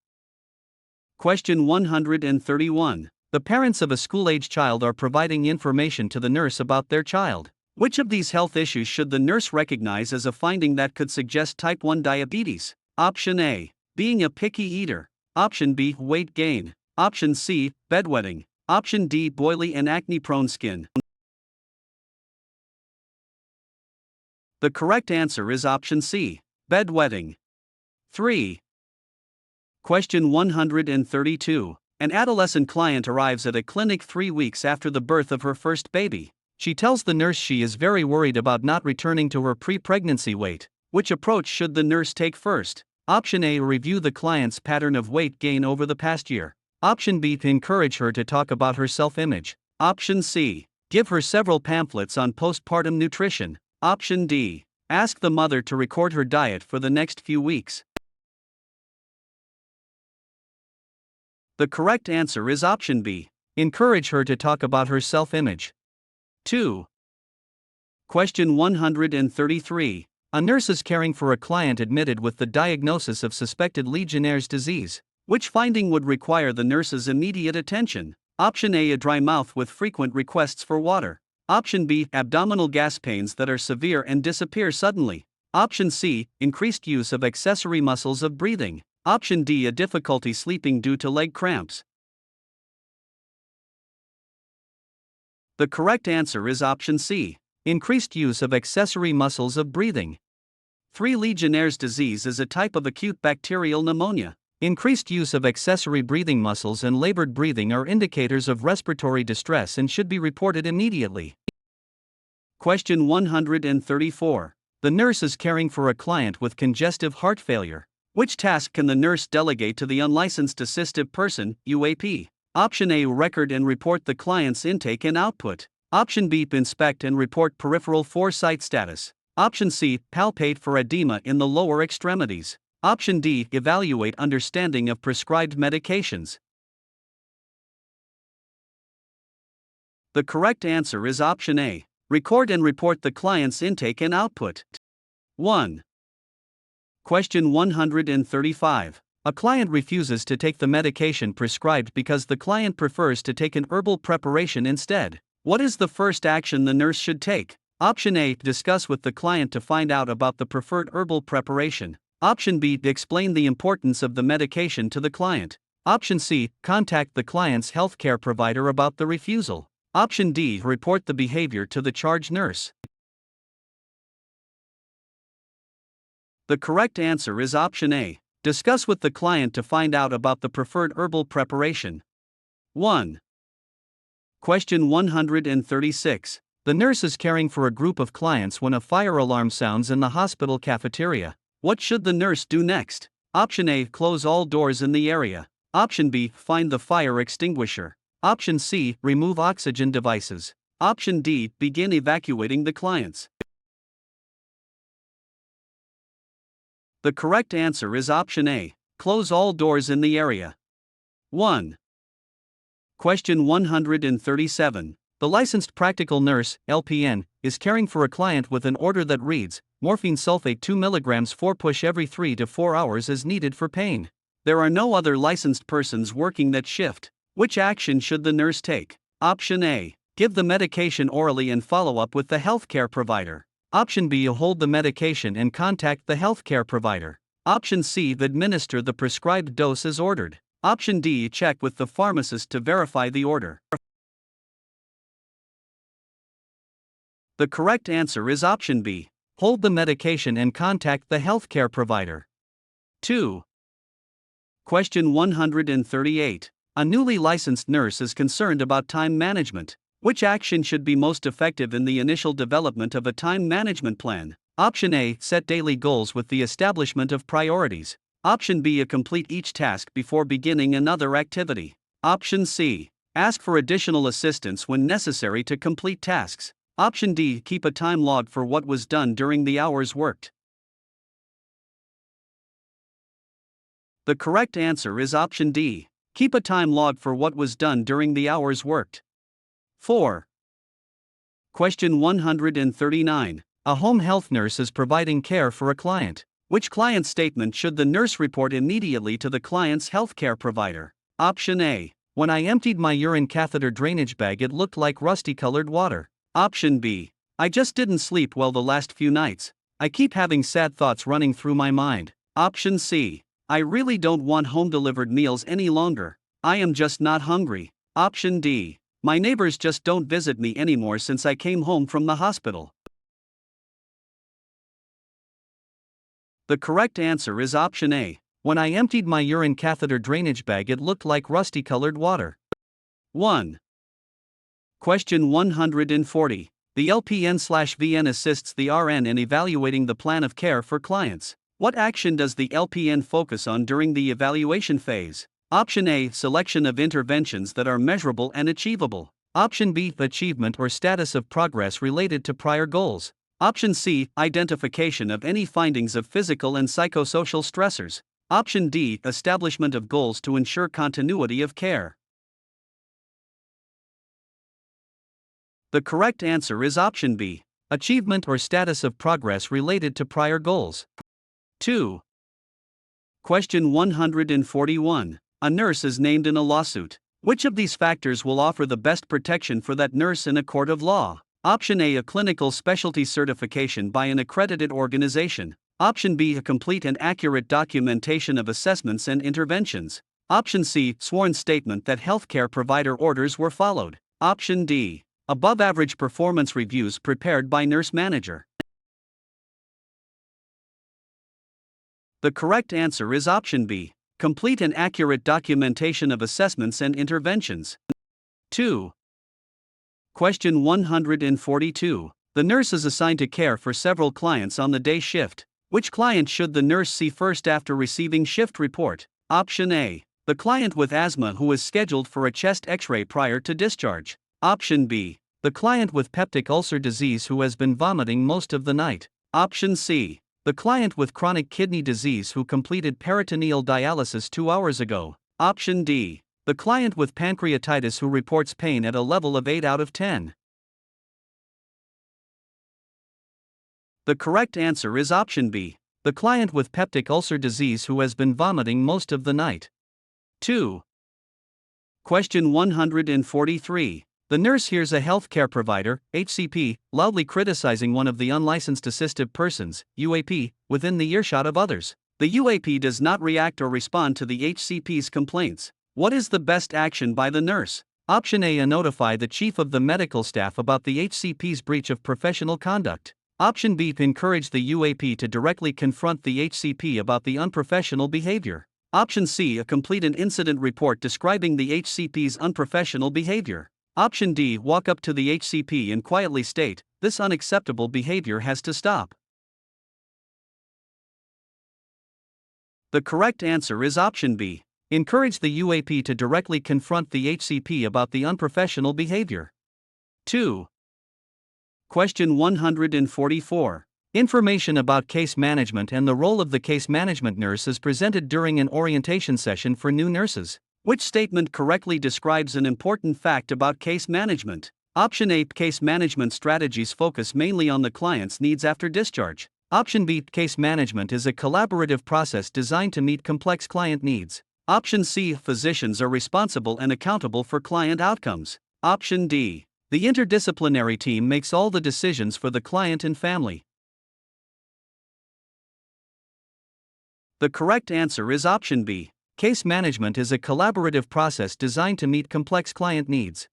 Question 131. The parents of a school-age child are providing information to the nurse about their child. Which of these health issues should the nurse recognize as a finding that could suggest type 1 diabetes? Option A. Being a picky eater. Option B. Weight gain. Option C. Bedwetting. Option D. Boily and acne-prone skin. The correct answer is option C. Bedwetting. 3. Question 132. An adolescent client arrives at a clinic 3 weeks after the birth of her first baby. She tells the nurse she is very worried about not returning to her pre-pregnancy weight. Which approach should the nurse take first? Option A. Review the client's pattern of weight gain over the past year. Option B. Encourage her to talk about her self-image. Option C. Give her several pamphlets on postpartum nutrition. Option D. Ask the mother to record her diet for the next few weeks. The correct answer is option B. Encourage her to talk about her self-image. 2. Question 133. A nurse is caring for a client admitted with the diagnosis of suspected Legionnaire's disease. Which finding would require the nurse's immediate attention? Option A. A dry mouth with frequent requests for water. Option B. Abdominal gas pains that are severe and disappear suddenly. Option C. Increased use of accessory muscles of breathing. Option D. A difficulty sleeping due to leg cramps. The correct answer is option C. Increased use of accessory muscles of breathing. 3. Legionnaire's disease is a type of acute bacterial pneumonia. Increased use of accessory breathing muscles and labored breathing are indicators of respiratory distress and should be reported immediately. Question 134. The nurse is caring for a client with congestive heart failure. Which task can the nurse delegate to the unlicensed assistive person, UAP? Option A. Record and report the client's intake and output. Option B. Inspect and report peripheral foresight status. Option C. Palpate for edema in the lower extremities. Option D. Evaluate understanding of prescribed medications. The correct answer is option A. Record and report the client's intake and output. 1. Question 135. A client refuses to take the medication prescribed because the client prefers to take an herbal preparation instead. What is the first action the nurse should take? Option A. Discuss with the client to find out about the preferred herbal preparation. Option B. Explain the importance of the medication to the client. Option C. Contact the client's healthcare provider about the refusal. Option D. Report the behavior to the charge nurse. The correct answer is option A. Discuss with the client to find out about the preferred herbal preparation. 1. Question 136. The nurse is caring for a group of clients when a fire alarm sounds in the hospital cafeteria. What should the nurse do next? Option A. Close all doors in the area. Option B. Find the fire extinguisher. Option C. Remove oxygen devices. Option D. Begin evacuating the clients. The correct answer is option A. Close all doors in the area. 1. Question 137. The licensed practical nurse, LPN, is caring for a client with an order that reads, morphine sulfate 2 mg 4 push every 3 to 4 hours is needed for pain. There are no other licensed persons working that shift. Which action should the nurse take? Option A. Give the medication orally and follow up with the healthcare provider. Option B. Hold the medication and contact the healthcare provider. Option C. Administer the prescribed dose as ordered. Option D. Check with the pharmacist to verify the order. The correct answer is option B. Hold the medication and contact the healthcare provider. 2. Question 138. A newly licensed nurse is concerned about time management. Which action should be most effective in the initial development of a time management plan? Option A. Set daily goals with the establishment of priorities. Option B. Complete each task before beginning another activity. Option C. Ask for additional assistance when necessary to complete tasks. Option D. Keep a time log for what was done during the hours worked. The correct answer is option D. Keep a time log for what was done during the hours worked. 4. Question 139. A home health nurse is providing care for a client. Which client statement should the nurse report immediately to the client's healthcare provider? Option A. When I emptied my urine catheter drainage bag, it looked like rusty-colored water. Option B. I just didn't sleep well the last few nights. I keep having sad thoughts running through my mind. Option C. I really don't want home-delivered meals any longer. I am just not hungry. Option D. My neighbors just don't visit me anymore since I came home from the hospital. The correct answer is option A. When I emptied my urine catheter drainage bag, it looked like rusty-colored water. 1. Question 140. The LPN/VN assists the RN in evaluating the plan of care for clients. What action does the LPN focus on during the evaluation phase? Option A. Selection of interventions that are measurable and achievable. Option B. Achievement or status of progress related to prior goals. Option C. Identification of any findings of physical and psychosocial stressors. Option D. Establishment of goals to ensure continuity of care. The correct answer is option B. Achievement or status of progress related to prior goals. 2. Question 141. A nurse is named in a lawsuit. Which of these factors will offer the best protection for that nurse in a court of law? Option A. A clinical specialty certification by an accredited organization. Option B. A complete and accurate documentation of assessments and interventions. Option C. Sworn statement that healthcare provider orders were followed. Option D. Above average performance reviews prepared by nurse manager. The correct answer is option B. Complete and accurate documentation of assessments and interventions. 2. Question 142. The nurse is assigned to care for several clients on the day shift. Which client should the nurse see first after receiving shift report? Option A. The client with asthma who is scheduled for a chest X-ray prior to discharge. Option B. The client with peptic ulcer disease who has been vomiting most of the night. Option C. The client with chronic kidney disease who completed peritoneal dialysis 2 hours ago. Option D. The client with pancreatitis who reports pain at a level of 8 out of 10. The correct answer is option B, the client with peptic ulcer disease who has been vomiting most of the night. 2. Question 143. The nurse hears a healthcare provider, HCP, loudly criticizing one of the unlicensed assistive persons, UAP, within the earshot of others. The UAP does not react or respond to the HCP's complaints. What is the best action by the nurse? Option A. Notify the chief of the medical staff about the HCP's breach of professional conduct. Option B. Encourage the UAP to directly confront the HCP about the unprofessional behavior. Option C. Complete an incident report describing the HCP's unprofessional behavior. Option D. Walk up to the HCP and quietly state, "This unacceptable behavior has to stop." The correct answer is option B. Encourage the UAP to directly confront the HCP about the unprofessional behavior. 2. Question 144. Information about case management and the role of the case management nurse is presented during an orientation session for new nurses. Which statement correctly describes an important fact about case management? Option A. Case management strategies focus mainly on the client's needs after discharge. Option B. Case management is a collaborative process designed to meet complex client needs. Option C. Physicians are responsible and accountable for client outcomes. Option D. The interdisciplinary team makes all the decisions for the client and family. The correct answer is option B. Case management is a collaborative process designed to meet complex client needs.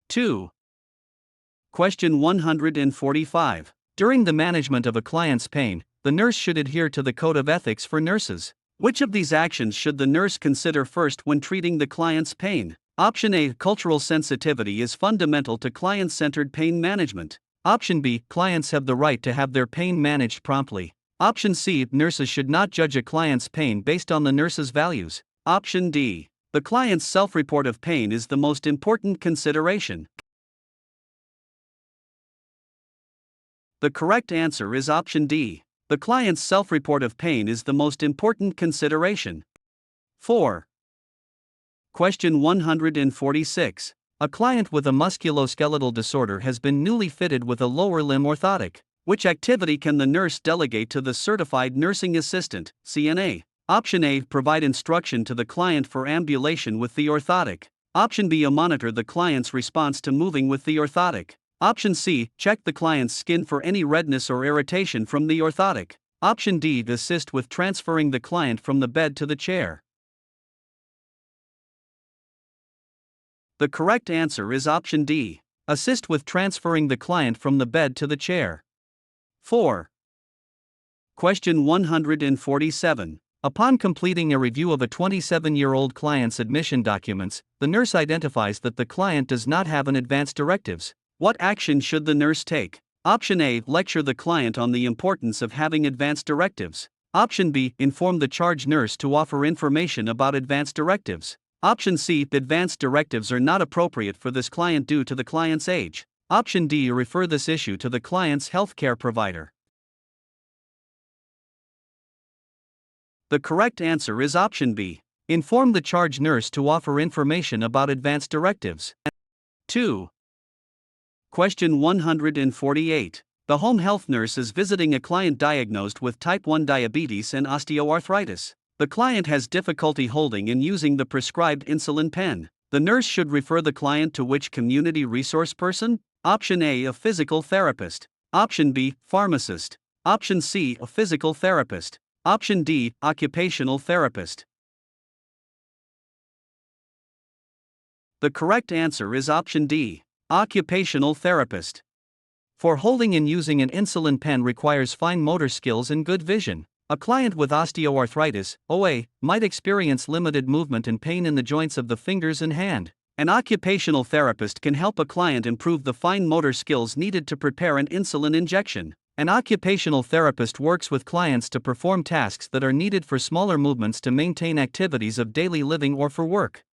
2. Question 145. During the management of a client's pain, the nurse should adhere to the code of ethics for nurses. Which of these actions should the nurse consider first when treating the client's pain? Option A. Cultural sensitivity is fundamental to client-centered pain management. Option B. Clients have the right to have their pain managed promptly. Option C. Nurses should not judge a client's pain based on the nurse's values. Option D. The client's self-report of pain is the most important consideration. The correct answer is option D. The client's self-report of pain is the most important consideration. 4. Question 146. A client with a musculoskeletal disorder has been newly fitted with a lower limb orthotic. Which activity can the nurse delegate to the certified nursing assistant, CNA? Option A. Provide instruction to the client for ambulation with the orthotic. Option B. Monitor the client's response to moving with the orthotic. Option C. Check the client's skin for any redness or irritation from the orthotic. Option D. Assist with transferring the client from the bed to the chair. The correct answer is option D. Assist with transferring the client from the bed to the chair. 4. Question 147. Upon completing a review of a 27-year-old client's admission documents, the nurse identifies that the client does not have an advance directives. What action should the nurse take? Option A. Lecture the client on the importance of having advance directives. Option B. Inform the charge nurse to offer information about advance directives. Option C. Advance directives are not appropriate for this client due to the client's age. Option D. Refer this issue to the client's healthcare provider. The correct answer is option B. Inform the charge nurse to offer information about advance directives. 2. Question 148. The home health nurse is visiting a client diagnosed with type 1 diabetes and osteoarthritis. The client has difficulty holding and using the prescribed insulin pen. The nurse should refer the client to which community resource person? Option A. A physical therapist. Option B. Pharmacist. Option C. A physical therapist. Option D. Occupational therapist. The correct answer is option D. Occupational therapist. For holding and using an insulin pen requires fine motor skills and good vision. A client with osteoarthritis, OA, might experience limited movement and pain in the joints of the fingers and hand. An occupational therapist can help a client improve the fine motor skills needed to prepare an insulin injection. An occupational therapist works with clients to perform tasks that are needed for smaller movements to maintain activities of daily living or for work.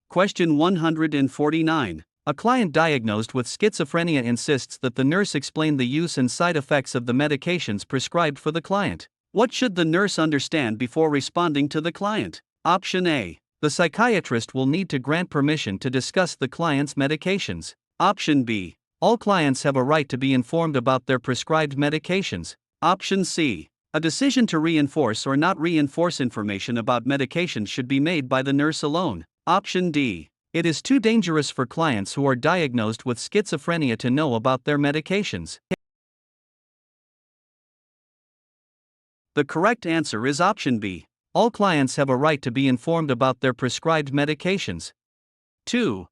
Question 149. A client diagnosed with schizophrenia insists that the nurse explain the use and side effects of the medications prescribed for the client. What should the nurse understand before responding to the client? Option A. The psychiatrist will need to grant permission to discuss the client's medications. Option B. All clients have a right to be informed about their prescribed medications. Option C. A decision to reinforce or not reinforce information about medications should be made by the nurse alone. Option D. It is too dangerous for clients who are diagnosed with schizophrenia to know about their medications. The correct answer is option B. All clients have a right to be informed about their prescribed medications. 2.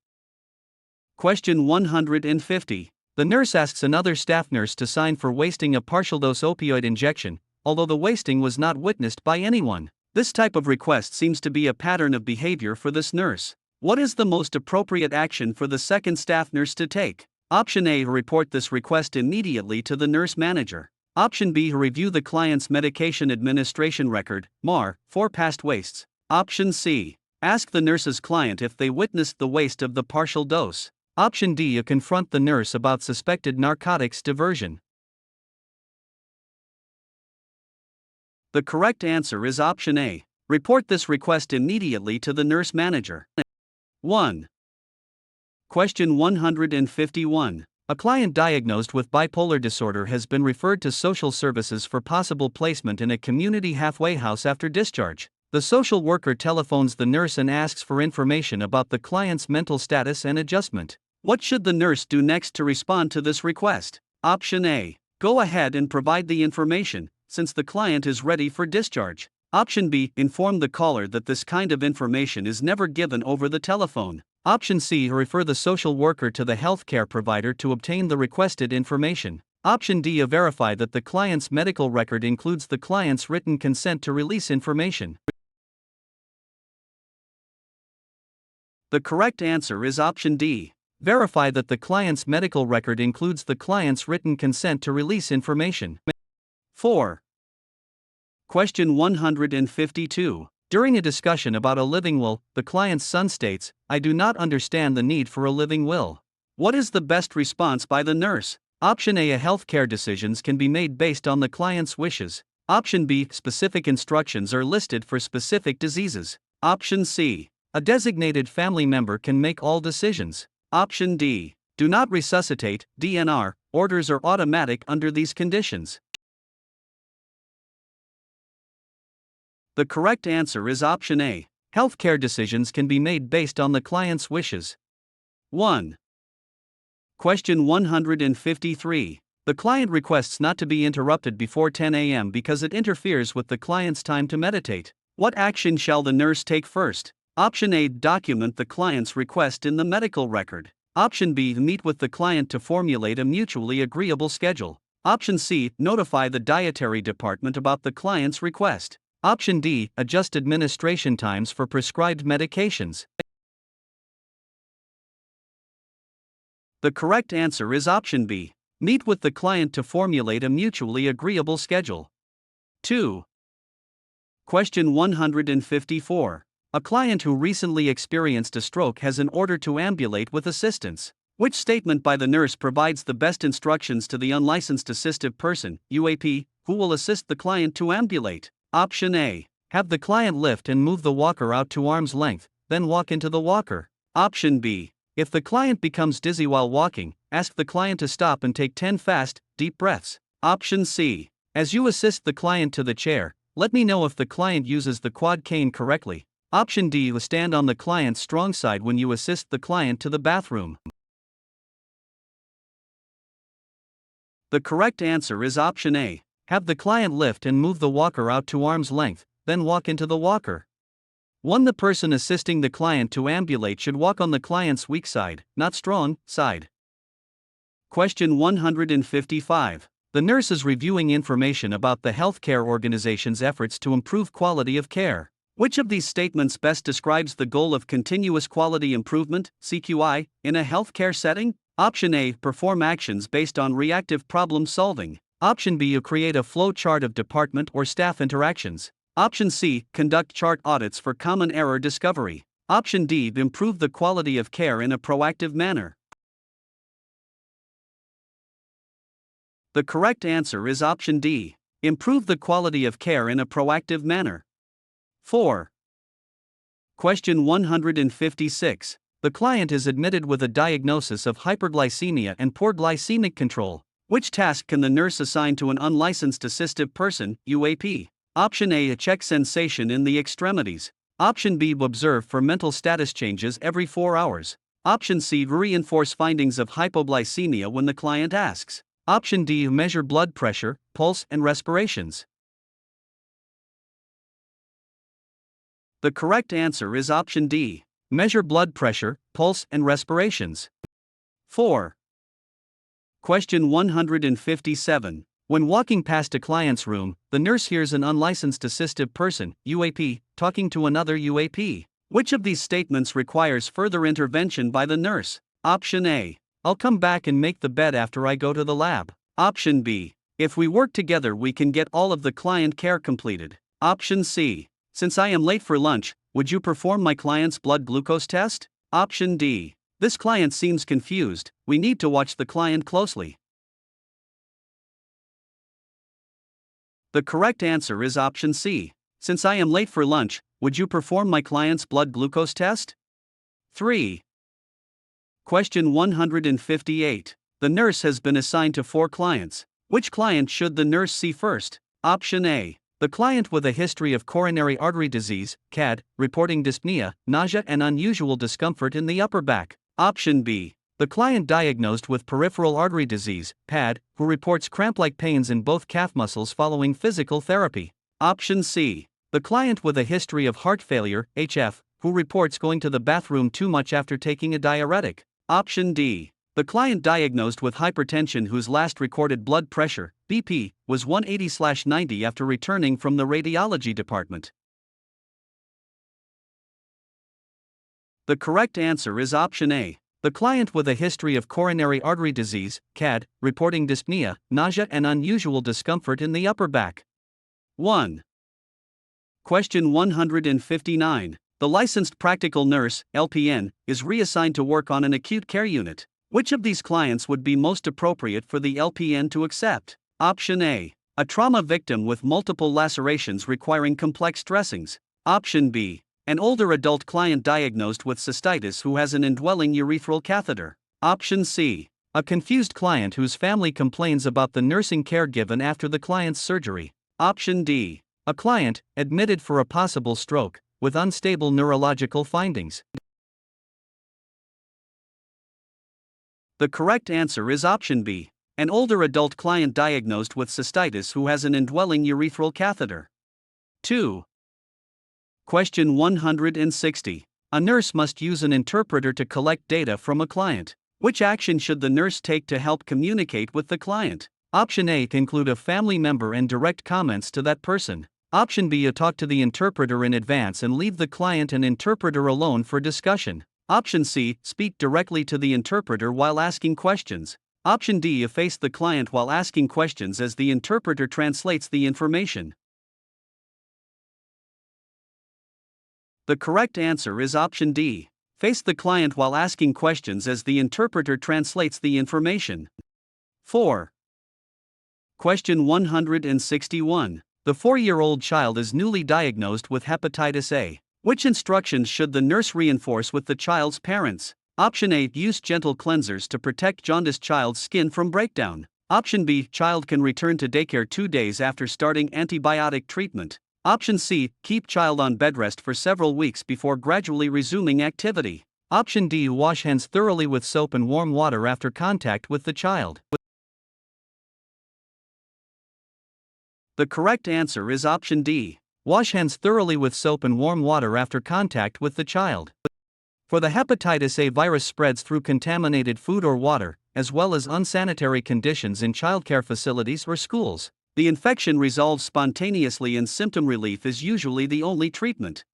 Question 150. The nurse asks another staff nurse to sign for wasting a partial dose opioid injection, although the wasting was not witnessed by anyone. This type of request seems to be a pattern of behavior for this nurse. What is the most appropriate action for the second staff nurse to take? Option A. Report this request immediately to the nurse manager. Option B. Review the client's medication administration record, MAR, for past wastes. Option C. Ask the nurse's client if they witnessed the waste of the partial dose. Option D. Confront the nurse about suspected narcotics diversion. The correct answer is option A. Report this request immediately to the nurse manager. 1. Question 151. A client diagnosed with bipolar disorder has been referred to social services for possible placement in a community halfway house after discharge. The social worker telephones the nurse and asks for information about the client's mental status and adjustment. What should the nurse do next to respond to this request? Option A. Go ahead and provide the information, since the client is ready for discharge. Option B. Inform the caller that this kind of information is never given over the telephone. Option C. Refer the social worker to the healthcare provider to obtain the requested information. Option D. Verify that the client's medical record includes the client's written consent to release information. The correct answer is option D. Verify that the client's medical record includes the client's written consent to release information. 4. Question 152. During a discussion about a living will, the client's son states, "I do not understand the need for a living will." What is the best response by the nurse? Option A. Healthcare decisions can be made based on the client's wishes. Option B. Specific instructions are listed for specific diseases. Option C. A designated family member can make all decisions. Option D. Do not resuscitate, DNR, orders are automatic under these conditions. The correct answer is option A. Healthcare decisions can be made based on the client's wishes. 1. Question 153. The client requests not to be interrupted before 10 a.m. because it interferes with the client's time to meditate. What action shall the nurse take first? Option A. Document the client's request in the medical record. Option B. Meet with the client to formulate a mutually agreeable schedule. Option C. Notify the dietary department about the client's request. Option D. Adjust administration times for prescribed medications. The correct answer is option B. Meet with the client to formulate a mutually agreeable schedule. 2. Question 154. A client who recently experienced a stroke has an order to ambulate with assistance. Which statement by the nurse provides the best instructions to the unlicensed assistive person, UAP, who will assist the client to ambulate? Option A. Have the client lift and move the walker out to arm's length, then walk into the walker. Option B. If the client becomes dizzy while walking, ask the client to stop and take 10 fast, deep breaths. Option C. As you assist the client to the chair, let me know if the client uses the quad cane correctly. Option D. Stand on the client's strong side when you assist the client to the bathroom. The correct answer is option A. Have the client lift and move the walker out to arm's length, then walk into the walker. 1. The person assisting the client to ambulate should walk on the client's weak side, not strong, side. Question 155. The nurse is reviewing information about the healthcare organization's efforts to improve quality of care. Which of these statements best describes the goal of continuous quality improvement, CQI, in a healthcare setting? Option A. Perform actions based on reactive problem solving. Option B. Create a flow chart of department or staff interactions. Option C. Conduct chart audits for common error discovery. Option D. Improve the quality of care in a proactive manner. The correct answer is option D. Improve the quality of care in a proactive manner. 4. Question 156. The client is admitted with a diagnosis of hyperglycemia and poor glycemic control. Which task can the nurse assign to an unlicensed assistive person, UAP? Option A. Check sensation in the extremities. Option B. Observe for mental status changes every 4 hours. Option C. Reinforce findings of hypoglycemia when the client asks. Option D. Measure blood pressure, pulse, and respirations. The correct answer is option D. Measure blood pressure, pulse, and respirations. 4. Question 157. When walking past a client's room, the nurse hears an unlicensed assistive person, UAP, talking to another UAP. Which of these statements requires further intervention by the nurse? Option A. I'll come back and make the bed after I go to the lab. Option B. If we work together, we can get all of the client care completed. Option C. Since I am late for lunch, would you perform my client's blood glucose test? Option D. This client seems confused, we need to watch the client closely. The correct answer is option C. Since I am late for lunch, would you perform my client's blood glucose test? 3. Question 158. The nurse has been assigned to 4 clients. Which client should the nurse see first? Option A. The client with a history of coronary artery disease, CAD, reporting dyspnea, nausea, and unusual discomfort in the upper back. Option B. The client diagnosed with peripheral artery disease, PAD, who reports cramp-like pains in both calf muscles following physical therapy. Option C. The client with a history of heart failure, HF, who reports going to the bathroom too much after taking a diuretic. Option D. The client diagnosed with hypertension whose last recorded blood pressure, BP, was 180/90 after returning from the radiology department. The correct answer is option A. The client with a history of coronary artery disease, CAD, reporting dyspnea, nausea, and unusual discomfort in the upper back. 1. Question 159. The licensed practical nurse, LPN, is reassigned to work on an acute care unit. Which of these clients would be most appropriate for the LPN to accept? Option A. A trauma victim with multiple lacerations requiring complex dressings. Option B. An older adult client diagnosed with cystitis who has an indwelling urethral catheter. Option C. A confused client whose family complains about the nursing care given after the client's surgery. Option D. A client, admitted for a possible stroke, with unstable neurological findings. The correct answer is option B. An older adult client diagnosed with cystitis who has an indwelling urethral catheter. 2. Question 160. A nurse must use an interpreter to collect data from a client. Which action should the nurse take to help communicate with the client? Option A. Include a family member and direct comments to that person. Option B. Talk to the interpreter in advance and leave the client and interpreter alone for discussion. Option C. Speak directly to the interpreter while asking questions. Option D. Face the client while asking questions as the interpreter translates the information. The correct answer is option D. Face the client while asking questions as the interpreter translates the information. 4. Question 161. The 4-year-old child is newly diagnosed with hepatitis A. Which instructions should the nurse reinforce with the child's parents? Option A. Use gentle cleansers to protect jaundiced child's skin from breakdown. Option B. Child can return to daycare 2 days after starting antibiotic treatment. Option C. Keep child on bed rest for several weeks before gradually resuming activity. Option D. Wash hands thoroughly with soap and warm water after contact with the child. The correct answer is option D. Wash hands thoroughly with soap and warm water after contact with the child. For the hepatitis A virus spreads through contaminated food or water, as well as unsanitary conditions in childcare facilities or schools. The infection resolves spontaneously and symptom relief is usually the only treatment.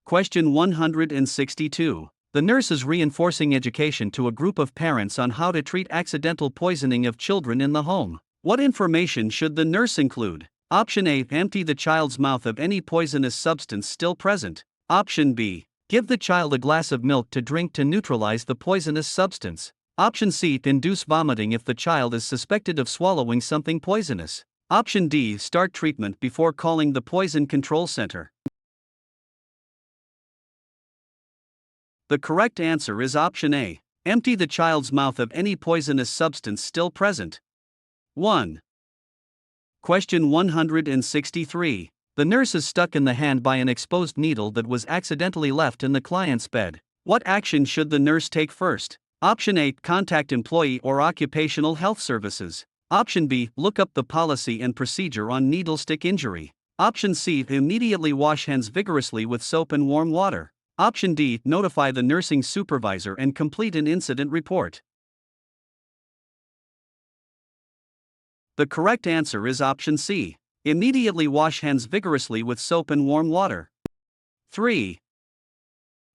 Question 162. The nurse is reinforcing education to a group of parents on how to treat accidental poisoning of children in the home. What information should the nurse include? Option A. Empty the child's mouth of any poisonous substance still present. Option B. Give the child a glass of milk to drink to neutralize the poisonous substance. Option C. Induce vomiting if the child is suspected of swallowing something poisonous. Option D. Start treatment before calling the Poison Control Center. The correct answer is option A. Empty the child's mouth of any poisonous substance still present. 1. Question 163. The nurse is stuck in the hand by an exposed needle that was accidentally left in the client's bed. What action should the nurse take first? Option A. Contact employee or occupational health services. Option B. Look up the policy and procedure on needle stick injury. Option C. Immediately wash hands vigorously with soap and warm water. Option D. Notify the nursing supervisor and complete an incident report. The correct answer is option C. Immediately wash hands vigorously with soap and warm water. 3.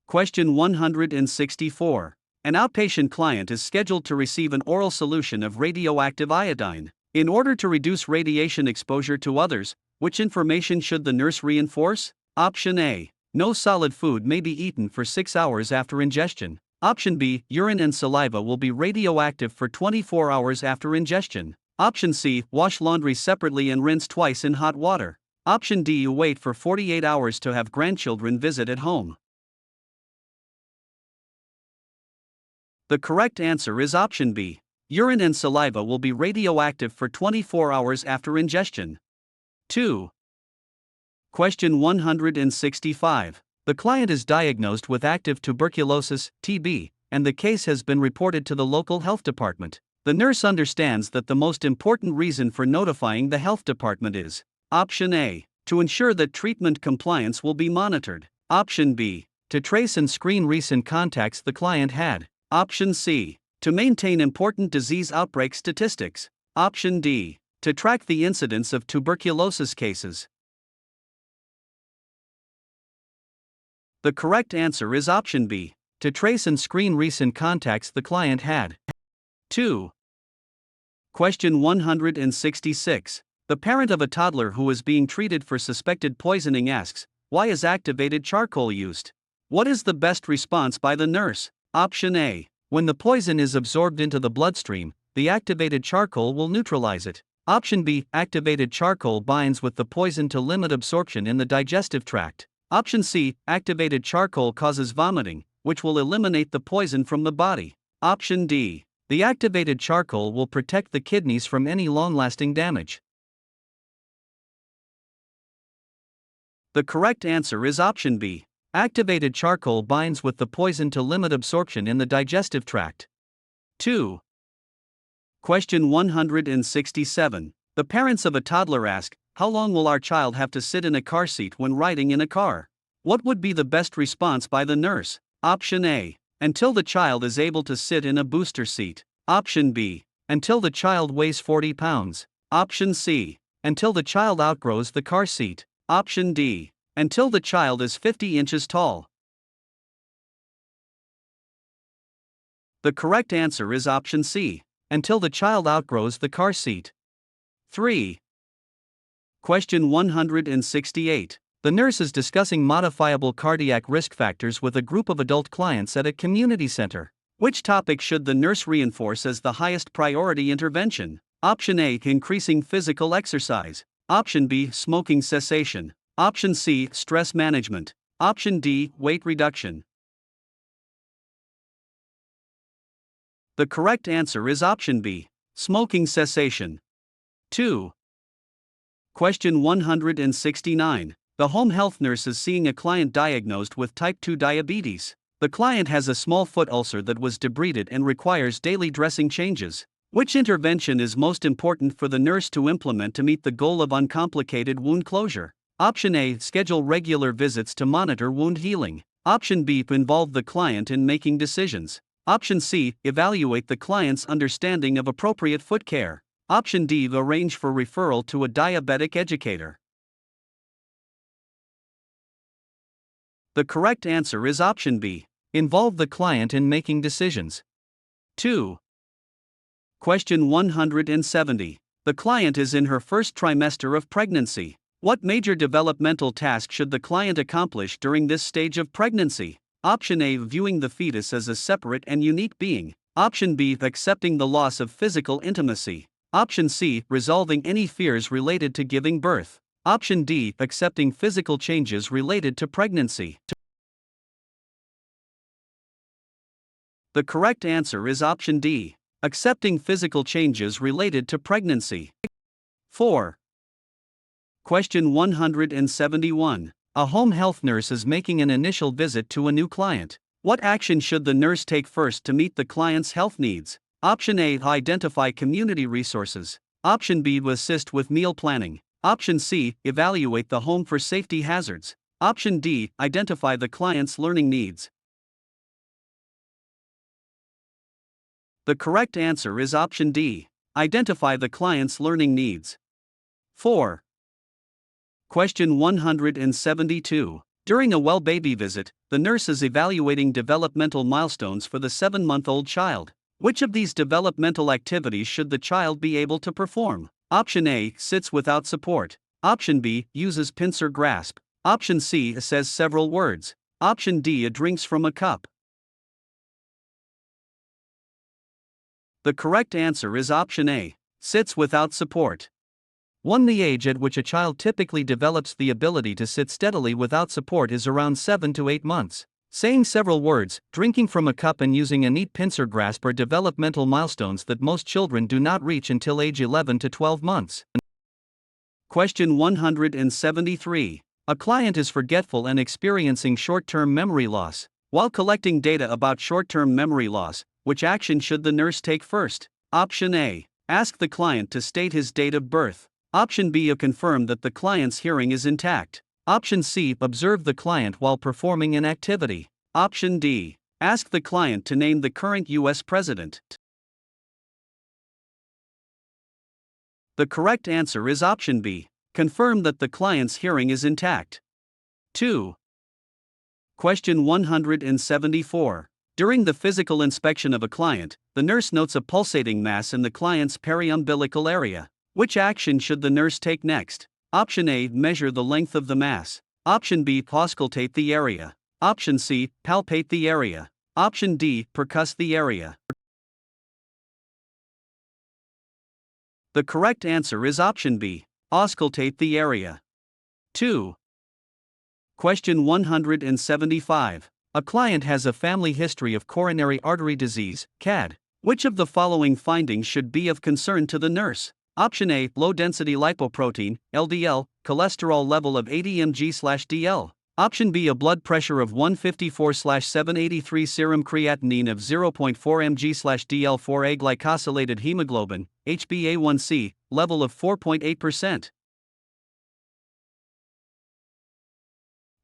Question 164. An outpatient client is scheduled to receive an oral solution of radioactive iodine. In order to reduce radiation exposure to others, which information should the nurse reinforce? Option A. No solid food may be eaten for 6 hours after ingestion. Option B. Urine and saliva will be radioactive for 24 hours after ingestion. Option C. Wash laundry separately and rinse twice in hot water. Option D. Wait for 48 hours to have grandchildren visit at home. The correct answer is option B. Urine and saliva will be radioactive for 24 hours after ingestion. 2. Question 165. The client is diagnosed with active tuberculosis, TB, and the case has been reported to the local health department. The nurse understands that the most important reason for notifying the health department is option A. To ensure that treatment compliance will be monitored. Option B. To trace and screen recent contacts the client had. Option C. To maintain important disease outbreak statistics. Option D. To track the incidence of tuberculosis cases. The correct answer is option B. To trace and screen recent contacts the client had. 2. Question 166. The parent of a toddler who is being treated for suspected poisoning asks, why is activated charcoal used? What is the best response by the nurse? Option A. When the poison is absorbed into the bloodstream, the activated charcoal will neutralize it. Option B. Activated charcoal binds with the poison to limit absorption in the digestive tract. Option C. Activated charcoal causes vomiting, which will eliminate the poison from the body. Option D. The activated charcoal will protect the kidneys from any long-lasting damage. The correct answer is option B. Activated charcoal binds with the poison to limit absorption in the digestive tract. 2. Question 167. The parents of a toddler ask, how long will our child have to sit in a car seat when riding in a car? What would be the best response by the nurse? Option A. Until the child is able to sit in a booster seat. Option B. Until the child weighs 40 pounds. Option C. Until the child outgrows the car seat. Option D. Until the child is 50 inches tall. The correct answer is option C. Until the child outgrows the car seat. 3. Question 168. The nurse is discussing modifiable cardiac risk factors with a group of adult clients at a community center. Which topic should the nurse reinforce as the highest priority intervention? Option A. Increasing physical exercise. Option B. Smoking cessation. Option C. Stress management. Option D. Weight reduction. The correct answer is option B. Smoking cessation. 2. Question 169. The home health nurse is seeing a client diagnosed with type 2 diabetes. The client has a small foot ulcer that was debrided and requires daily dressing changes. Which intervention is most important for the nurse to implement to meet the goal of uncomplicated wound closure? Option A. Schedule regular visits to monitor wound healing. Option B. Involve the client in making decisions. Option C. Evaluate the client's understanding of appropriate foot care. Option D. Arrange for referral to a diabetic educator. The correct answer is option B. Involve the client in making decisions. 2. Question 170. The client is in her first trimester of pregnancy. What major developmental task should the client accomplish during this stage of pregnancy? Option A. Viewing the fetus as a separate and unique being. Option B. Accepting the loss of physical intimacy. Option C. Resolving any fears related to giving birth. Option D. Accepting physical changes related to pregnancy. The correct answer is option D. Accepting physical changes related to pregnancy. 4. Question 171. A home health nurse is making an initial visit to a new client. What action should the nurse take first to meet the client's health needs? Option A. Identify community resources. Option B. Assist with meal planning. Option C. Evaluate the home for safety hazards. Option D. Identify the client's learning needs. The correct answer is option D. Identify the client's learning needs. 4. Question 172. During a well baby visit, the nurse is evaluating developmental milestones for the 7-month-old child. Which of these developmental activities should the child be able to perform? Option A. Sits without support. Option B. Uses pincer grasp. Option C. Says several words. Option D. Drinks from a cup. The correct answer is option A. Sits without support. 1. The age at which a child typically develops the ability to sit steadily without support is around 7 to 8 months. Saying several words, drinking from a cup, and using a neat pincer grasp are developmental milestones that most children do not reach until age 11 to 12 months. Question 173. A client is forgetful and experiencing short-term memory loss. While collecting data about short-term memory loss, which action should the nurse take first? Option A. Ask the client to state his date of birth. Option B. Confirm that the client's hearing is intact. Option C. Observe the client while performing an activity. Option D. Ask the client to name the current U.S. president. The correct answer is option B. Confirm that the client's hearing is intact. 2. Question 174. During the physical inspection of a client, the nurse notes a pulsating mass in the client's periumbilical area. Which action should the nurse take next? Option A. Measure the length of the mass. Option B. Auscultate the area. Option C. Palpate the area. Option D. Percuss the area. The correct answer is option B. Auscultate the area. 2. Question 175. A client has a family history of coronary artery disease, CAD. Which of the following findings should be of concern to the nurse? Option A. Low-density lipoprotein, LDL, cholesterol level of 80 mg/dl. Option B. A blood pressure of 154/783, serum creatinine of 0.4 mg/dl, 4A glycosylated hemoglobin, HbA1c, level of 4.8%.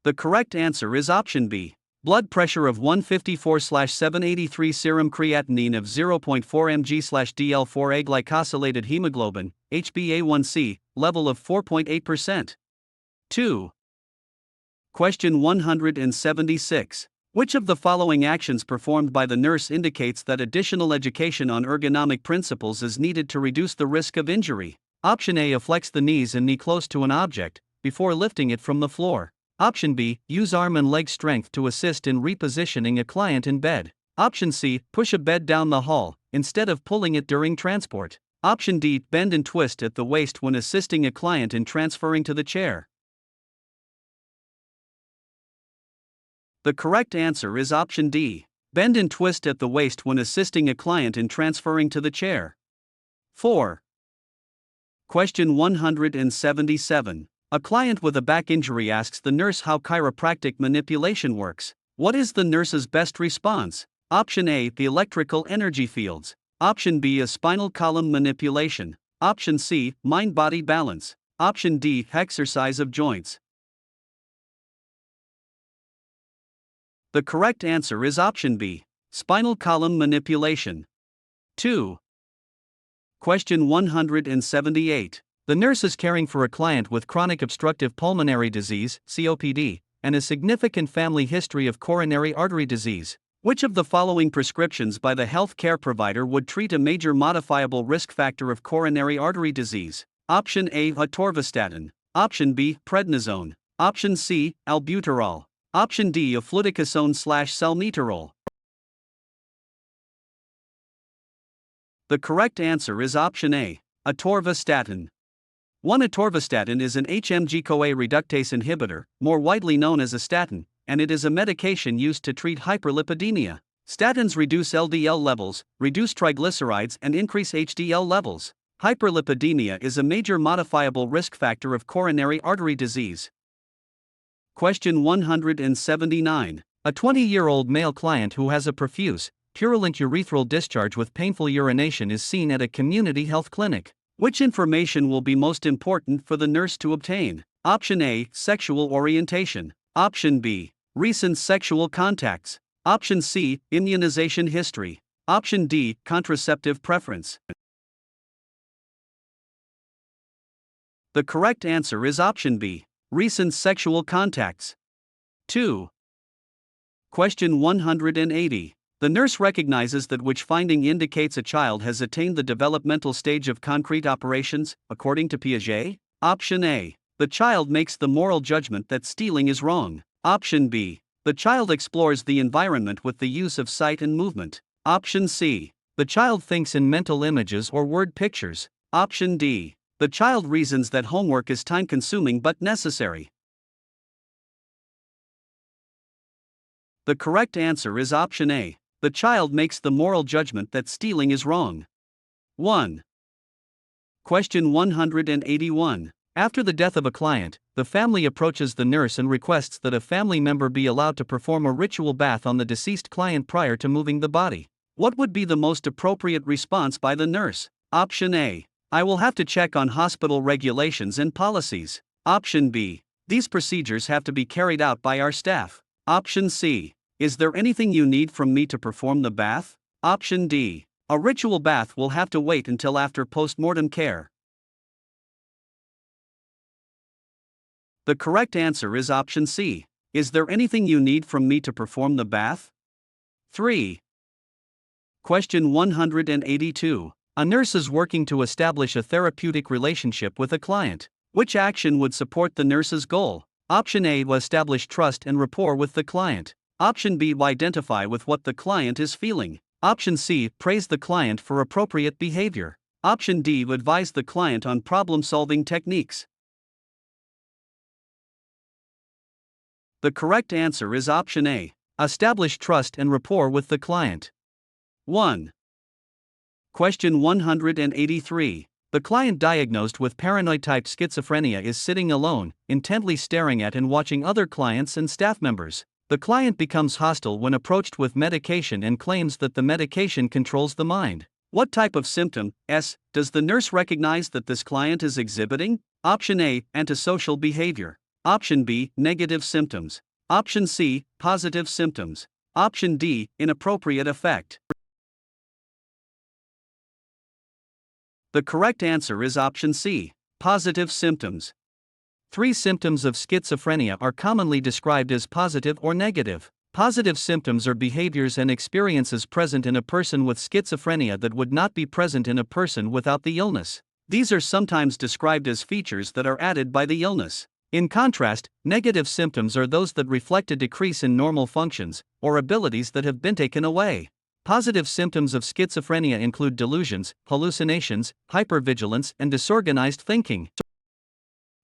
The correct answer is option B. Blood pressure of 154/783, serum creatinine of 0.4 mg/dl, 4A glycosylated hemoglobin, HbA1c, level of 4.8%. 2. Question 176. Which of the following actions performed by the nurse indicates that additional education on ergonomic principles is needed to reduce the risk of injury? Option A. Flex the knees and knee close to an object before lifting it from the floor. Option B. Use arm and leg strength to assist in repositioning a client in bed. Option C. Push a bed down the hall instead of pulling it during transport. Option D. Bend and twist at the waist when assisting a client in transferring to the chair. The correct answer is option D. Bend and twist at the waist when assisting a client in transferring to the chair. 4. Question 177. A client with a back injury asks the nurse how chiropractic manipulation works. What is the nurse's best response? Option A. The electrical energy fields. Option B. A spinal column manipulation. Option C. Mind-body balance. Option D. Exercise of joints. The correct answer is option B. Spinal column manipulation. 2. Question 178. The nurse is caring for a client with chronic obstructive pulmonary disease, COPD, and a significant family history of coronary artery disease. Which of the following prescriptions by the health care provider would treat a major modifiable risk factor of coronary artery disease? Option A. Atorvastatin. Option B. Prednisone. Option C. Albuterol. Option D. Fluticasone/salmeterol. The correct answer is option A. Atorvastatin. 1. Atorvastatin is an HMG-CoA reductase inhibitor, more widely known as a statin, and it is a medication used to treat hyperlipidemia. Statins reduce LDL levels, reduce triglycerides, and increase HDL levels. Hyperlipidemia is a major modifiable risk factor of coronary artery disease. Question 179. A 20-year-old male client who has a profuse, purulent urethral discharge with painful urination is seen at a community health clinic. Which information will be most important for the nurse to obtain? Option A, sexual orientation. Option B, recent sexual contacts. Option C, immunization history. Option D, contraceptive preference. The correct answer is option B, recent sexual contacts. 2. Question 180. The nurse recognizes that which finding indicates a child has attained the developmental stage of concrete operations, according to Piaget? Option A. The child makes the moral judgment that stealing is wrong. Option B. The child explores the environment with the use of sight and movement. Option C. The child thinks in mental images or word pictures. Option D. The child reasons that homework is time-consuming but necessary. The correct answer is option A. The child makes the moral judgment that stealing is wrong. 1. Question 181. After the death of a client, the family approaches the nurse and requests that a family member be allowed to perform a ritual bath on the deceased client prior to moving the body. What would be the most appropriate response by the nurse? Option A. I will have to check on hospital regulations and policies. Option B. These procedures have to be carried out by our staff. Option C. Is there anything you need from me to perform the bath? Option D. A ritual bath will have to wait until after post-mortem care. The correct answer is option C. Is there anything you need from me to perform the bath? 3. Question 182. A nurse is working to establish a therapeutic relationship with a client. Which action would support the nurse's goal? Option A. Will establish trust and rapport with the client. Option B. Will identify with what the client is feeling. Option C. Praise the client for appropriate behavior. Option D. Will advise the client on problem-solving techniques. The correct answer is option A. Establish trust and rapport with the client. 1. Question 183. The client diagnosed with paranoid-type schizophrenia is sitting alone, intently staring at and watching other clients and staff members. The client becomes hostile when approached with medication and claims that the medication controls the mind. What type of symptom, S, does the nurse recognize that this client is exhibiting? Option A, antisocial behavior. Option B, negative symptoms. Option C, positive symptoms. Option D, inappropriate effect. The correct answer is option C, positive symptoms. 3 symptoms of schizophrenia are commonly described as positive or negative. Positive symptoms are behaviors and experiences present in a person with schizophrenia that would not be present in a person without the illness. These are sometimes described as features that are added by the illness. In contrast, negative symptoms are those that reflect a decrease in normal functions or abilities that have been taken away. Positive symptoms of schizophrenia include delusions, hallucinations, hypervigilance, and disorganized thinking.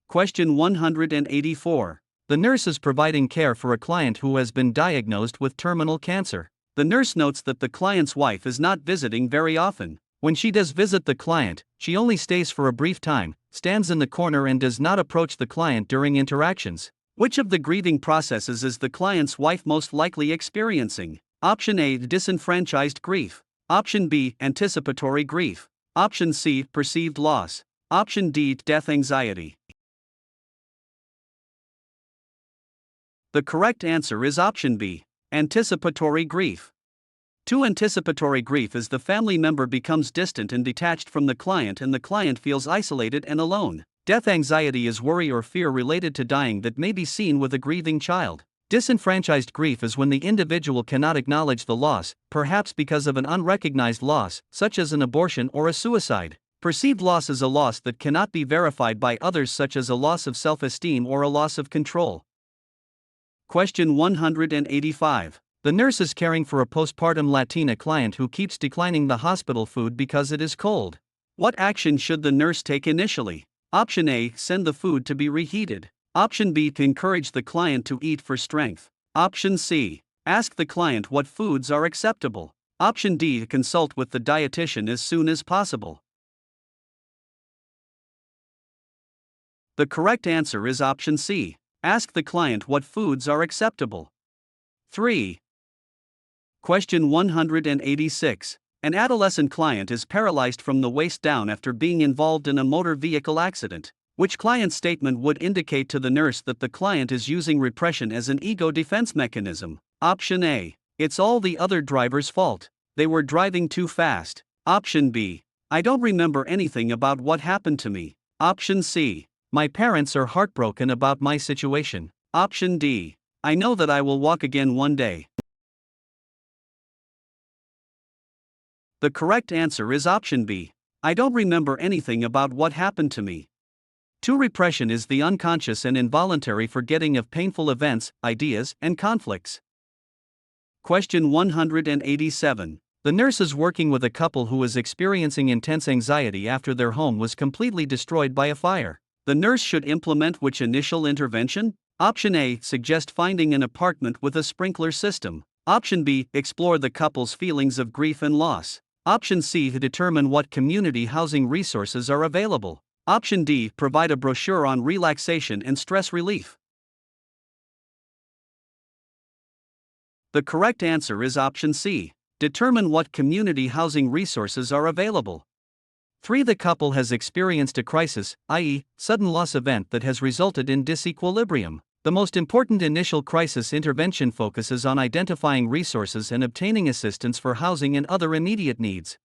Question 184. The nurse is providing care for a client who has been diagnosed with terminal cancer. The nurse notes that the client's wife is not visiting very often. When she does visit the client, she only stays for a brief time, stands in the corner and does not approach the client during interactions. Which of the grieving processes is the client's wife most likely experiencing? Option A, disenfranchised grief. Option B, anticipatory grief. Option C, perceived loss. Option D, death anxiety. The correct answer is option B, anticipatory grief. 2. Anticipatory grief is the family member becomes distant and detached from the client and the client feels isolated and alone. Death anxiety is worry or fear related to dying that may be seen with a grieving child. Disenfranchised grief is when the individual cannot acknowledge the loss, perhaps because of an unrecognized loss, such as an abortion or a suicide. Perceived loss is a loss that cannot be verified by others, such as a loss of self-esteem or a loss of control. Question 185. The nurse is caring for a postpartum Latina client who keeps declining the hospital food because it is cold. What action should the nurse take initially? Option A, send the food to be reheated. Option B, to encourage the client to eat for strength. Option C, Ask the client what foods are acceptable. Option D. Consult with the dietitian as soon as possible. The correct answer is option C. Ask the client what foods are acceptable. 3. Question 186. An adolescent client is paralyzed from the waist down after being involved in a motor vehicle accident. Which client's statement would indicate to the nurse that the client is using repression as an ego defense mechanism? Option A. It's all the other driver's fault. They were driving too fast. Option B. I don't remember anything about what happened to me. Option C. My parents are heartbroken about my situation. Option D. I know that I will walk again one day. The correct answer is option B. I don't remember anything about what happened to me. To repression is the unconscious and involuntary forgetting of painful events, ideas, and conflicts. Question 187. The nurse is working with a couple who is experiencing intense anxiety after their home was completely destroyed by a fire. The nurse should implement which initial intervention? Option A. Suggest finding an apartment with a sprinkler system. Option B. Explore the couple's feelings of grief and loss. Option C. Determine what community housing resources are available. Option D. Provide a brochure on relaxation and stress relief. The correct answer is option C. Determine what community housing resources are available. 3. The couple has experienced a crisis, i.e., sudden loss event that has resulted in disequilibrium. The most important initial crisis intervention focuses on identifying resources and obtaining assistance for housing and other immediate needs.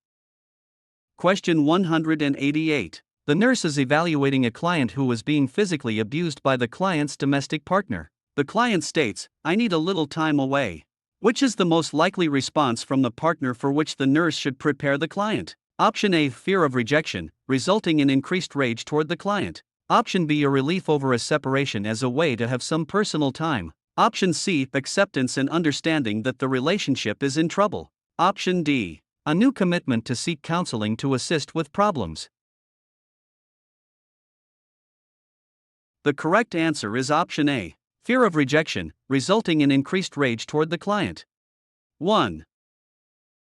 Question 188. The nurse is evaluating a client who was being physically abused by the client's domestic partner. The client states, I need a little time away. Which is the most likely response from the partner for which the nurse should prepare the client? Option A. Fear of rejection, resulting in increased rage toward the client. Option B. A relief over a separation as a way to have some personal time. Option C. Acceptance and understanding that the relationship is in trouble. Option D. A new commitment to seek counseling to assist with problems. The correct answer is option A. Fear of rejection, resulting in increased rage toward the client. 1.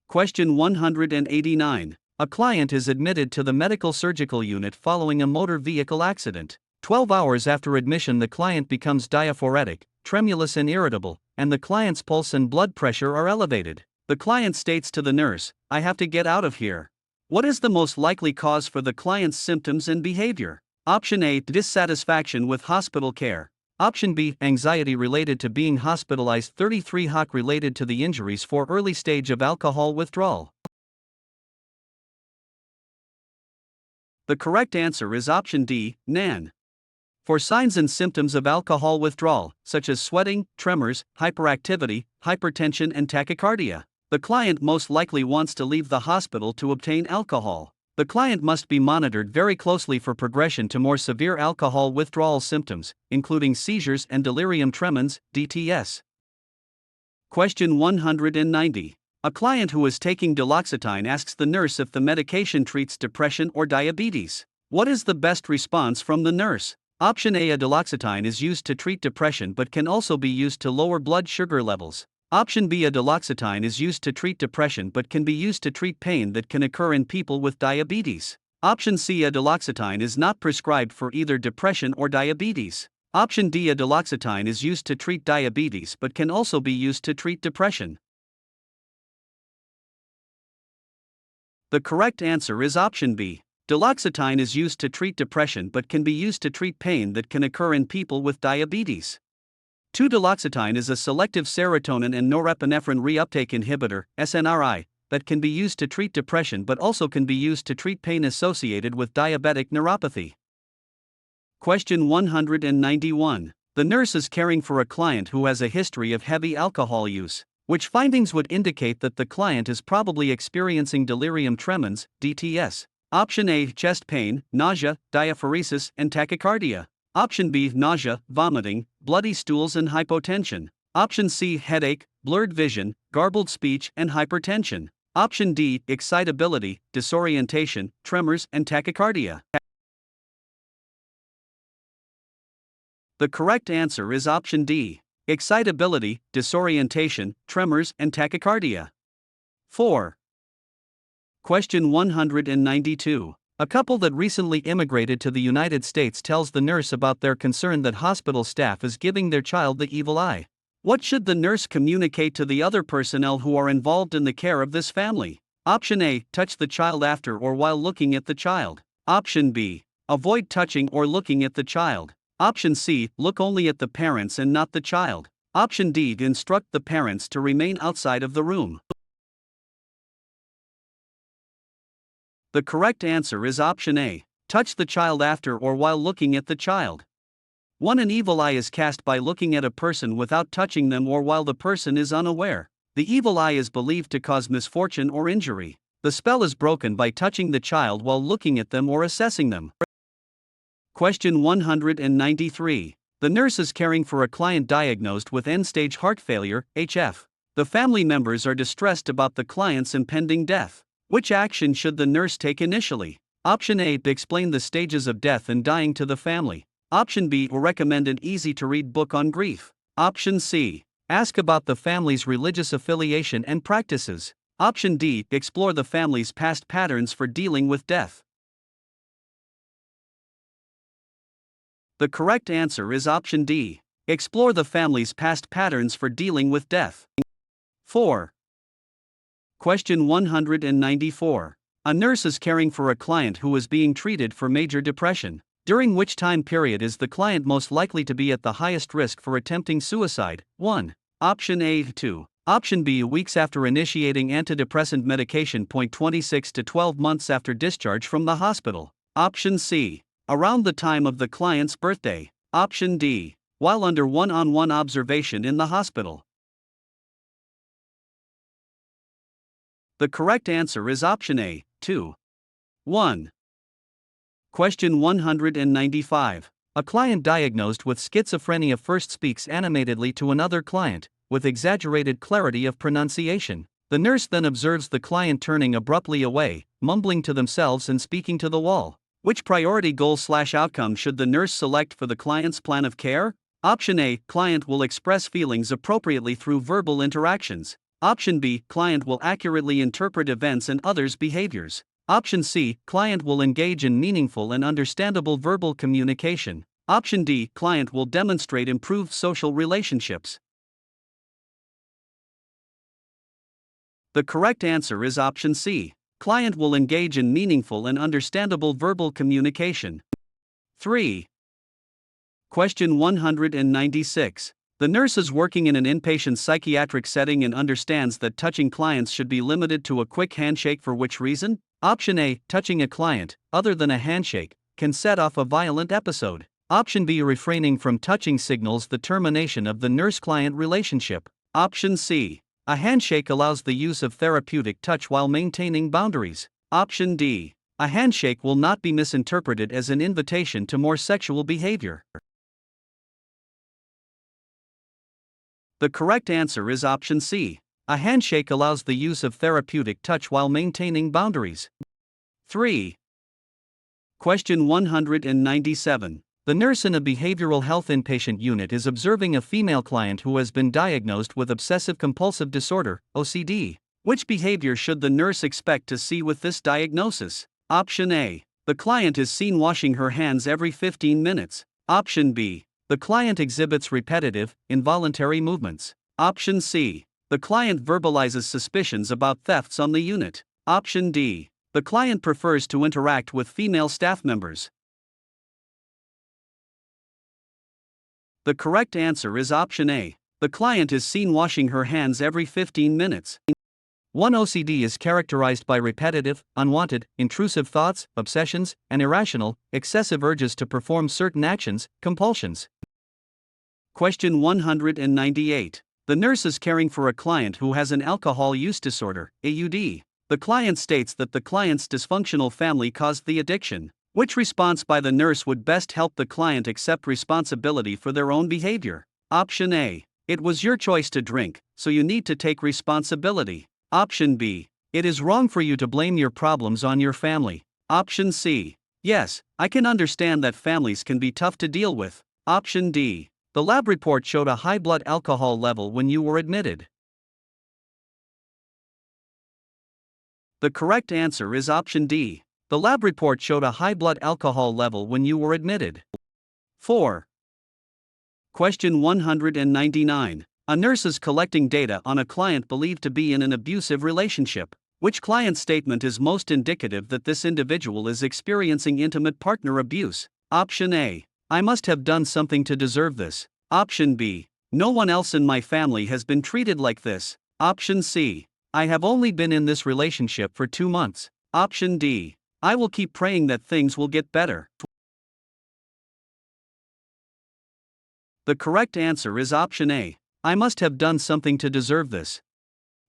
Question 189. A client is admitted to the medical surgical unit following a motor vehicle accident. 12 hours after admission, the client becomes diaphoretic, tremulous, and irritable, and the client's pulse and blood pressure are elevated. The client states to the nurse, I have to get out of here. What is the most likely cause for the client's symptoms and behavior? Option A. Dissatisfaction with hospital care. Option B. Anxiety related to being hospitalized. 33. Hoc related to the injuries for early stage of alcohol withdrawal. The correct answer is option D. NAN. For signs and symptoms of alcohol withdrawal, such as sweating, tremors, hyperactivity, hypertension, and tachycardia, the client most likely wants to leave the hospital to obtain alcohol. The client must be monitored very closely for progression to more severe alcohol withdrawal symptoms, including seizures and delirium tremens, DTS. Question 190. A client who is taking duloxetine asks the nurse if the medication treats depression or diabetes. What is the best response from the nurse? Option A. Duloxetine is used to treat depression but can also be used to lower blood sugar levels. Option B. Duloxetine is used to treat depression but can be used to treat pain that can occur in people with diabetes. Option C. Duloxetine is not prescribed for either depression or diabetes. Option D. Duloxetine is used to treat diabetes but can also be used to treat depression. The correct answer is option B. Duloxetine is used to treat depression but can be used to treat pain that can occur in people with diabetes. 2. Duloxetine is a selective serotonin and norepinephrine reuptake inhibitor, SNRI, that can be used to treat depression but also can be used to treat pain associated with diabetic neuropathy. Question 191. The nurse is caring for a client who has a history of heavy alcohol use. Which findings would indicate that the client is probably experiencing delirium tremens, DTS? Option A. Chest pain, nausea, diaphoresis, and tachycardia. Option B. Nausea, vomiting, bloody stools, and hypotension. Option C. Headache, blurred vision, garbled speech, and hypertension. Option D. Excitability, disorientation, tremors, and tachycardia. The correct answer is option D. excitability, disorientation, tremors, and tachycardia. 4. Question 192. A couple that recently immigrated to the United States tells the nurse about their concern that hospital staff is giving their child the evil eye. What should the nurse communicate to the other personnel who are involved in the care of this family? Option A. Touch the child after or while looking at the child. Option B. Avoid touching or looking at the child. Option C. Look only at the parents and not the child. Option D. Instruct the parents to remain outside of the room. The correct answer is option A. Touch the child after or while looking at the child. 1. An evil eye is cast by looking at a person without touching them or while the person is unaware. The evil eye is believed to cause misfortune or injury. The spell is broken by touching the child while looking at them or assessing them. Question 193. The nurse is caring for a client diagnosed with end-stage heart failure, HF. The family members are distressed about the client's impending death. Which action should the nurse take initially? Option A. Explain the stages of death and dying to the family. Option B. Recommend an easy-to-read book on grief. Option C. Ask about the family's religious affiliation and practices. Option D. Explore the family's past patterns for dealing with death. The correct answer is option D. Explore the family's past patterns for dealing with death. 4. Question 194. A nurse is caring for a client who is being treated for major depression. During which time period is the client most likely to be at the highest risk for attempting suicide? 1. Option A. 2. Option B. Weeks after initiating antidepressant medication. 26 to 12 months after discharge from the hospital. Option C. Around the time of the client's birthday. Option D. While under one-on-one observation in the hospital. The correct answer is option A. 2. 1. Question 195. A client diagnosed with schizophrenia first speaks animatedly to another client, with exaggerated clarity of pronunciation. The nurse then observes the client turning abruptly away, mumbling to themselves and speaking to the wall. Which priority goal/outcome should the nurse select for the client's plan of care? Option A. Client will express feelings appropriately through verbal interactions. Option B. Client will accurately interpret events and others' behaviors. Option C. Client will engage in meaningful and understandable verbal communication. Option D. Client will demonstrate improved social relationships. The correct answer is option C. Client will engage in meaningful and understandable verbal communication. 3. Question 196. The nurse is working in an inpatient psychiatric setting and understands that touching clients should be limited to a quick handshake. For which reason? Option A. Touching a client, other than a handshake, can set off a violent episode. Option B. Refraining from touching signals the termination of the nurse-client relationship. Option C. A handshake allows the use of therapeutic touch while maintaining boundaries. Option D. A handshake will not be misinterpreted as an invitation to more sexual behavior. The correct answer is option C. A handshake allows the use of therapeutic touch while maintaining boundaries. 3. Question 197. The nurse in a behavioral health inpatient unit is observing a female client who has been diagnosed with obsessive-compulsive disorder, OCD. Which behavior should the nurse expect to see with this diagnosis? Option A. The client is seen washing her hands every 15 minutes. Option B. The client exhibits repetitive, involuntary movements. Option C. The client verbalizes suspicions about thefts on the unit. Option D. The client prefers to interact with female staff members. The correct answer is option A. The client is seen washing her hands every 15 minutes. 1. OCD is characterized by repetitive, unwanted, intrusive thoughts, obsessions, and irrational, excessive urges to perform certain actions, compulsions. Question 198. The nurse is caring for a client who has an alcohol use disorder, AUD. The client states that the client's dysfunctional family caused the addiction. Which response by the nurse would best help the client accept responsibility for their own behavior? Option A. It was your choice to drink, so you need to take responsibility. Option B. It is wrong for you to blame your problems on your family. Option C. Yes, I can understand that families can be tough to deal with. Option D. The lab report showed a high blood alcohol level when you were admitted. The correct answer is option D. The lab report showed a high blood alcohol level when you were admitted. 4. Question 199. A nurse is collecting data on a client believed to be in an abusive relationship. Which client's statement is most indicative that this individual is experiencing intimate partner abuse? Option A. I must have done something to deserve this. Option B. No one else in my family has been treated like this. Option C. I have only been in this relationship for 2 months. Option D. I will keep praying that things will get better. The correct answer is option A. I must have done something to deserve this.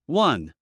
1.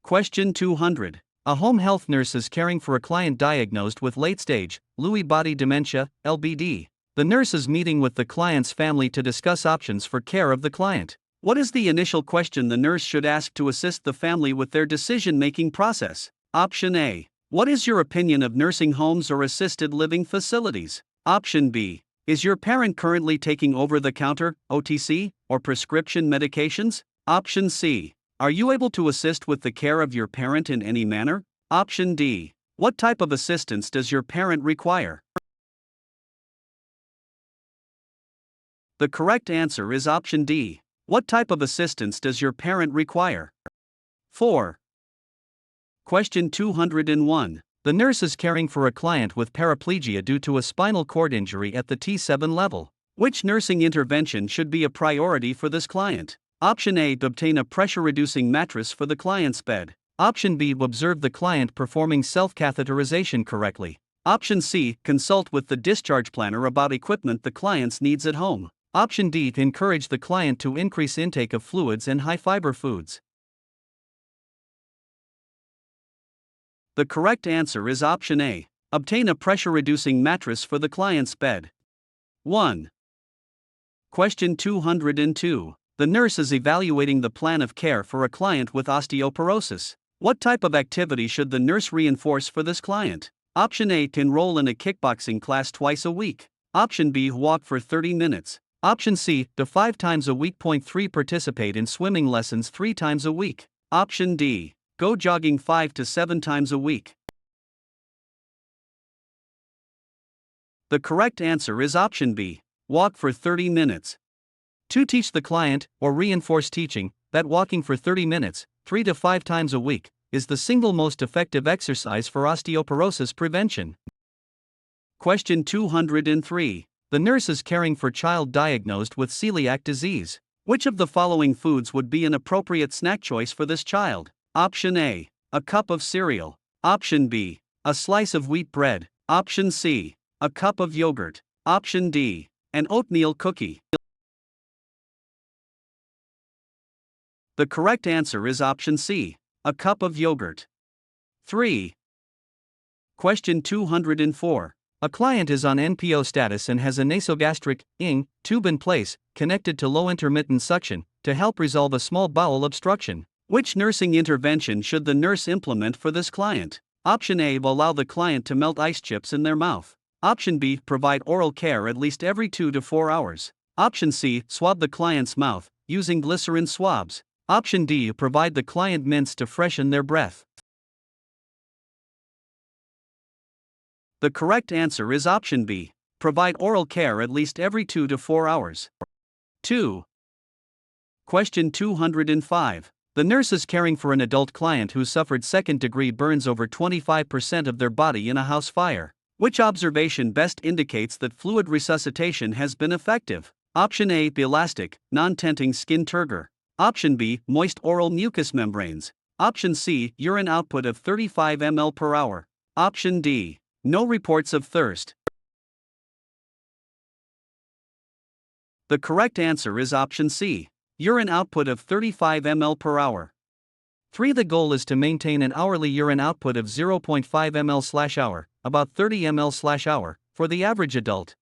Question 200. A home health nurse is caring for a client diagnosed with late-stage Lewy body dementia, LBD. The nurse is meeting with the client's family to discuss options for care of the client. What is the initial question the nurse should ask to assist the family with their decision-making process? Option A. What is your opinion of nursing homes or assisted living facilities? Option B. Is your parent currently taking over-the-counter, OTC, or prescription medications? Option C. Are you able to assist with the care of your parent in any manner? Option D. What type of assistance does your parent require? The correct answer is option D. What type of assistance does your parent require? 4. Question 201. The nurse is caring for a client with paraplegia due to a spinal cord injury at the T7 level. Which nursing intervention should be a priority for this client? Option A. Obtain a pressure-reducing mattress for the client's bed. Option B. Observe the client performing self-catheterization correctly. Option C. Consult with the discharge planner about equipment the client needs at home. Option D. Encourage the client to increase intake of fluids and high-fiber foods. The correct answer is option A. Obtain a pressure-reducing mattress for the client's bed. 1. Question 202. The nurse is evaluating the plan of care for a client with osteoporosis. What type of activity should the nurse reinforce for this client? Option A. Enroll in a kickboxing class twice a week. Option B. Walk for 30 minutes. Option C. 5 times a week. 3. Participate in swimming lessons 3 times a week. Option D. Go jogging 5 to 7 times a week. The correct answer is option B. Walk for 30 minutes. 2. Teach the client, or reinforce teaching, that walking for 30 minutes, 3 to 5 times a week, is the single most effective exercise for osteoporosis prevention. Question 203. The nurse is caring for child diagnosed with celiac disease. Which of the following foods would be an appropriate snack choice for this child? Option A. A cup of cereal. Option B. A slice of wheat bread. Option C. A cup of yogurt. Option D. An oatmeal cookie. The correct answer is option C. A cup of yogurt. 3. Question 204. A client is on NPO status and has a nasogastric ING tube in place, connected to low intermittent suction, to help resolve a small bowel obstruction. Which nursing intervention should the nurse implement for this client? Option A. Allow the client to melt ice chips in their mouth. Option B. Provide oral care at least every 2 to 4 hours. Option C. Swab the client's mouth, using glycerin swabs. Option D. Provide the client mints to freshen their breath. The correct answer is option B. Provide oral care at least every 2 to 4 hours. 2. Question 205. The nurse is caring for an adult client who suffered second-degree burns over 25% of their body in a house fire. Which observation best indicates that fluid resuscitation has been effective? Option A. Elastic, non-tenting skin turgor. Option B. Moist oral mucous membranes. Option C. Urine output of 35 ml per hour. Option D. No reports of thirst. The correct answer is option C. Urine output of 35 ml per hour. 3. The goal is to maintain an hourly urine output of 0.5 ml/hour, about 30 ml/hour, for the average adult.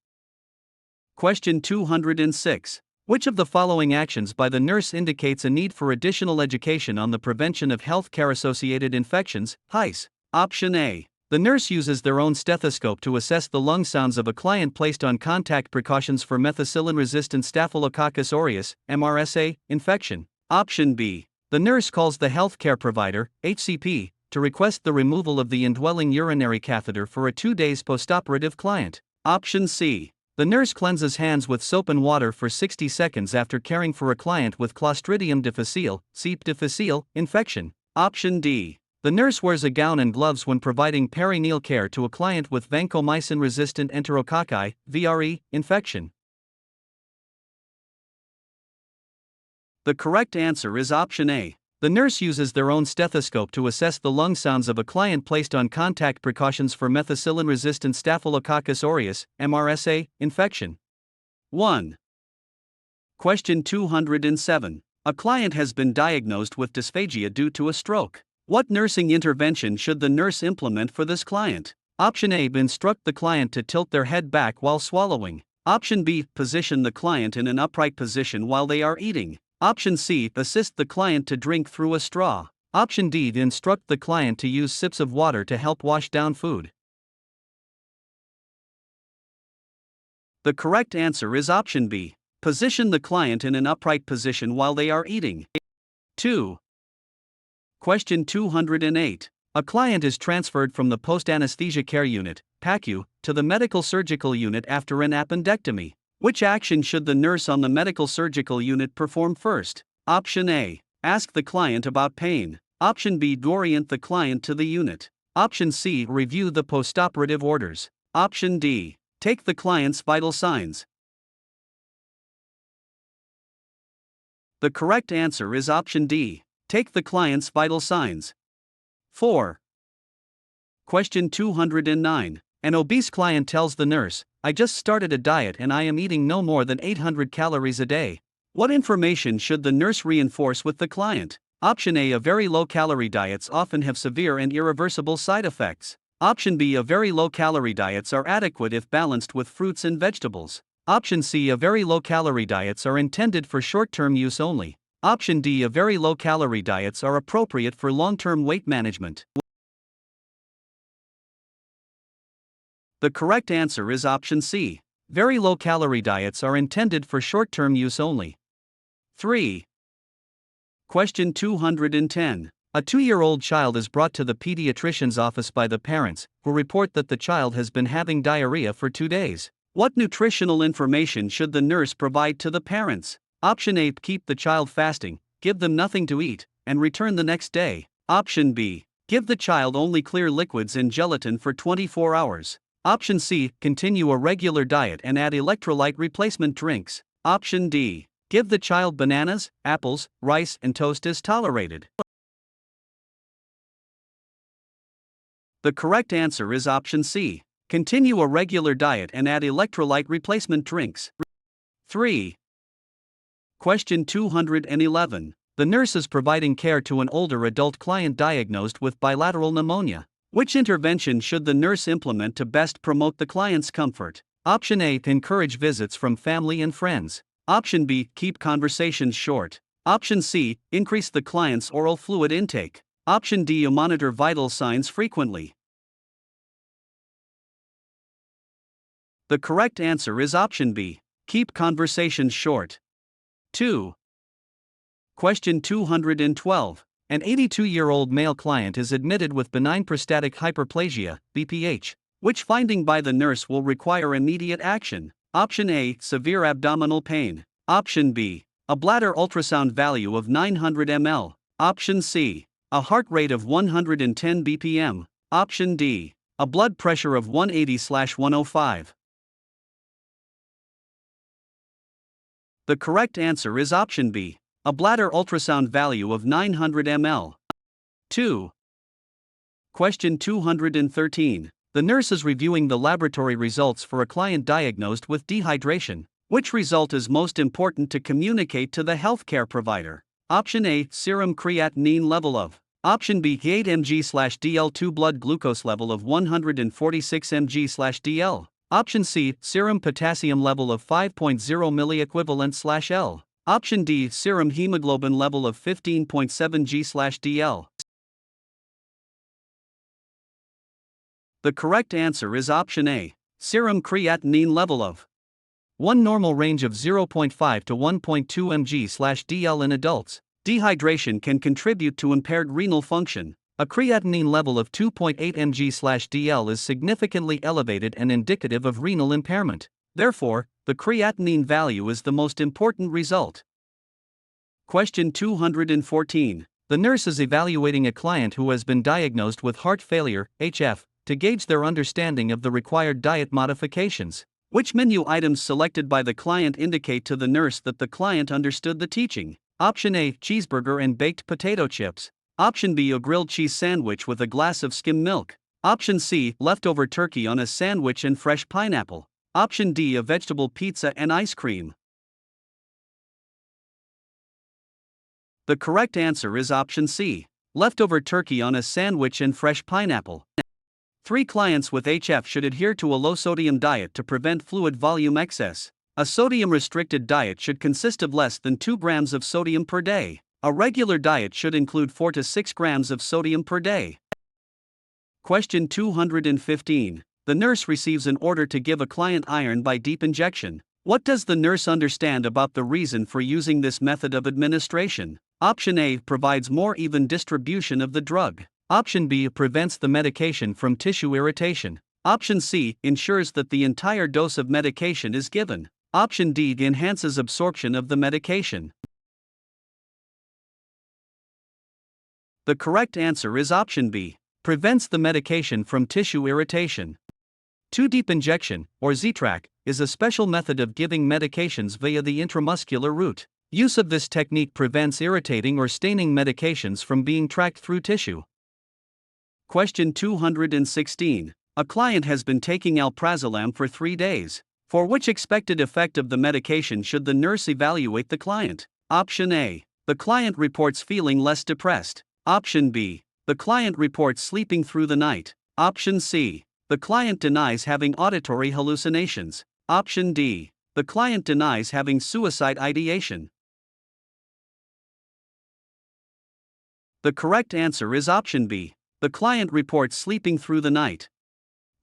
Question 206. Which of the following actions by the nurse indicates a need for additional education on the prevention of healthcare-associated infections, HICE? Option A. The nurse uses their own stethoscope to assess the lung sounds of a client placed on contact precautions for methicillin-resistant Staphylococcus aureus (MRSA) infection. Option B. The nurse calls the healthcare provider, HCP, to request the removal of the indwelling urinary catheter for a 2 days postoperative client. Option C. The nurse cleanses hands with soap and water for 60 seconds after caring for a client with Clostridium difficile, C. difficile, infection. Option D. The nurse wears a gown and gloves when providing perineal care to a client with vancomycin-resistant enterococci, VRE, infection. The correct answer is option A. The nurse uses their own stethoscope to assess the lung sounds of a client placed on contact precautions for methicillin-resistant Staphylococcus aureus, MRSA, infection. 1. Question 207. A client has been diagnosed with dysphagia due to a stroke. What nursing intervention should the nurse implement for this client? Option A. Instruct the client to tilt their head back while swallowing. Option B. Position the client in an upright position while they are eating. Option C. Assist the client to drink through a straw. Option D. Instruct the client to use sips of water to help wash down food. The correct answer is option B. Position the client in an upright position while they are eating. 2. Question 208. A client is transferred from the post-anesthesia care unit, PACU, to the medical surgical unit after an appendectomy. Which action should the nurse on the medical surgical unit perform first? Option A. Ask the client about pain. Option B. Orient the client to the unit. Option C. Review the postoperative orders. Option D. Take the client's vital signs. The correct answer is option D. Take the client's vital signs. 4. Question 209. An obese client tells the nurse, "I just started a diet and I am eating no more than 800 calories a day." What information should the nurse reinforce with the client? Option A. Very low-calorie diets often have severe and irreversible side effects. Option B. Very low-calorie diets are adequate if balanced with fruits and vegetables. Option C. Very low-calorie diets are intended for short-term use only. Option D. Very low-calorie diets are appropriate for long-term weight management. The correct answer is option C. Very low-calorie diets are intended for short-term use only. 3. Question 210. A 2-year-old child is brought to the pediatrician's office by the parents, who report that the child has been having diarrhea for 2 days. What nutritional information should the nurse provide to the parents? Option A. Keep the child fasting, give them nothing to eat, and return the next day. Option B. Give the child only clear liquids and gelatin for 24 hours. Option C. Continue a regular diet and add electrolyte replacement drinks. Option D. Give the child bananas, apples, rice, and toast as tolerated. The correct answer is option C. Continue a regular diet and add electrolyte replacement drinks. 3. Question 211. The nurse is providing care to an older adult client diagnosed with bilateral pneumonia. Which intervention should the nurse implement to best promote the client's comfort? Option A. Encourage visits from family and friends. Option B. Keep conversations short. Option C. Increase the client's oral fluid intake. Option D. Monitor vital signs frequently. The correct answer is option B. Keep conversations short. 2. Question 212. An 82-year-old male client is admitted with benign prostatic hyperplasia, BPH. Which finding by the nurse will require immediate action? Option A. Severe abdominal pain. Option B. A bladder ultrasound value of 900 ml. Option C. A heart rate of 110 bpm. Option D. A blood pressure of 180/105. The correct answer is option B. A bladder ultrasound value of 900 ml. 2. Question 213. The nurse is reviewing the laboratory results for a client diagnosed with dehydration. Which result is most important to communicate to the healthcare provider? Option A. Serum creatinine level of. Option B. 8 mg/dl2 blood glucose level of 146 mg/dl. Option C. Serum potassium level of 5.0 milliequivalent/L. Option D. Serum hemoglobin level of 15.7 g/dl. The correct answer is option A. Serum creatinine level of 1 normal range of 0.5 to 1.2 mg/dl in adults. Dehydration can contribute to impaired renal function. A creatinine level of 2.8 mg/dl is significantly elevated and indicative of renal impairment. Therefore, the creatinine value is the most important result. Question 214. The nurse is evaluating a client who has been diagnosed with heart failure, HF, to gauge their understanding of the required diet modifications. Which menu items selected by the client indicate to the nurse that the client understood the teaching? Option A, cheeseburger and baked potato chips. Option B, a grilled cheese sandwich with a glass of skim milk. Option C, leftover turkey on a sandwich and fresh pineapple. Option D, a vegetable pizza and ice cream. The correct answer is option C, leftover turkey on a sandwich and fresh pineapple. 3 clients with HF should adhere to a low-sodium diet to prevent fluid volume excess. A sodium-restricted diet should consist of less than 2 grams of sodium per day. A regular diet should include 4 to 6 grams of sodium per day. Question 215. The nurse receives an order to give a client iron by deep injection. What does the nurse understand about the reason for using this method of administration? Option A, provides more even distribution of the drug. Option B, prevents the medication from tissue irritation. Option C, ensures that the entire dose of medication is given. Option D, enhances absorption of the medication. The correct answer is option B, prevents the medication from tissue irritation. 2-deep injection, or Z-track, is a special method of giving medications via the intramuscular route. Use of this technique prevents irritating or staining medications from being tracked through tissue. Question 216. A client has been taking alprazolam for 3 days. For which expected effect of the medication should the nurse evaluate the client? Option A. The client reports feeling less depressed. Option B. The client reports sleeping through the night. Option C. The client denies having auditory hallucinations. Option D. The client denies having suicide ideation. The correct answer is option B. The client reports sleeping through the night.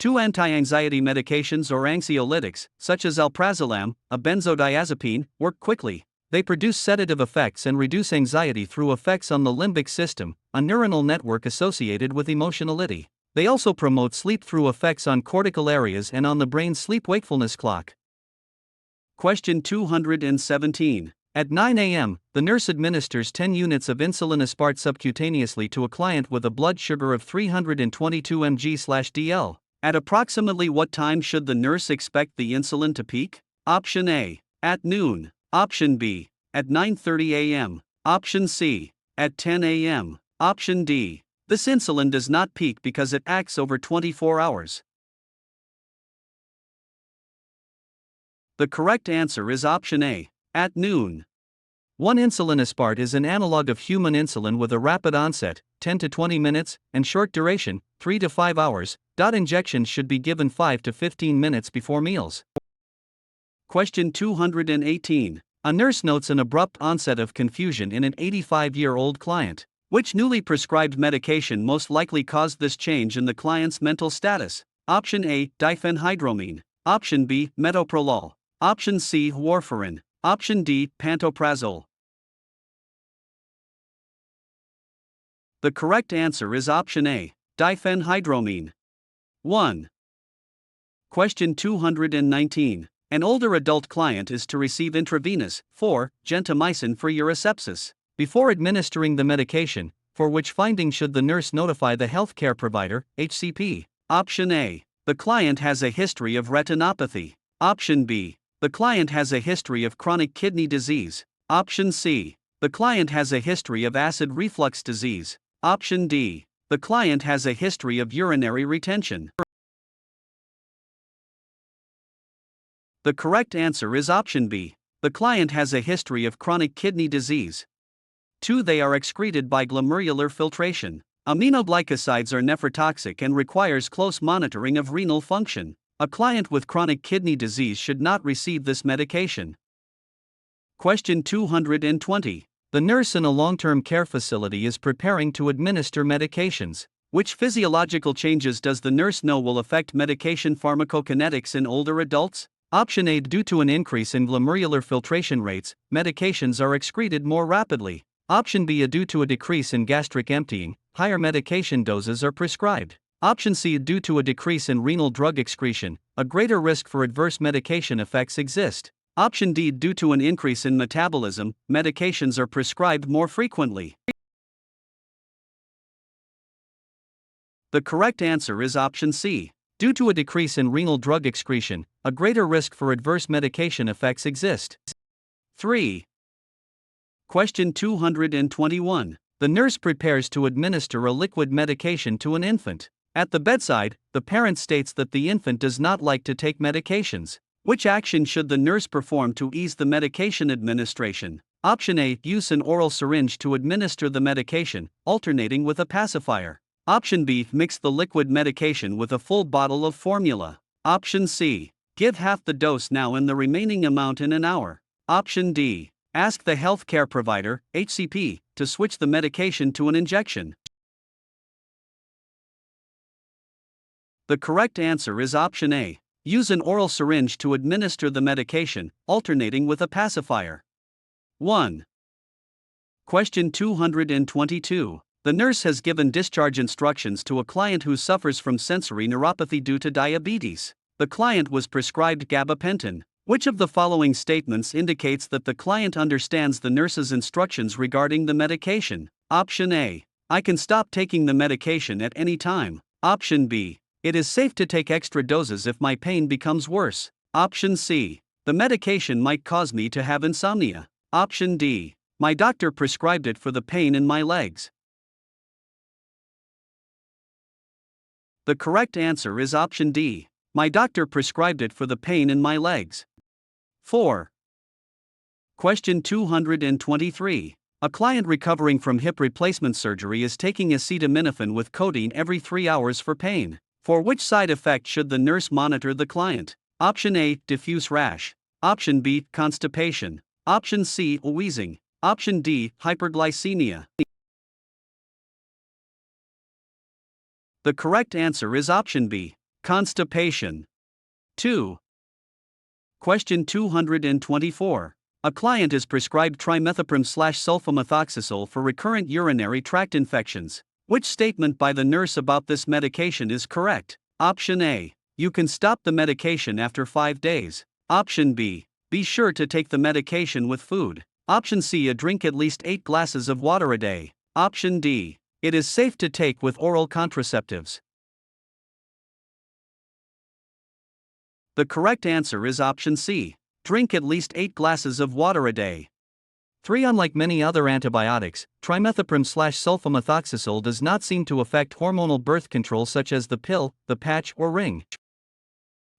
2 anti-anxiety medications or anxiolytics, such as alprazolam, a benzodiazepine, work quickly. They produce sedative effects and reduce anxiety through effects on the limbic system, a neuronal network associated with emotionality. They also promote sleep through effects on cortical areas and on the brain's sleep-wakefulness clock. Question 217. At 9 a.m., the nurse administers 10 units of insulin aspart subcutaneously to a client with a blood sugar of 322 mg/dl. At approximately what time should the nurse expect the insulin to peak? Option A. At noon. Option B. At 9:30 a.m. Option C. At 10 a.m. Option D. This insulin does not peak because it acts over 24 hours. The correct answer is option A. At noon. 1 insulin aspart is an analog of human insulin with a rapid onset, 10 to 20 minutes, and short duration, 3 to 5 hours. Injections should be given 5 to 15 minutes before meals. Question 218. A nurse notes an abrupt onset of confusion in an 85-year-old client. Which newly prescribed medication most likely caused this change in the client's mental status? Option A, diphenhydramine. Option B, metoprolol. Option C, warfarin. Option D, pantoprazole. The correct answer is option A, diphenhydramine. 1. Question 219. An older adult client is to receive intravenous 4-gentamicin for urosepsis. Before administering the medication, for which finding should the nurse notify the healthcare provider, HCP? Option A. The client has a history of retinopathy. Option B. The client has a history of chronic kidney disease. Option C. The client has a history of acid reflux disease. Option D. The client has a history of urinary retention. The correct answer is option B. The client has a history of chronic kidney disease. 2. They are excreted by glomerular filtration. Aminoglycosides are nephrotoxic and requires close monitoring of renal function. A client with chronic kidney disease should not receive this medication. Question 220. The nurse in a long-term care facility is preparing to administer medications. Which physiological changes does the nurse know will affect medication pharmacokinetics in older adults? Option A. Due to an increase in glomerular filtration rates, medications are excreted more rapidly. Option B. Due to a decrease in gastric emptying, higher medication doses are prescribed. Option C. Due to a decrease in renal drug excretion, a greater risk for adverse medication effects exist. Option D. Due to an increase in metabolism, medications are prescribed more frequently. The correct answer is option C. Due to a decrease in renal drug excretion, a greater risk for adverse medication effects exist. 3. Question 221. The nurse prepares to administer a liquid medication to an infant. At the bedside, the parent states that the infant does not like to take medications. Which action should the nurse perform to ease the medication administration? Option A. Use an oral syringe to administer the medication, alternating with a pacifier. Option B. Mix the liquid medication with a full bottle of formula. Option C. Give half the dose now and the remaining amount in an hour. Option D. Ask the healthcare provider, HCP, to switch the medication to an injection. The correct answer is option A. Use an oral syringe to administer the medication, alternating with a pacifier. 1. Question 222. The nurse has given discharge instructions to a client who suffers from sensory neuropathy due to diabetes. The client was prescribed gabapentin. Which of the following statements indicates that the client understands the nurse's instructions regarding the medication? Option A. I can stop taking the medication at any time. Option B. It is safe to take extra doses if my pain becomes worse. Option C. The medication might cause me to have insomnia. Option D. My doctor prescribed it for the pain in my legs. The correct answer is option D. My doctor prescribed it for the pain in my legs. 4. Question 223. A client recovering from hip replacement surgery is taking acetaminophen with codeine every 3 hours for pain. For which side effect should the nurse monitor the client? Option A. Diffuse rash. Option B. Constipation. Option C. Wheezing. Option D. Hyperglycemia. The correct answer is option B. Constipation. 2. Question 224. A client is prescribed trimethoprim/sulfamethoxazole for recurrent urinary tract infections. Which statement by the nurse about this medication is correct? Option A. You can stop the medication after 5 days. Option B. Be sure to take the medication with food. Option C. Drink at least 8 glasses of water a day. Option D. It is safe to take with oral contraceptives. The correct answer is option C. Drink at least 8 glasses of water a day. 3. Unlike many other antibiotics, trimethoprim/sulfamethoxazole does not seem to affect hormonal birth control such as the pill, the patch, or ring.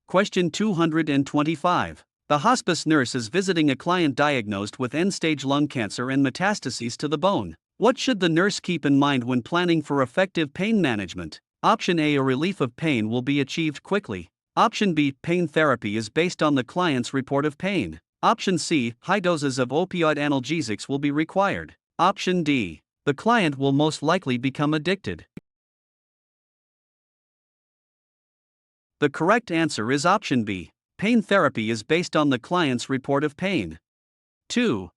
Question 225. The hospice nurse is visiting a client diagnosed with end-stage lung cancer and metastases to the bone. What should the nurse keep in mind when planning for effective pain management? Option A. A relief of pain will be achieved quickly. Option B. Pain therapy is based on the client's report of pain. Option C. High doses of opioid analgesics will be required. Option D. The client will most likely become addicted. The correct answer is option B. Pain therapy is based on the client's report of pain. 2.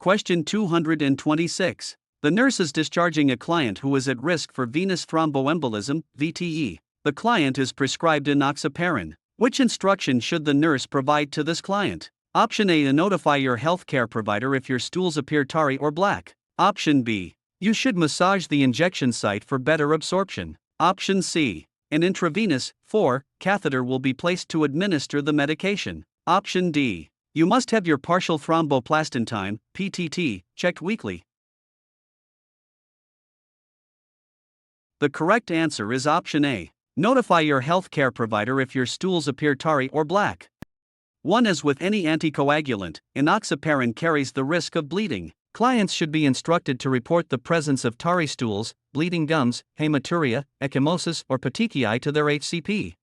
Question 226. The nurse is discharging a client who is at risk for venous thromboembolism, VTE. The client is prescribed enoxaparin. Which instruction should the nurse provide to this client? Option A. To notify your healthcare provider if your stools appear tarry or black. Option B. You should massage the injection site for better absorption. Option C. An intravenous, 4, catheter will be placed to administer the medication. Option D. You must have your partial thromboplastin time, PTT, checked weekly. The correct answer is option A. Notify your healthcare provider if your stools appear tarry or black. 1. As with any anticoagulant, enoxaparin carries the risk of bleeding. Clients should be instructed to report the presence of tarry stools, bleeding gums, hematuria, ecchymosis, or petechiae to their HCP.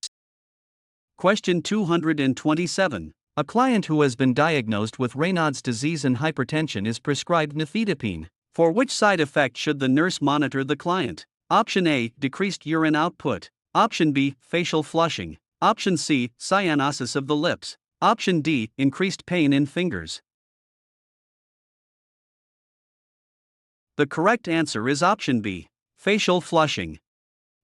Question 227. A client who has been diagnosed with Raynaud's disease and hypertension is prescribed nifedipine. For which side effect should the nurse monitor the client? Option A, decreased urine output. Option B, facial flushing. Option C, cyanosis of the lips. Option D, increased pain in fingers. The correct answer is option B, facial flushing.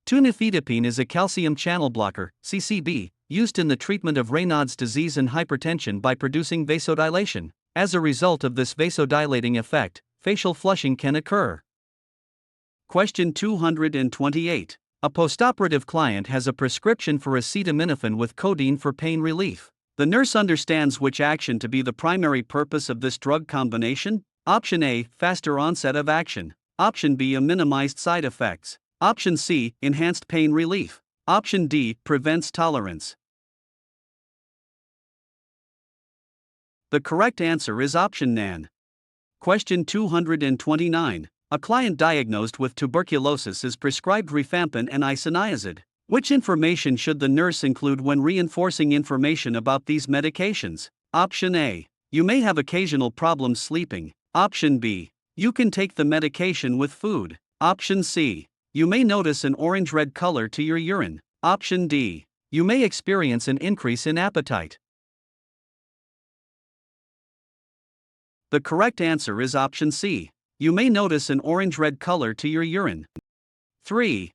Tunifedipine is a calcium channel blocker, CCB, used in the treatment of Raynaud's disease and hypertension by producing vasodilation. As a result of this vasodilating effect, facial flushing can occur. Question 228. A postoperative client has a prescription for acetaminophen with codeine for pain relief. The nurse understands which action to be the primary purpose of this drug combination. Option A, faster onset of action. Option B, a minimized side effects. Option C, enhanced pain relief. Option D, prevents tolerance. The correct answer is option Nan. Question 229. A client diagnosed with tuberculosis is prescribed rifampin and isoniazid. Which information should the nurse include when reinforcing information about these medications? Option A, you may have occasional problems sleeping. Option B, you can take the medication with food. Option C, you may notice an orange-red color to your urine. Option D, you may experience an increase in appetite. The correct answer is option C, you may notice an orange-red color to your urine. 3.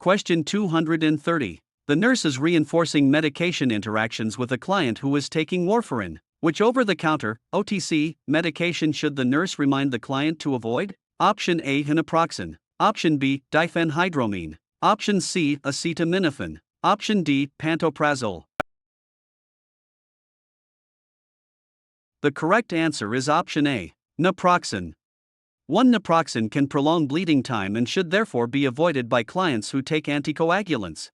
Question 230. The nurse is reinforcing medication interactions with a client who is taking warfarin. Which over-the-counter, OTC, medication should the nurse remind the client to avoid? Option A, naproxen. Option B, diphenhydramine. Option C, acetaminophen. Option D, pantoprazole. The correct answer is option A, naproxen. 1 naproxen can prolong bleeding time and should therefore be avoided by clients who take anticoagulants.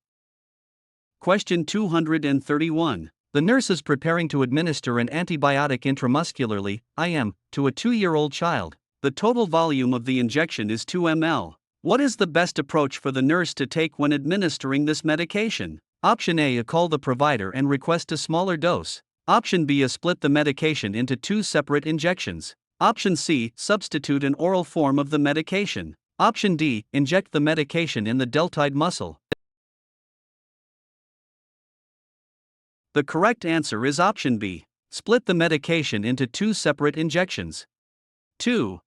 Question 231. The nurse is preparing to administer an antibiotic intramuscularly, IM, to a 2-year-old child. The total volume of the injection is 2 ml. What is the best approach for the nurse to take when administering this medication? Option A, call the provider and request a smaller dose. Option B, split the medication into 2 separate injections. Option C, substitute an oral form of the medication. Option D, inject the medication in the deltoid muscle. The correct answer is option B, split the medication into 2 separate injections. 2.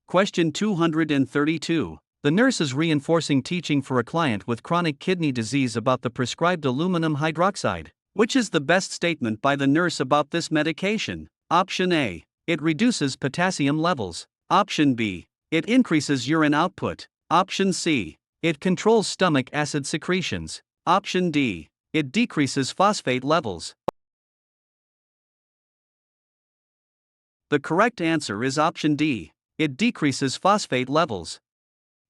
Question 232. The nurse is reinforcing teaching for a client with chronic kidney disease about the prescribed aluminum hydroxide. Which is the best statement by the nurse about this medication? Option A, it reduces potassium levels. Option B, it increases urine output. Option C, it controls stomach acid secretions. Option D, it decreases phosphate levels. The correct answer is option D, it decreases phosphate levels.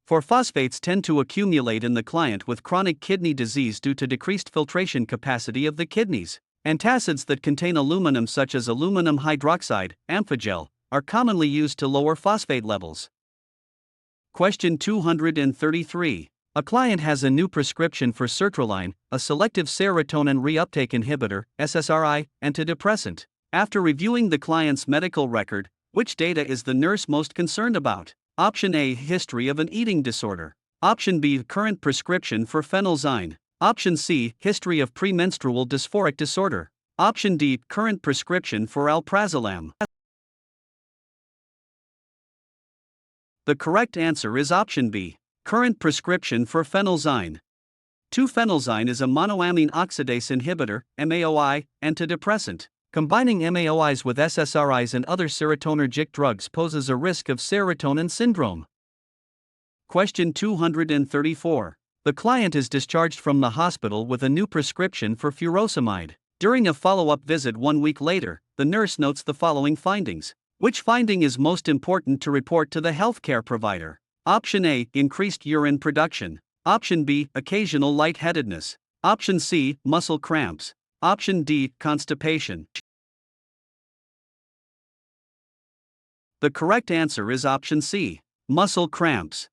For phosphates tend to accumulate in the client with chronic kidney disease due to decreased filtration capacity of the kidneys. Antacids that contain aluminum such as aluminum hydroxide, Amphigel, are commonly used to lower phosphate levels. Question 233. A client has a new prescription for sertraline, a selective serotonin reuptake inhibitor, SSRI, antidepressant. After reviewing the client's medical record, which data is the nurse most concerned about? Option A, history of an eating disorder. Option B, current prescription for phenelzyne. Option C, history of premenstrual dysphoric disorder. Option D, current prescription for alprazolam. The correct answer is option B, current prescription for phenelzyne. 2-phenelzyne is a monoamine oxidase inhibitor, MAOI, antidepressant. Combining MAOIs with SSRIs and other serotonergic drugs poses a risk of serotonin syndrome. Question 234. The client is discharged from the hospital with a new prescription for furosemide. During a follow-up visit 1 week later, the nurse notes the following findings. Which finding is most important to report to the healthcare provider? Option A, increased urine production. Option B, occasional lightheadedness. Option C, muscle cramps. Option D, constipation. The correct answer is option C, muscle cramps.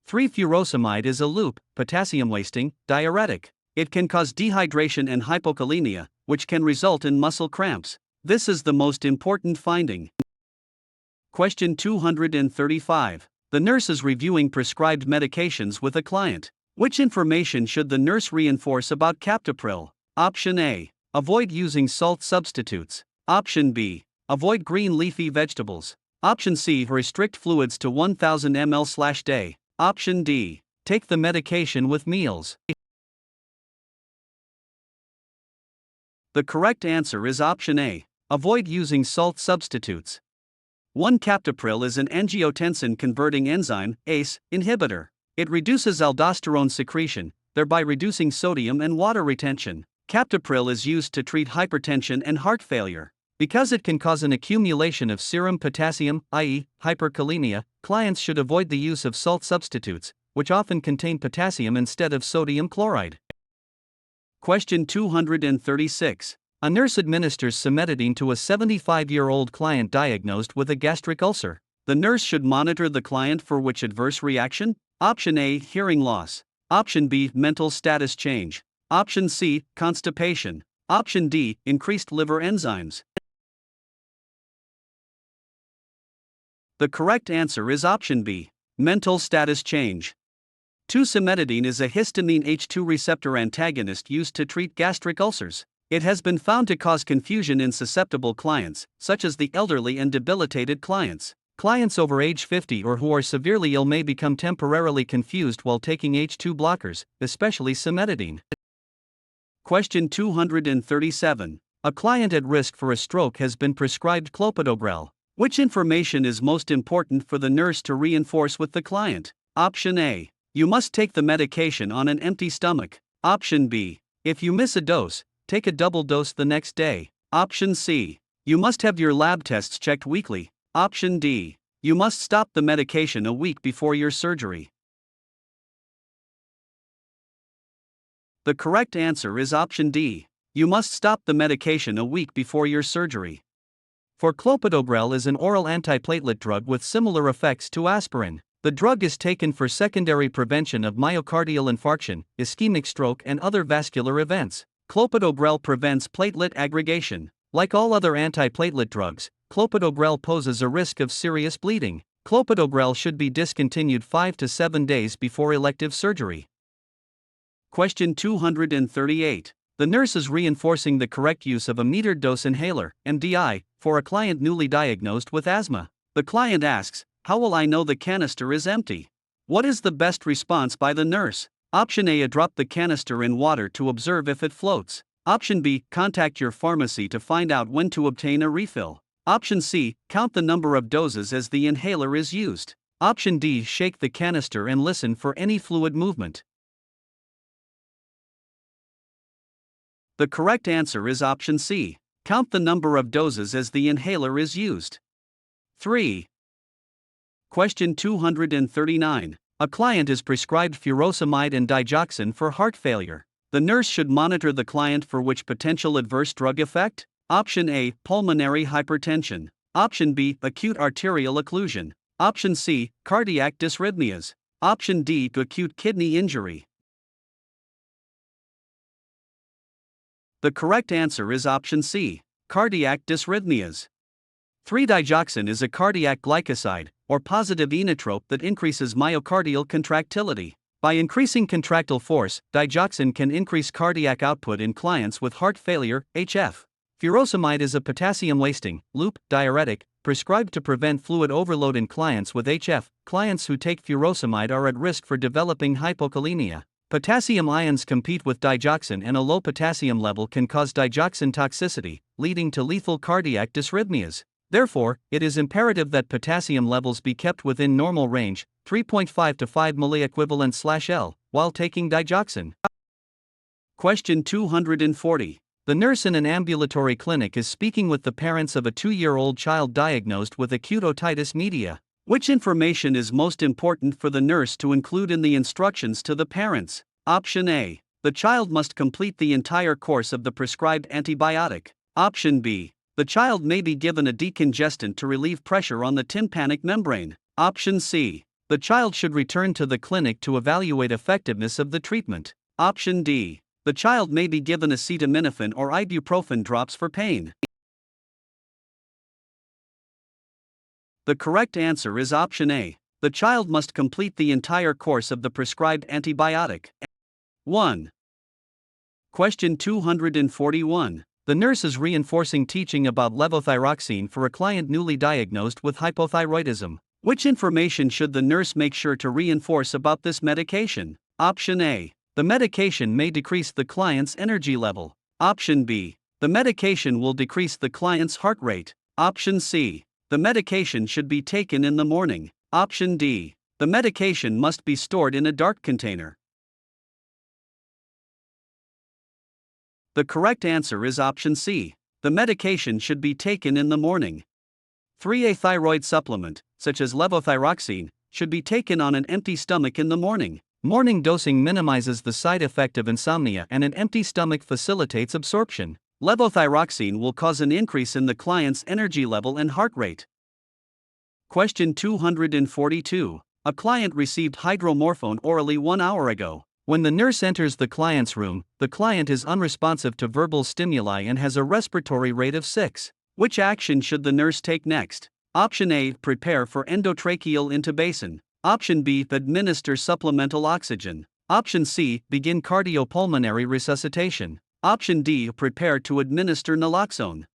3-furosemide is a loop, potassium-wasting, diuretic. It can cause dehydration and hypokalemia, which can result in muscle cramps. This is the most important finding. Question 235. The nurse is reviewing prescribed medications with a client. Which information should the nurse reinforce about captopril? Option A. Avoid using salt substitutes. Option B. Avoid green leafy vegetables. Option C. Restrict fluids to 1000 ml/day. Option D. Take the medication with meals. The correct answer is option A. Avoid using salt substitutes. 1-captopril is an angiotensin converting enzyme (ACE) inhibitor. It reduces aldosterone secretion, thereby reducing sodium and water retention. Captopril is used to treat hypertension and heart failure. Because it can cause an accumulation of serum potassium, i.e., hyperkalemia, clients should avoid the use of salt substitutes, which often contain potassium instead of sodium chloride. Question 236. A nurse administers cimetidine to a 75-year-old client diagnosed with a gastric ulcer. The nurse should monitor the client for which adverse reaction? Option A. Hearing loss. Option B. Mental status change. Option C. Constipation. Option D. Increased liver enzymes. The correct answer is option B. Mental status change. 2-cimetidine is a histamine H2 receptor antagonist used to treat gastric ulcers. It has been found to cause confusion in susceptible clients, such as the elderly and debilitated clients. Clients over age 50 or who are severely ill may become temporarily confused while taking H2 blockers, especially cimetidine. Question 237. A client at risk for a stroke has been prescribed clopidogrel. Which information is most important for the nurse to reinforce with the client? Option A. You must take the medication on an empty stomach. Option B. If you miss a dose, take a double dose the next day. Option C. You must have your lab tests checked weekly. Option D. You must stop the medication a week before your surgery. The correct answer is option D. You must stop the medication a week before your surgery. For clopidogrel is an oral antiplatelet drug with similar effects to aspirin. The drug is taken for secondary prevention of myocardial infarction, ischemic stroke and other vascular events. Clopidogrel prevents platelet aggregation. Like all other antiplatelet drugs, clopidogrel poses a risk of serious bleeding. Clopidogrel should be discontinued 5 to 7 days before elective surgery. Question 238. The nurse is reinforcing the correct use of a metered dose inhaler, MDI, for a client newly diagnosed with asthma. The client asks, "How will I know the canister is empty?" What is the best response by the nurse? Option A. Drop the canister in water to observe if it floats. Option B. Contact your pharmacy to find out when to obtain a refill. Option C. Count the number of doses as the inhaler is used. Option D. Shake the canister and listen for any fluid movement. The correct answer is option C. Count the number of doses as the inhaler is used. 3. Question 239. A client is prescribed furosemide and digoxin for heart failure. The nurse should monitor the client for which potential adverse drug effect? Option A. Pulmonary hypertension. Option B. Acute arterial occlusion. Option C. Cardiac dysrhythmias. Option D. Acute kidney injury. The correct answer is option C. Cardiac dysrhythmias. 3-digoxin is a cardiac glycoside, or positive inotrope that increases myocardial contractility. By increasing contractile force, digoxin can increase cardiac output in clients with heart failure, HF. Furosemide is a potassium-wasting, loop, diuretic, prescribed to prevent fluid overload in clients with HF. Clients who take furosemide are at risk for developing hypokalemia. Potassium ions compete with digoxin, and a low potassium level can cause digoxin toxicity, leading to lethal cardiac dysrhythmias. Therefore, it is imperative that potassium levels be kept within normal range, 3.5 to 5 milliequivalent/L, while taking digoxin. Question 240. The nurse in an ambulatory clinic is speaking with the parents of a 2-year-old child diagnosed with acute otitis media. Which information is most important for the nurse to include in the instructions to the parents? Option A. The child must complete the entire course of the prescribed antibiotic. Option B. The child may be given a decongestant to relieve pressure on the tympanic membrane. Option C. The child should return to the clinic to evaluate effectiveness of the treatment. Option D. The child may be given acetaminophen or ibuprofen drops for pain. The correct answer is option A. The child must complete the entire course of the prescribed antibiotic. 1. Question 241. The nurse is reinforcing teaching about levothyroxine for a client newly diagnosed with hypothyroidism. Which information should the nurse make sure to reinforce about this medication? Option A. The medication may decrease the client's energy level. Option B. The medication will decrease the client's heart rate. Option C. The medication should be taken in the morning. Option D. The medication must be stored in a dark container. The correct answer is option C. The medication should be taken in the morning. 3. A thyroid supplement, such as levothyroxine, should be taken on an empty stomach in the morning. Morning dosing minimizes the side effect of insomnia and an empty stomach facilitates absorption. Levothyroxine will cause an increase in the client's energy level and heart rate. Question 242. A client received hydromorphone orally 1 hour ago. When the nurse enters the client's room, the client is unresponsive to verbal stimuli and has a respiratory rate of 6. Which action should the nurse take next? Option A. Prepare for endotracheal intubation. Option B. Administer supplemental oxygen. Option C. Begin cardiopulmonary resuscitation. Option D. Prepare to administer naloxone.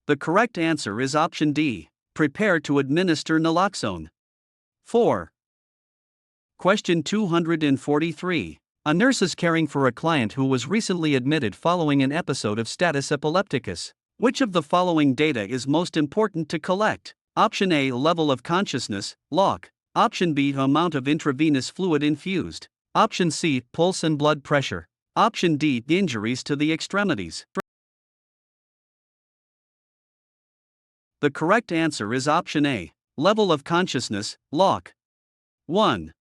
The correct answer is option D. Prepare to administer naloxone. 4. Question 243. A nurse is caring for a client who was recently admitted following an episode of status epilepticus. Which of the following data is most important to collect? Option A. Level of consciousness, LOC. Option B. Amount of intravenous fluid infused. Option C. Pulse and blood pressure. Option D. Injuries to the extremities. The correct answer is option A. Level of consciousness, LOC. 1.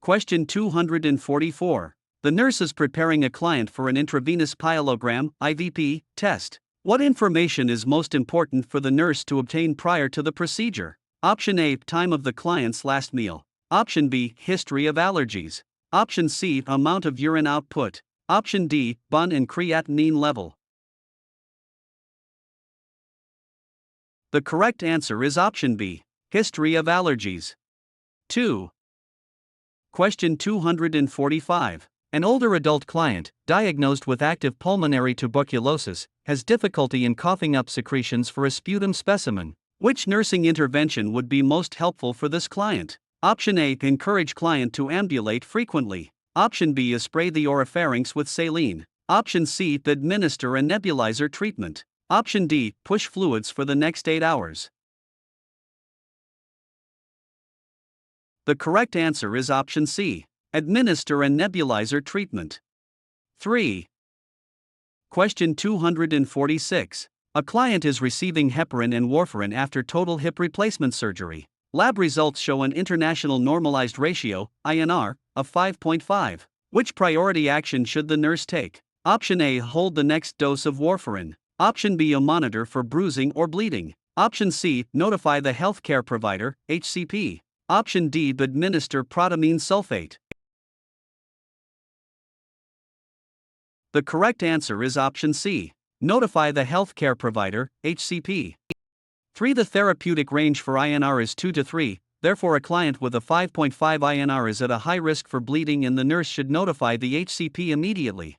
Question 244. The nurse is preparing a client for an intravenous pyelogram (IVP) test. What information is most important for the nurse to obtain prior to the procedure? Option A. Time of the client's last meal. Option B. History of allergies. Option C. Amount of urine output. Option D. BUN and creatinine level. The correct answer is option B. History of allergies. 2. Question 245. An older adult client, diagnosed with active pulmonary tuberculosis, has difficulty in coughing up secretions for a sputum specimen. Which nursing intervention would be most helpful for this client? Option A. Encourage client to ambulate frequently. Option B. Spray the oropharynx with saline. Option C. Administer a nebulizer treatment. Option D. Push fluids for the next 8 hours. The correct answer is option C. Administer a nebulizer treatment. 3. Question 246. A client is receiving heparin and warfarin after total hip replacement surgery. Lab results show an international normalized ratio, INR, of 5.5. Which priority action should the nurse take? Option A. Hold the next dose of warfarin. Option B. Monitor for bruising or bleeding. Option C. Notify the healthcare provider, HCP. Option D. Administer protamine sulfate. The correct answer is option C. Notify the healthcare provider, HCP. 3. The therapeutic range for INR is 2 to 3, therefore a client with a 5.5 INR is at a high risk for bleeding and the nurse should notify the HCP immediately.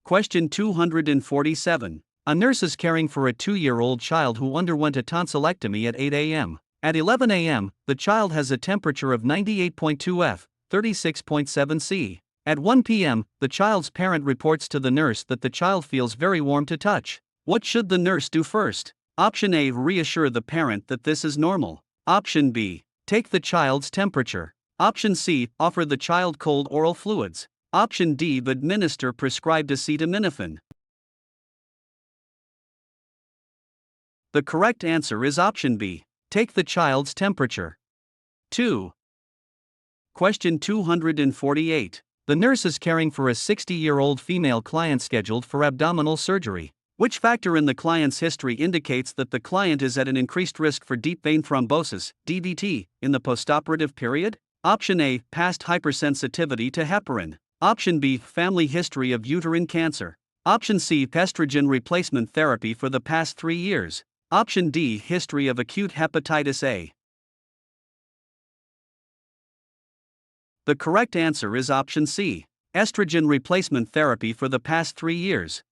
Question 247. A nurse is caring for a 2-year-old child who underwent a tonsillectomy at 8 a.m. At 11 a.m., the child has a temperature of 98.2 F, 36.7 C. At 1 p.m., the child's parent reports to the nurse that the child feels very warm to touch. What should the nurse do first? Option A. Reassure the parent that this is normal. Option B. Take the child's temperature. Option C. Offer the child cold oral fluids. Option D. Administer prescribed acetaminophen. The correct answer is option B. Take the child's temperature. 2. Question 248. The nurse is caring for a 60-year-old female client scheduled for abdominal surgery. Which factor in the client's history indicates that the client is at an increased risk for deep vein thrombosis, DVT, in the postoperative period? Option A. Past hypersensitivity to heparin. Option B. Family history of uterine cancer. Option C. Estrogen replacement therapy for the past 3 years. Option D. History of acute hepatitis A. The correct answer is option C. Estrogen replacement therapy for the past 3 years.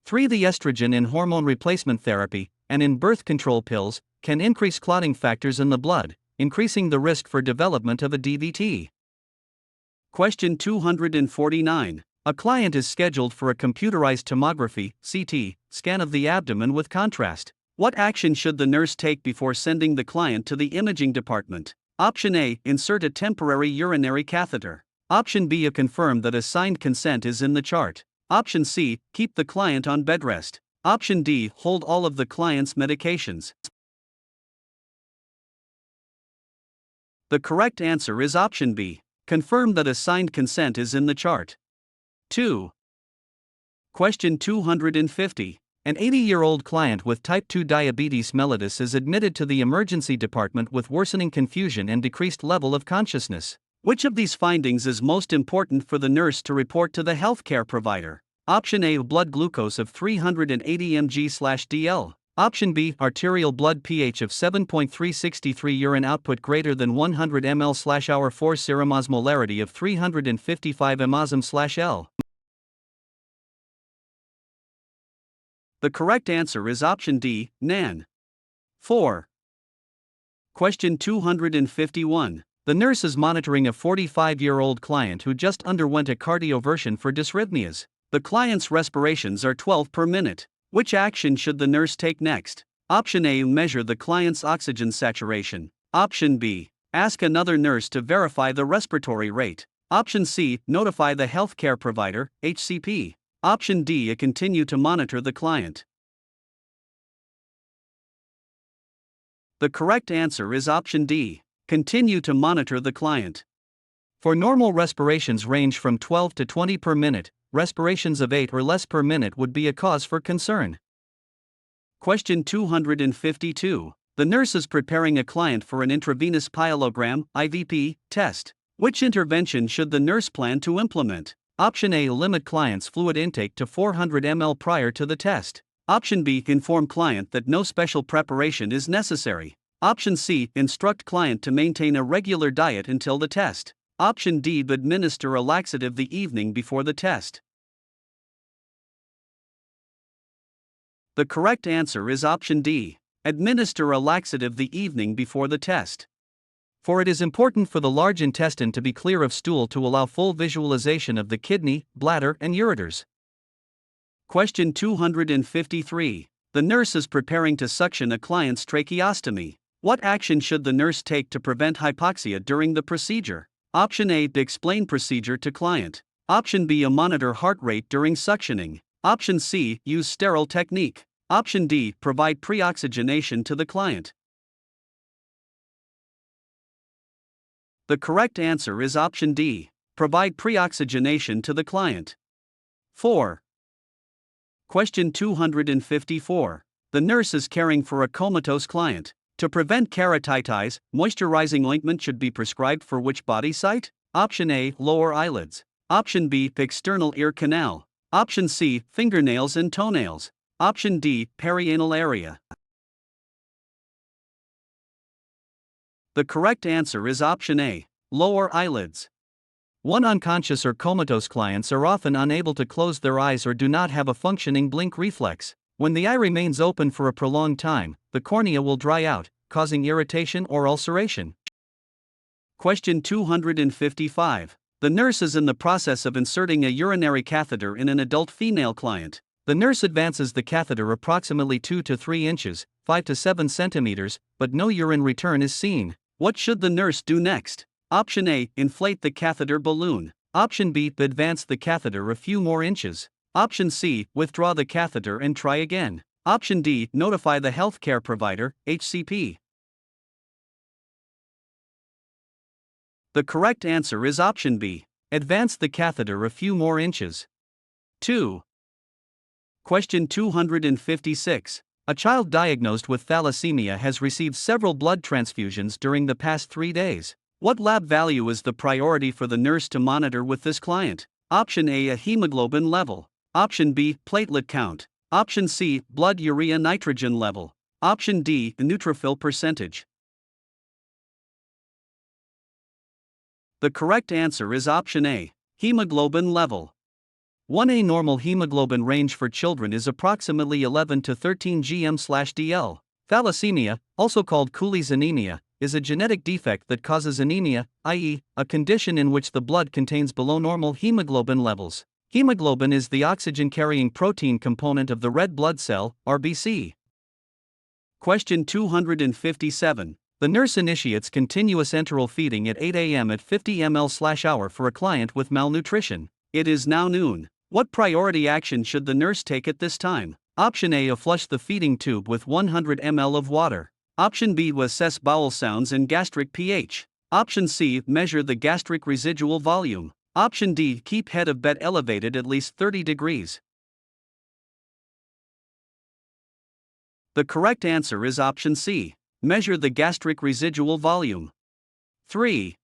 3. The estrogen in hormone replacement therapy and in birth control pills can increase clotting factors in the blood, increasing the risk for development of a DVT. Question 249. A client is scheduled for a computerized tomography (CT) scan of the abdomen with contrast. What action should the nurse take before sending the client to the imaging department? Option A. Insert a temporary urinary catheter. Option B. Confirm that a signed consent is in the chart. Option C. Keep the client on bed rest. Option D. Hold all of the client's medications. The correct answer is option B. Confirm that a signed consent is in the chart. 2. Question 250. An 80-year-old client with type 2 diabetes mellitus is admitted to the emergency department with worsening confusion and decreased level of consciousness. Which of these findings is most important for the nurse to report to the healthcare provider? Option A. Blood glucose of 380 mg/dl. Option B. Arterial blood pH of 7.363. Urine output greater than 100 ml/hour. 4. Serum osmolarity of 355 mosm/L. The correct answer is option D, NaN. 4. Question 251. The nurse is monitoring a 45-year-old client who just underwent a cardioversion for dysrhythmias. The client's respirations are 12 per minute. Which action should the nurse take next? Option A. Measure the client's oxygen saturation. Option B. Ask another nurse to verify the respiratory rate. Option C. Notify the healthcare provider, HCP. Option D. Continue to monitor the client. The correct answer is option D. Continue to monitor the client. For normal respirations range from 12 to 20 per minute, respirations of 8 or less per minute would be a cause for concern. Question 252. The nurse is preparing a client for an intravenous pyelogram (IVP) test. Which intervention should the nurse plan to implement? Option A. Limit client's fluid intake to 400 ml prior to the test. Option B. Inform client that no special preparation is necessary. Option C. Instruct client to maintain a regular diet until the test. Option D. Administer a laxative the evening before the test. The correct answer is option D. Administer a laxative the evening before the test. For it is important for the large intestine to be clear of stool to allow full visualization of the kidney, bladder, and ureters. Question 253. The nurse is preparing to suction a client's tracheostomy. What action should the nurse take to prevent hypoxia during the procedure? Option A. Explain procedure to client. Option B. Monitor heart rate during suctioning. Option C. Use sterile technique. Option D. Provide pre-oxygenation to the client. The correct answer is option D. Provide pre-oxygenation to the client. 4. Question 254. The nurse is caring for a comatose client. To prevent keratitis, moisturizing ointment should be prescribed for which body site? Option A. Lower eyelids. Option B. External ear canal. Option C. Fingernails and toenails. Option D. Perianal area. The correct answer is option A. Lower eyelids. Unconscious or comatose clients are often unable to close their eyes or do not have a functioning blink reflex. When the eye remains open for a prolonged time, the cornea will dry out, causing irritation or ulceration. Question 255. The nurse is in the process of inserting a urinary catheter in an adult female client. The nurse advances the catheter approximately 2 to 3 inches, 5 to 7 centimeters, but no urine return is seen. What should the nurse do next? Option A. Inflate the catheter balloon. Option B. Advance the catheter a few more inches. Option C. Withdraw the catheter and try again. Option D. Notify the healthcare provider, HCP. The correct answer is option B. Advance the catheter a few more inches. 2. Question 256. A child diagnosed with thalassemia has received several blood transfusions during the past 3 days. What lab value is the priority for the nurse to monitor with this client? Option A. Hemoglobin level. Option B. Platelet count. Option C. Blood urea nitrogen level. Option D, the neutrophil percentage. The correct answer is option A, hemoglobin level. 1A normal hemoglobin range for children is approximately 11 to 13 gm/dl. Thalassemia, also called Cooley's anemia, is a genetic defect that causes anemia, i.e., a condition in which the blood contains below normal hemoglobin levels. Hemoglobin is the oxygen-carrying protein component of the red blood cell, RBC. Question 257. The nurse initiates continuous enteral feeding at 8 a.m. at 50 ml/hour for a client with malnutrition. It is now noon. What priority action should the nurse take at this time? Option A, flush the feeding tube with 100 ml of water. Option B, assess bowel sounds and gastric pH. Option C, measure the gastric residual volume. Option D, keep head of bed elevated at least 30 degrees. The correct answer is option C, measure the gastric residual volume. 3.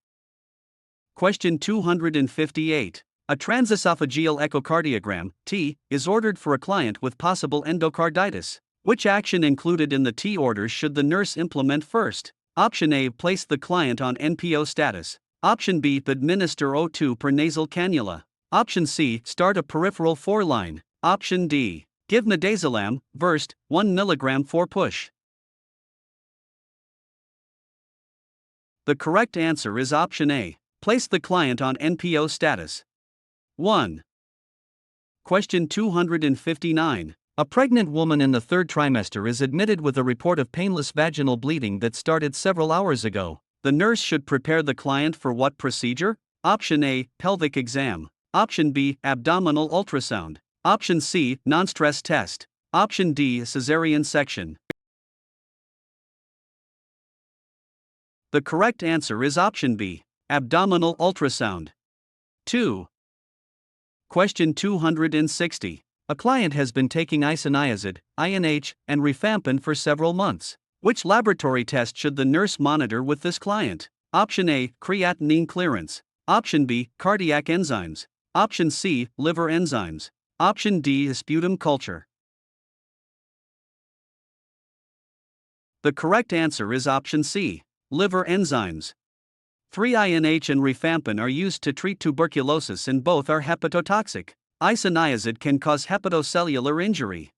Question 258. A transesophageal echocardiogram, T, is ordered for a client with possible endocarditis. Which action included in the T orders should the nurse implement first? Option A, place the client on NPO status. Option B, administer O2 per nasal cannula. Option C, start a peripheral 4-line. Option D, give midazolam, versed, 1 mg for push. The correct answer is option A, place the client on NPO status. 1. Question 259. A pregnant woman in the third trimester is admitted with a report of painless vaginal bleeding that started several hours ago. The nurse should prepare the client for what procedure? Option A, pelvic exam. Option B, abdominal ultrasound. Option C, non-stress test. Option D, cesarean section. The correct answer is option B, abdominal ultrasound. 2. Question 260. A client has been taking isoniazid, INH, and rifampin for several months. Which laboratory test should the nurse monitor with this client? Option A, creatinine clearance. Option B, cardiac enzymes. Option C, liver enzymes. Option D, sputum culture. The correct answer is option C, liver enzymes. 3-INH and rifampin are used to treat tuberculosis and both are hepatotoxic. Isoniazid can cause hepatocellular injury.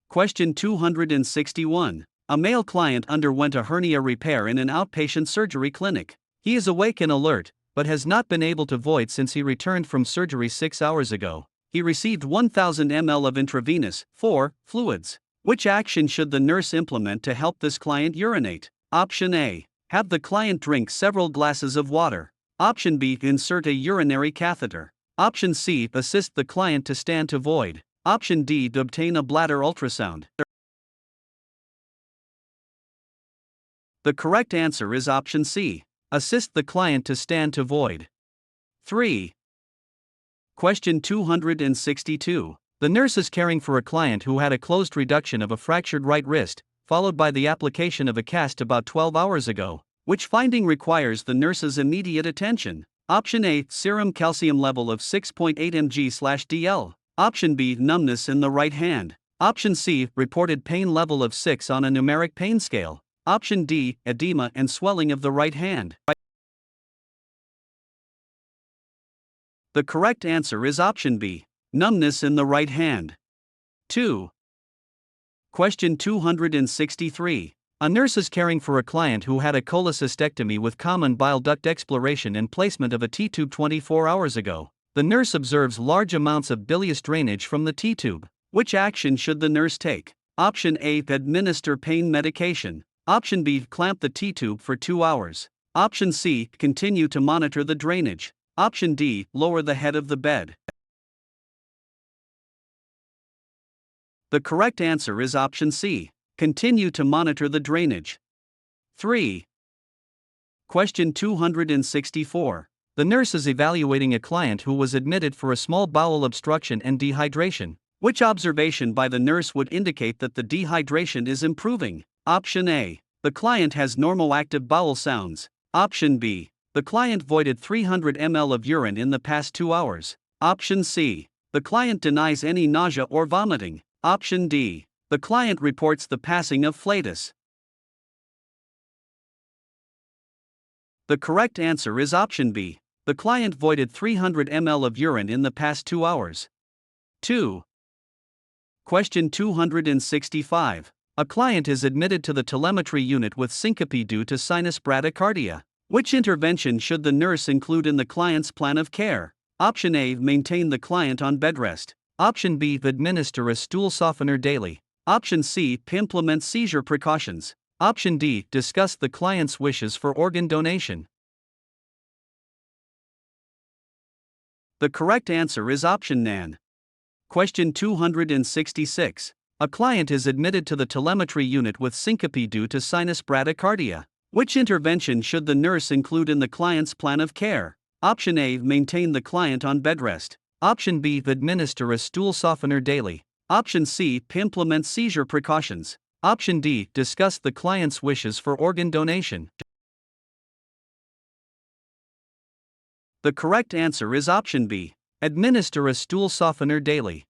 Question 261. A male client underwent a hernia repair in an outpatient surgery clinic. He is awake and alert, but has not been able to void since he returned from surgery 6 hours ago. He received 1000 ml of intravenous, 4, fluids. Which action should the nurse implement to help this client urinate? Option A, have the client drink several glasses of water. Option B, insert a urinary catheter. Option C, assist the client to stand to void. Option D, to obtain a bladder ultrasound. The correct answer is option C, assist the client to stand to void. 3. Question 262. The nurse is caring for a client who had a closed reduction of a fractured right wrist, followed by the application of a cast about 12 hours ago. Which finding requires the nurse's immediate attention? Option A, serum calcium level of 6.8 mg/dl. Option B, numbness in the right hand. Option C, reported pain level of 6 on a numeric pain scale. Option D, edema and swelling of the right hand. The correct answer is option B, numbness in the right hand. 2. Question 263. A nurse is caring for a client who had a cholecystectomy with common bile duct exploration and placement of a T-tube 24 hours ago. The nurse observes large amounts of bilious drainage from the T-tube. Which action should the nurse take? Option A, administer pain medication. Option B, clamp the T-tube for 2 hours. Option C, continue to monitor the drainage. Option D, lower the head of the bed. The correct answer is option C, continue to monitor the drainage. 3. Question 264. The nurse is evaluating a client who was admitted for a small bowel obstruction and dehydration. Which observation by the nurse would indicate that the dehydration is improving? Option A, the client has normal active bowel sounds. Option B, the client voided 300 ml of urine in the past 2 hours. Option C, the client denies any nausea or vomiting. Option D, The client reports the passing of flatus. The correct answer is option B. The client voided 300 ml of urine in the past 2 hours. 2. Question 265. A client is admitted to the telemetry unit with syncope due to sinus bradycardia. Which intervention should the nurse include in the client's plan of care? Option A. Maintain the client on bed rest. Option B. Administer a stool softener daily. Option C. Implement seizure precautions. Option D. Discuss the client's wishes for organ donation. The correct answer is option Nan. Question 266. A client is admitted to the telemetry unit with syncope due to sinus bradycardia. Which intervention should the nurse include in the client's plan of care? Option A. Maintain the client on bed rest. Option B. Administer a stool softener daily. Option C. Implement seizure precautions. Option D. Discuss the client's wishes for organ donation. The correct answer is option B. Administer a stool softener daily.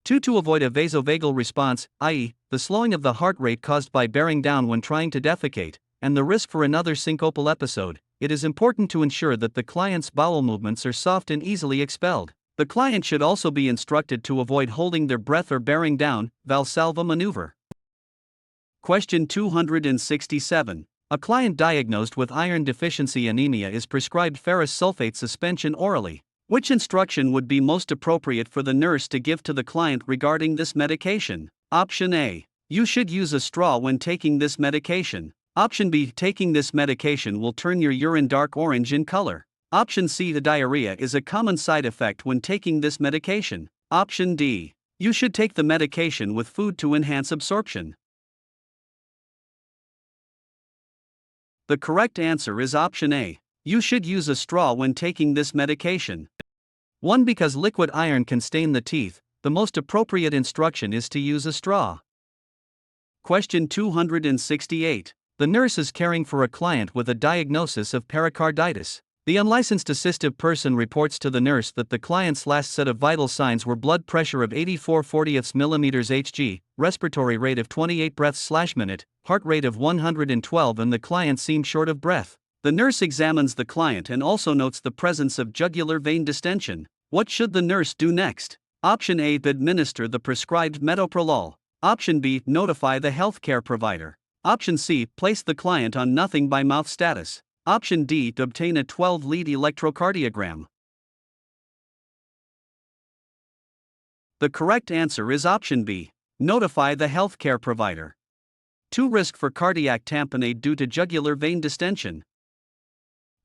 2. To avoid a vasovagal response, i.e., the slowing of the heart rate caused by bearing down when trying to defecate, and the risk for another syncopal episode, it is important to ensure that the client's bowel movements are soft and easily expelled. The client should also be instructed to avoid holding their breath or bearing down, Valsalva maneuver. Question 267. A client diagnosed with iron deficiency anemia is prescribed ferrous sulfate suspension orally. Which instruction would be most appropriate for the nurse to give to the client regarding this medication? Option A. You should use a straw when taking this medication. Option B. Taking this medication will turn your urine dark orange in color. Option C. The diarrhea is a common side effect when taking this medication. Option D. You should take the medication with food to enhance absorption. The correct answer is option A. You should use a straw when taking this medication. 1. Because liquid iron can stain the teeth, the most appropriate instruction is to use a straw. Question 268. The nurse is caring for a client with a diagnosis of pericarditis. The unlicensed assistive person reports to the nurse that the client's last set of vital signs were blood pressure of 84/40 millimeters Hg, respiratory rate of 28 breaths/minute, heart rate of 112, and the client seemed short of breath. The nurse examines the client and also notes the presence of jugular vein distension. What should the nurse do next? Option A. Administer the prescribed metoprolol. Option B. Notify the healthcare provider. Option C. Place the client on nothing by mouth status. Option D. Obtain a 12-lead electrocardiogram. The correct answer is option B. Notify the healthcare provider. 2. Risk for cardiac tamponade due to jugular vein distension.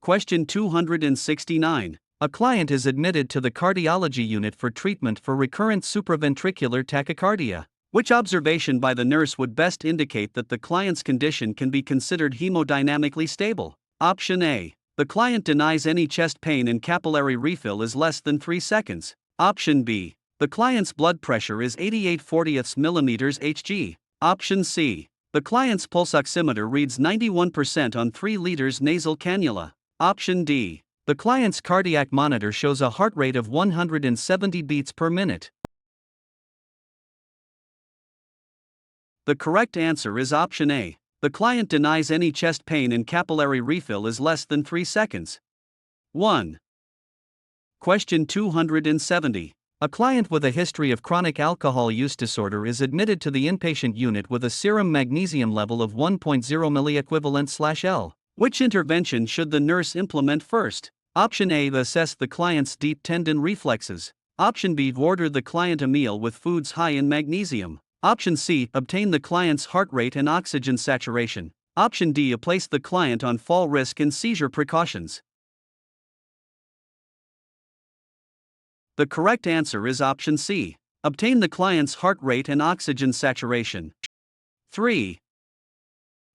Question 269. A client is admitted to the cardiology unit for treatment for recurrent supraventricular tachycardia. Which observation by the nurse would best indicate that the client's condition can be considered hemodynamically stable? Option A. The client denies any chest pain and capillary refill is less than 3 seconds. Option B. The client's blood pressure is 88/40 millimeters Hg. Option C. The client's pulse oximeter reads 91% on 3 liters nasal cannula. Option D. The client's cardiac monitor shows a heart rate of 170 beats per minute. The correct answer is option A. The client denies any chest pain and capillary refill is less than 3 seconds. 1. Question 270. A client with a history of chronic alcohol use disorder is admitted to the inpatient unit with a serum magnesium level of 1.0 milliequivalent/L. Which intervention should the nurse implement first? Option A. Assess the client's deep tendon reflexes. Option B. Order the client a meal with foods high in magnesium. Option C. Obtain the client's heart rate and oxygen saturation. Option D. Place the client on fall risk and seizure precautions. The correct answer is option C. Obtain the client's heart rate and oxygen saturation. 3.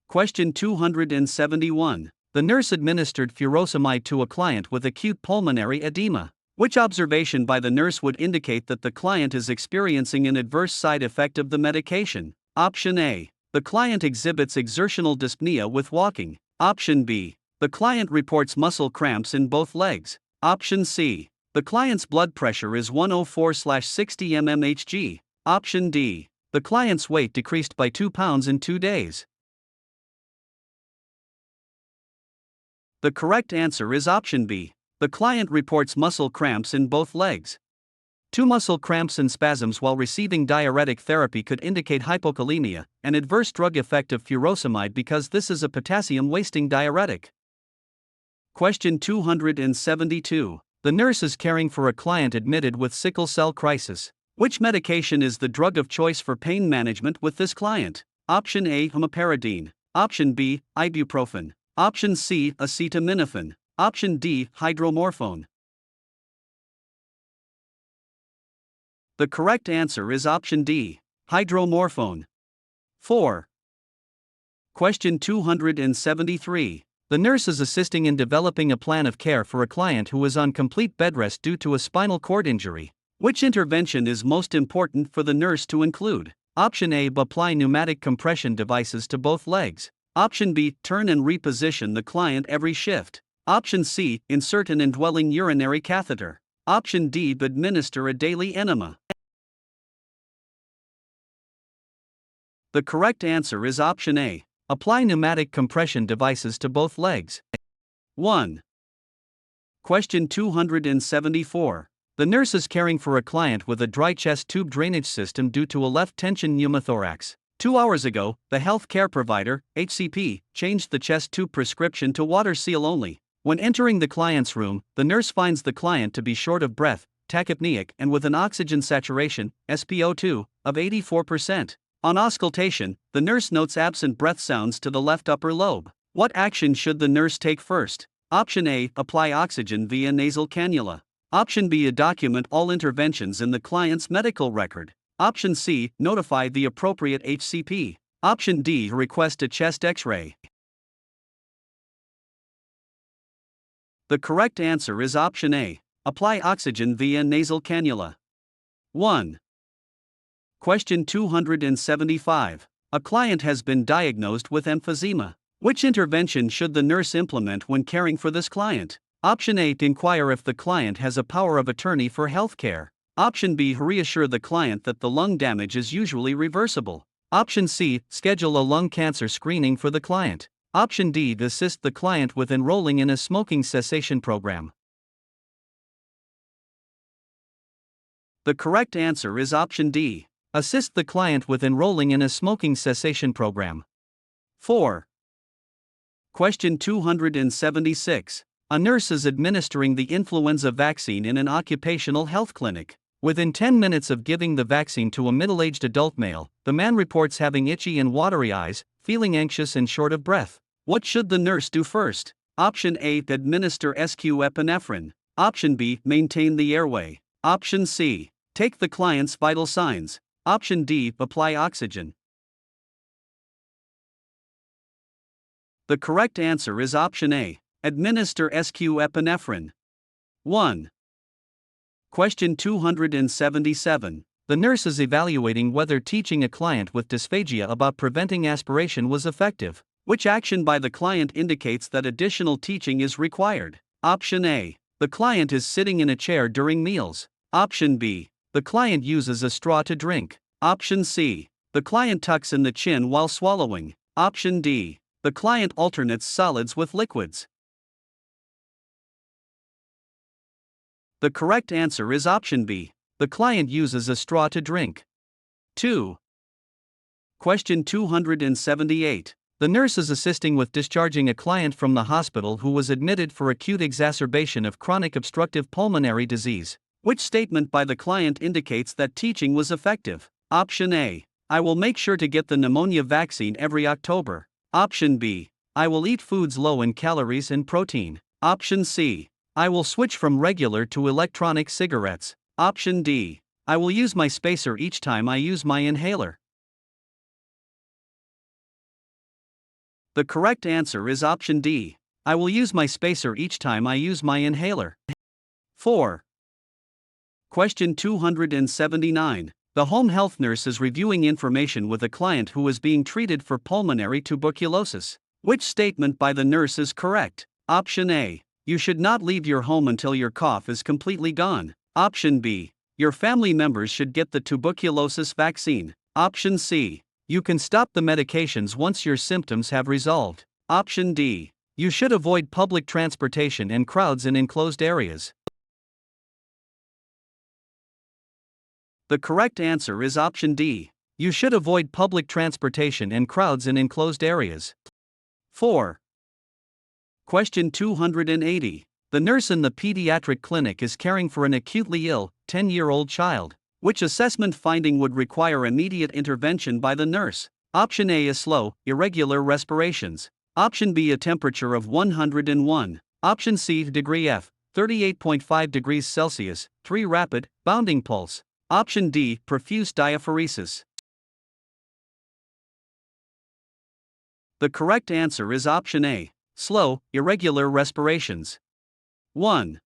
Question 271. The nurse administered furosemide to a client with acute pulmonary edema. Which observation by the nurse would indicate that the client is experiencing an adverse side effect of the medication? Option A. The client exhibits exertional dyspnea with walking. Option B. The client reports muscle cramps in both legs. Option C. The client's blood pressure is 104/60 mmHg. Option D. The client's weight decreased by 2 pounds in 2 days. The correct answer is option B. The client reports muscle cramps in both legs. 2 muscle cramps and spasms while receiving diuretic therapy could indicate hypokalemia, an adverse drug effect of furosemide because this is a potassium-wasting diuretic. Question 272. The nurse is caring for a client admitted with sickle cell crisis. Which medication is the drug of choice for pain management with this client? Option A, imeperidine. Option B, ibuprofen. Option C, acetaminophen. Option D, hydromorphone. The correct answer is option D, hydromorphone. 4. Question 273. The nurse is assisting in developing a plan of care for a client who is on complete bed rest due to a spinal cord injury. Which intervention is most important for the nurse to include? Option A, apply pneumatic compression devices to both legs. Option B, turn and reposition the client every shift. Option C, insert an indwelling urinary catheter. Option D, administer a daily enema. The correct answer is option A. Apply pneumatic compression devices to both legs. 1. Question 274. The nurse is caring for a client with a dry chest tube drainage system due to a left tension pneumothorax. 2 hours ago, the health care provider, HCP, changed the chest tube prescription to water seal only. When entering the client's room, the nurse finds the client to be short of breath, tachypneic, and with an oxygen saturation, SpO2, of 84%. On auscultation, the nurse notes absent breath sounds to the left upper lobe. What action should the nurse take first? Option A, apply oxygen via nasal cannula. Option B, document all interventions in the client's medical record. Option C, notify the appropriate HCP. Option D, request a chest X-ray. The correct answer is option A. Apply oxygen via nasal cannula. 1. Question 275. A client has been diagnosed with emphysema. Which intervention should the nurse implement when caring for this client? Option A, inquire if the client has a power of attorney for healthcare. Option B, reassure the client that the lung damage is usually reversible. Option C, schedule a lung cancer screening for the client. Option D, assist the client with enrolling in a smoking cessation program. The correct answer is option D. Assist the client with enrolling in a smoking cessation program. 4. Question 276. A nurse is administering the influenza vaccine in an occupational health clinic. Within 10 minutes of giving the vaccine to a middle-aged adult male, the man reports having itchy and watery eyes, feeling anxious and short of breath. What should the nurse do first? Option A, administer SQ epinephrine. Option B, maintain the airway. Option C, take the client's vital signs. Option D, apply oxygen. The correct answer is option A, administer SQ epinephrine. 1. Question 277. The nurse is evaluating whether teaching a client with dysphagia about preventing aspiration was effective. Which action by the client indicates that additional teaching is required? Option A. The client is sitting in a chair during meals. Option B. The client uses a straw to drink. Option C. The client tucks in the chin while swallowing. Option D. The client alternates solids with liquids. The correct answer is option B. The client uses a straw to drink. 2. Question 278. The nurse is assisting with discharging a client from the hospital who was admitted for acute exacerbation of chronic obstructive pulmonary disease. Which statement by the client indicates that teaching was effective? Option A. I will make sure to get the pneumonia vaccine every October. Option B. I will eat foods low in calories and protein. Option C. I will switch from regular to electronic cigarettes. Option D. I will use my spacer each time I use my inhaler. The correct answer is option D. I will use my spacer each time I use my inhaler. 4. Question 279. The home health nurse is reviewing information with a client who is being treated for pulmonary tuberculosis. Which statement by the nurse is correct? Option A. You should not leave your home until your cough is completely gone. Option B. Your family members should get the tuberculosis vaccine. Option C. You can stop the medications once your symptoms have resolved. Option D. You should avoid public transportation and crowds in enclosed areas. The correct answer is option D. You should avoid public transportation and crowds in enclosed areas. 4. Question 280. The nurse in the pediatric clinic is caring for an acutely ill, 10-year-old child. Which assessment finding would require immediate intervention by the nurse? Option A is slow, irregular respirations. Option B a temperature of 101. Option C degree F, 38.5 degrees Celsius, 3 rapid, bounding pulse. Option D profuse diaphoresis. The correct answer is option A, slow, irregular respirations. 1.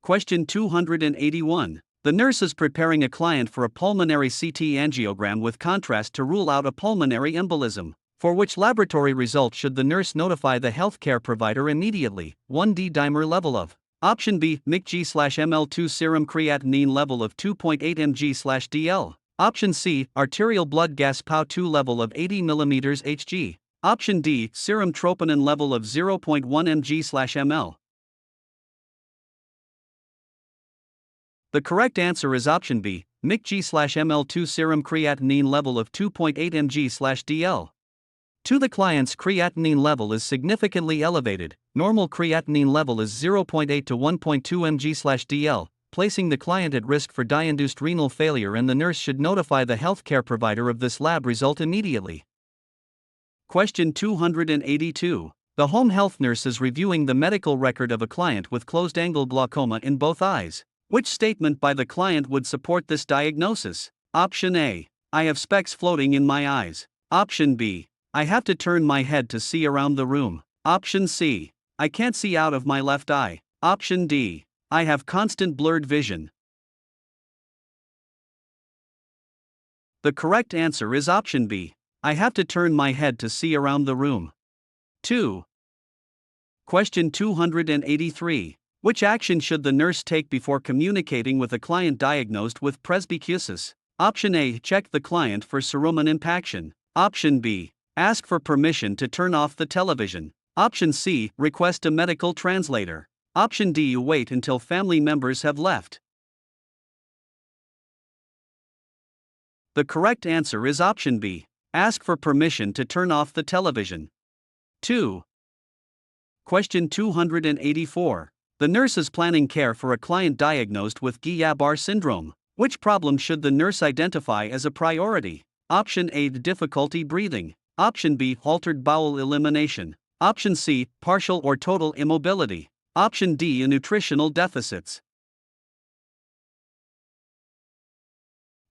Question 281. The nurse is preparing a client for a pulmonary CT angiogram with contrast to rule out a pulmonary embolism. For which laboratory result should the nurse notify the healthcare provider immediately? 1 D-dimer level of. Option B, McG/mL2 serum creatinine level of 2.8 mg/dl. Option C, arterial blood gas PAO2 level of 80 mm Hg. Option D, serum troponin level of 0.1 mg/ml. The correct answer is option B, McG/mL2 serum creatinine level of 2.8 mg/dl. 2. The client's creatinine level is significantly elevated. Normal creatinine level is 0.8 to 1.2 mg/dl, placing the client at risk for dye-induced renal failure, and the nurse should notify the healthcare provider of this lab result immediately. Question 282. The home health nurse is reviewing the medical record of a client with closed-angle glaucoma in both eyes. Which statement by the client would support this diagnosis? Option A. I have specks floating in my eyes. Option B. I have to turn my head to see around the room. Option C. I can't see out of my left eye. Option D. I have constant blurred vision. The correct answer is option B. I have to turn my head to see around the room. 2. Question 283. Which action should the nurse take before communicating with a client diagnosed with presbycusis? Option A. Check the client for cerumen impaction. Option B. Ask for permission to turn off the television. Option C. Request a medical translator. Option D. Wait until family members have left. The correct answer is option B. Ask for permission to turn off the television. 2. Question 284. The nurse is planning care for a client diagnosed with Guillain-Barré syndrome. Which problem should the nurse identify as a priority? Option A. Difficulty breathing. Option B. Altered bowel elimination. Option C. Partial or total immobility. Option D. Nutritional deficits.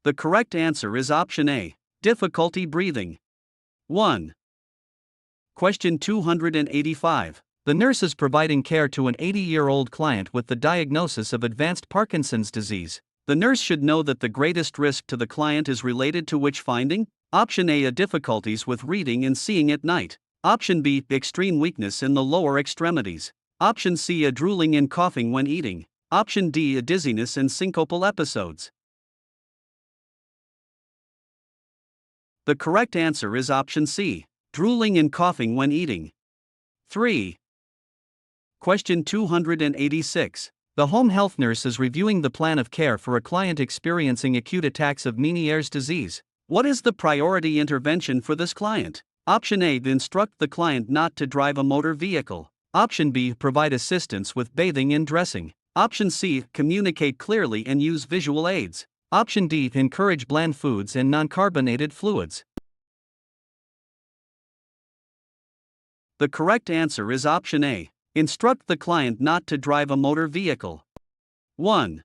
The correct answer is option A. Difficulty breathing. 1. Question 285. The nurse is providing care to an 80-year-old client with the diagnosis of advanced Parkinson's disease. The nurse should know that the greatest risk to the client is related to which finding? Option A. Difficulties with reading and seeing at night. Option B. Extreme weakness in the lower extremities. Option C. Drooling and coughing when eating. Option D. Dizziness and syncopal episodes. The correct answer is option C. Drooling and coughing when eating. 3. Question 286. The home health nurse is reviewing the plan of care for a client experiencing acute attacks of Meniere's disease. What is the priority intervention for this client? Option A. Instruct the client not to drive a motor vehicle. Option B. Provide assistance with bathing and dressing. Option C. Communicate clearly and use visual aids. Option D. Encourage bland foods and non-carbonated fluids. The correct answer is option A. Instruct the client not to drive a motor vehicle. 1.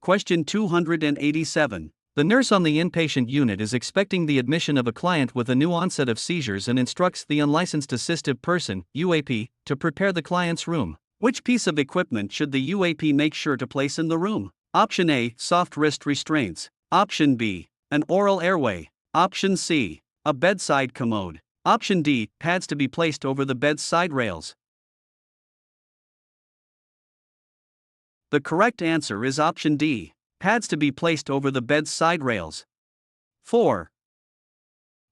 Question 287. The nurse on the inpatient unit is expecting the admission of a client with a new onset of seizures and instructs the unlicensed assistive person, UAP, to prepare the client's room. Which piece of equipment should the UAP make sure to place in the room? Option A. Soft wrist restraints. Option B. An oral airway. Option C. A bedside commode. Option D. Pads to be placed over the bed's side rails. The correct answer is option D. Pads to be placed over the bed's side rails. 4.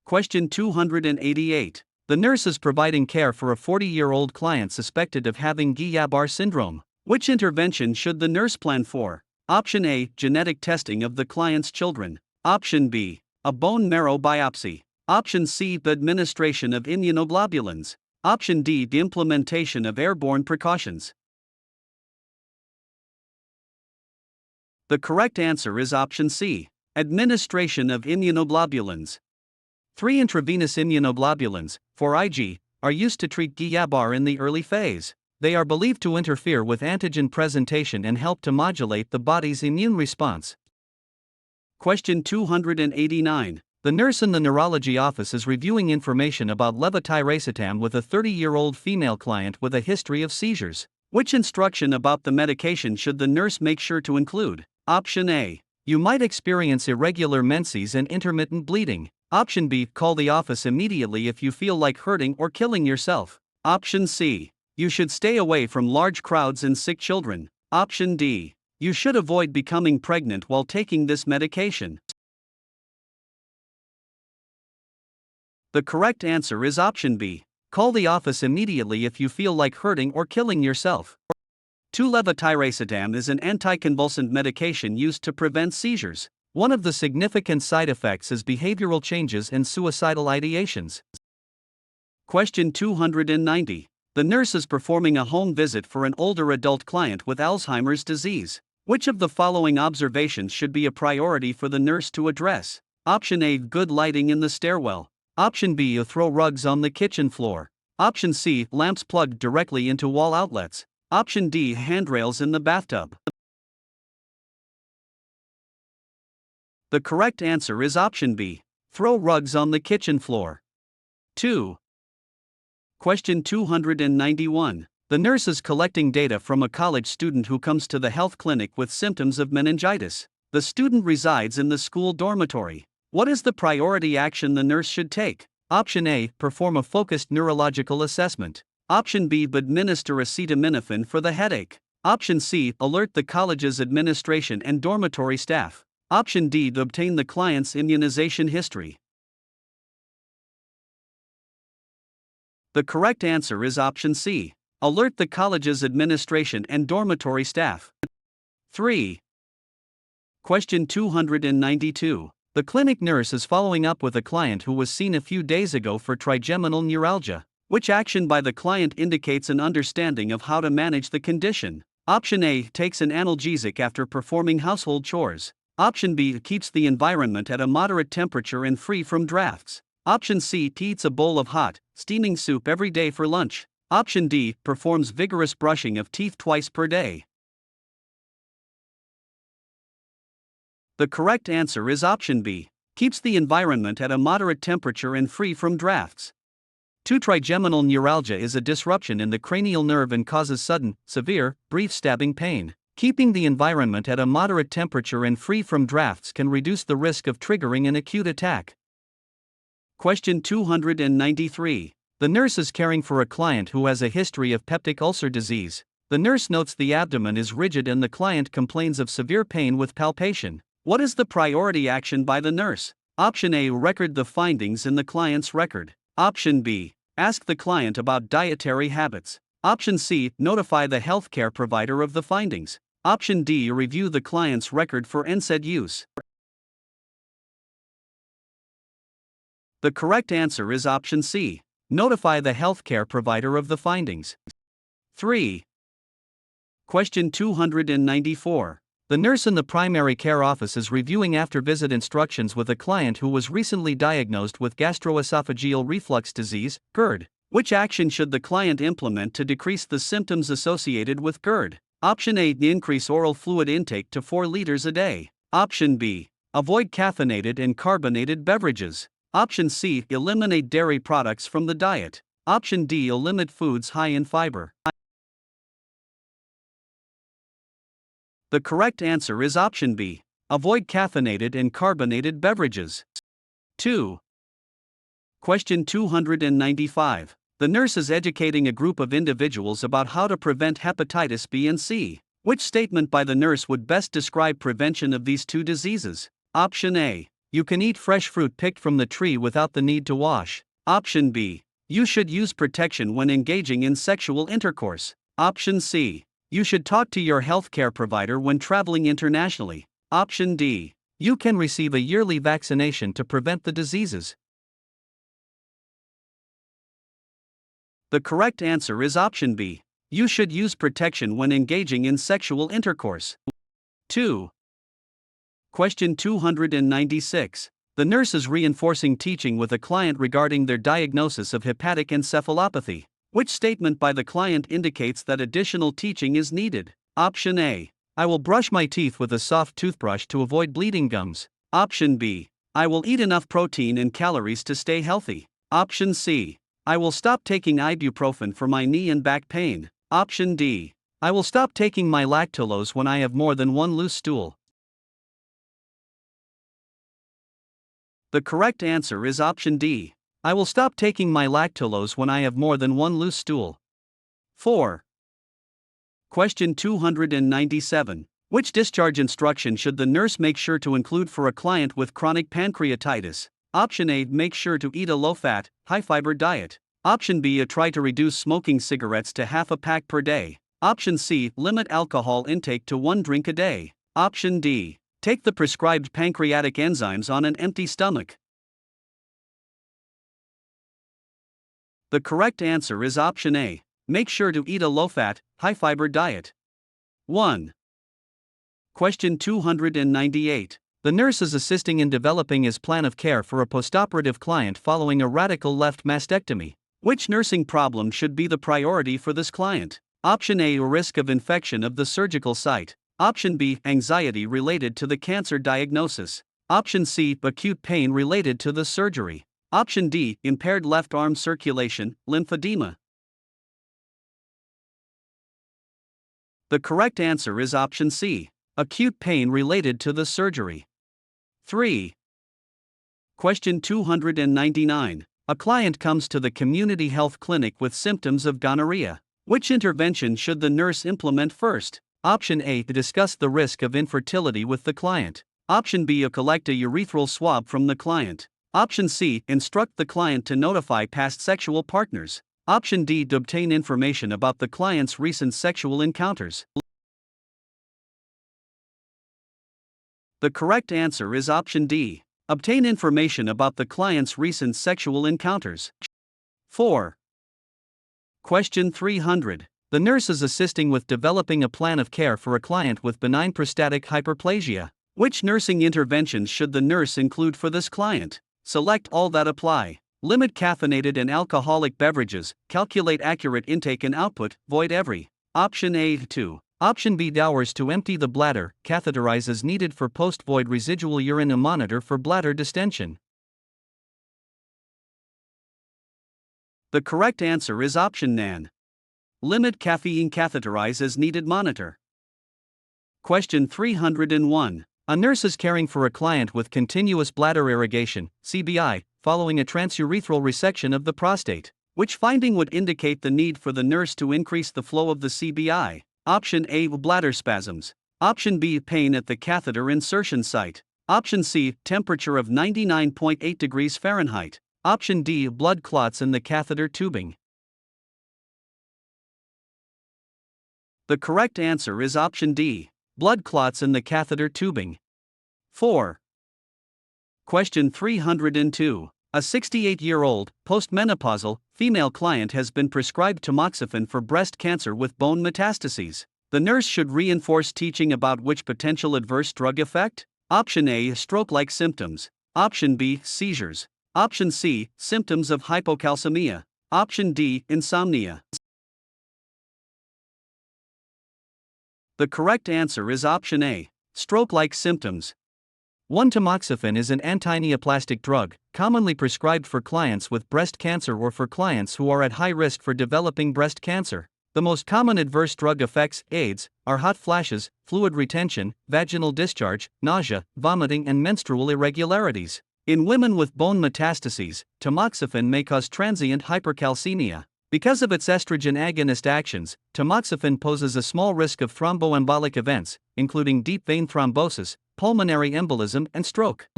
Question 288. The nurse is providing care for a 40-year-old client suspected of having Guillain-Barré syndrome. Which intervention should the nurse plan for? Option A, genetic testing of the client's children. Option B, a bone marrow biopsy. Option C, the administration of immunoglobulins. Option D, the implementation of airborne precautions. The correct answer is option C, administration of immunoglobulins. 3 intravenous immunoglobulins, 4Ig, are used to treat Guillain-Barré in the early phase. They are believed to interfere with antigen presentation and help to modulate the body's immune response. Question 289. The nurse in the neurology office is reviewing information about levetiracetam with a 30-year-old female client with a history of seizures. Which instruction about the medication should the nurse make sure to include? Option A. You might experience irregular menses and intermittent bleeding. Option B. Call the office immediately if you feel like hurting or killing yourself. Option C. You should stay away from large crowds and sick children. Option D. You should avoid becoming pregnant while taking this medication. The correct answer is option B. Call the office immediately if you feel like hurting or killing yourself. 2. Levetiracetam is an anticonvulsant medication used to prevent seizures. One of the significant side effects is behavioral changes and suicidal ideations. Question 290. The nurse is performing a home visit for an older adult client with Alzheimer's disease. Which of the following observations should be a priority for the nurse to address? Option A, good lighting in the stairwell. Option B, throw rugs on the kitchen floor. Option C, lamps plugged directly into wall outlets. Option D, handrails in the bathtub. The correct answer is option B, throw rugs on the kitchen floor. 2. Question 291. The nurse is collecting data from a college student who comes to the health clinic with symptoms of meningitis. The student resides in the school dormitory. What is the priority action the nurse should take? Option A, perform a focused neurological assessment. Option B, administer acetaminophen for the headache. Option C, alert the college's administration and dormitory staff. Option D, obtain the client's immunization history. The correct answer is option C, alert the college's administration and dormitory staff. 3. Question 292. The clinic nurse is following up with a client who was seen a few days ago for trigeminal neuralgia. Which action by the client indicates an understanding of how to manage the condition? Option A, takes an analgesic after performing household chores. Option B, keeps the environment at a moderate temperature and free from drafts. Option C, eats a bowl of hot, steaming soup every day for lunch. Option D, performs vigorous brushing of teeth twice per day. The correct answer is option B, keeps the environment at a moderate temperature and free from drafts. 2. Trigeminal neuralgia is a disruption in the cranial nerve and causes sudden, severe, brief stabbing pain. Keeping the environment at a moderate temperature and free from drafts can reduce the risk of triggering an acute attack. Question 293. The nurse is caring for a client who has a history of peptic ulcer disease. The nurse notes the abdomen is rigid and the client complains of severe pain with palpation. What is the priority action by the nurse? Option A, record the findings in the client's record. Option B, ask the client about dietary habits. Option C, notify the healthcare provider of the findings. Option D, review the client's record for NSAID use. The correct answer is option C, notify the healthcare provider of the findings. 3. Question 294. The nurse in the primary care office is reviewing after-visit instructions with a client who was recently diagnosed with gastroesophageal reflux disease, GERD. Which action should the client implement to decrease the symptoms associated with GERD? Option A, increase oral fluid intake to 4 liters a day. Option B, avoid caffeinated and carbonated beverages. Option C, eliminate dairy products from the diet. Option D, limit foods high in fiber. The correct answer is option B, avoid caffeinated and carbonated beverages. 2. Question 295. The nurse is educating a group of individuals about how to prevent hepatitis B and C. Which statement by the nurse would best describe prevention of these two diseases? Option A, You can eat fresh fruit picked from the tree without the need to wash. Option B. You should use protection when engaging in sexual intercourse. Option C. You should talk to your healthcare provider when traveling internationally. Option D. You can receive a yearly vaccination to prevent the diseases. The correct answer is option B. You should use protection when engaging in sexual intercourse. 2. Question 296. The nurse is reinforcing teaching with a client regarding their diagnosis of hepatic encephalopathy. Which statement by the client indicates that additional teaching is needed? Option A. I will brush my teeth with a soft toothbrush to avoid bleeding gums. Option B. I will eat enough protein and calories to stay healthy. Option C. I will stop taking ibuprofen for my knee and back pain. Option D. I will stop taking my lactulose when I have more than one loose stool. The correct answer is option D. I will stop taking my lactulose when I have more than one loose stool. 4. Question 297. Which discharge instruction should the nurse make sure to include for a client with chronic pancreatitis? Option A. Make sure to eat a low-fat, high-fiber diet. Option B. Try to reduce smoking cigarettes to half a pack per day. Option C. Limit alcohol intake to 1 drink a day. Option D. Take the prescribed pancreatic enzymes on an empty stomach. The correct answer is option A. Make sure to eat a low-fat, high-fiber diet. 1. Question 298. The nurse is assisting in developing his plan of care for a postoperative client following a radical left mastectomy. Which nursing problem should be the priority for this client? Option A. Risk of infection of the surgical site. Option B. Anxiety related to the cancer diagnosis. Option C. Acute pain related to the surgery. Option D. Impaired left arm circulation, lymphedema. The correct answer is option C. Acute pain related to the surgery. 3. Question 299. A client comes to the community health clinic with symptoms of gonorrhea. Which intervention should the nurse implement first? Option A. To discuss the risk of infertility with the client. Option B. Collect a urethral swab from the client. Option C. Instruct the client to notify past sexual partners. Option D. To obtain information about the client's recent sexual encounters. The correct answer is option D. Obtain information about the client's recent sexual encounters. 4. Question 300. The nurse is assisting with developing a plan of care for a client with benign prostatic hyperplasia. Which nursing interventions should the nurse include for this client? Select all that apply. Limit caffeinated and alcoholic beverages, calculate accurate intake and output, void every. Option A. 2. Option B. Hours to empty the bladder, catheterize as needed for post-void residual urine and monitor for bladder distension. The correct answer is option Nan. Limit caffeine, catheterize as needed, monitor. Question 301. A nurse is caring for a client with continuous bladder irrigation, CBI, following a transurethral resection of the prostate. Which finding would indicate the need for the nurse to increase the flow of the CBI? Option A. Bladder spasms. Option B. Pain at the catheter insertion site. Option C. Temperature of 99.8 degrees Fahrenheit. Option D. Blood clots in the catheter tubing. The correct answer is option D. Blood clots in the catheter tubing. 4. Question 302. A 68-year-old, postmenopausal, female client has been prescribed tamoxifen for breast cancer with bone metastases. The nurse should reinforce teaching about which potential adverse drug effect? Option A. Stroke-like symptoms. Option B. Seizures. Option C. Symptoms of hypocalcemia. Option D. Insomnia. The correct answer is option A. Stroke-like symptoms. 1. Tamoxifen is an antineoplastic drug, commonly prescribed for clients with breast cancer or for clients who are at high risk for developing breast cancer. The most common adverse drug effects, AIDS, are hot flashes, fluid retention, vaginal discharge, nausea, vomiting, and menstrual irregularities. In women with bone metastases, tamoxifen may cause transient hypercalcemia. Because of its estrogen agonist actions, tamoxifen poses a small risk of thromboembolic events, including deep vein thrombosis, pulmonary embolism, and stroke.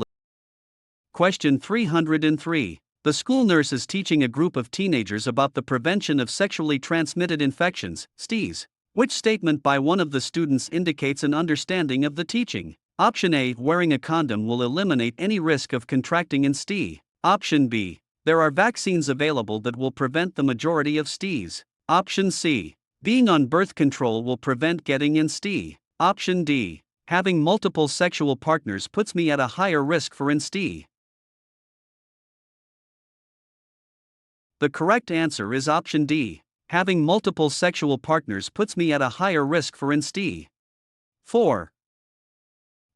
Question 303. The school nurse is teaching a group of teenagers about the prevention of sexually transmitted infections, STIs. Which statement by one of the students indicates an understanding of the teaching? Option A. Wearing a condom will eliminate any risk of contracting an STI. Option B. There are vaccines available that will prevent the majority of STIs. Option C. Being on birth control will prevent getting an STI. Option D. Having multiple sexual partners puts me at a higher risk for an STI. The correct answer is option D. Having multiple sexual partners puts me at a higher risk for an STI. 4.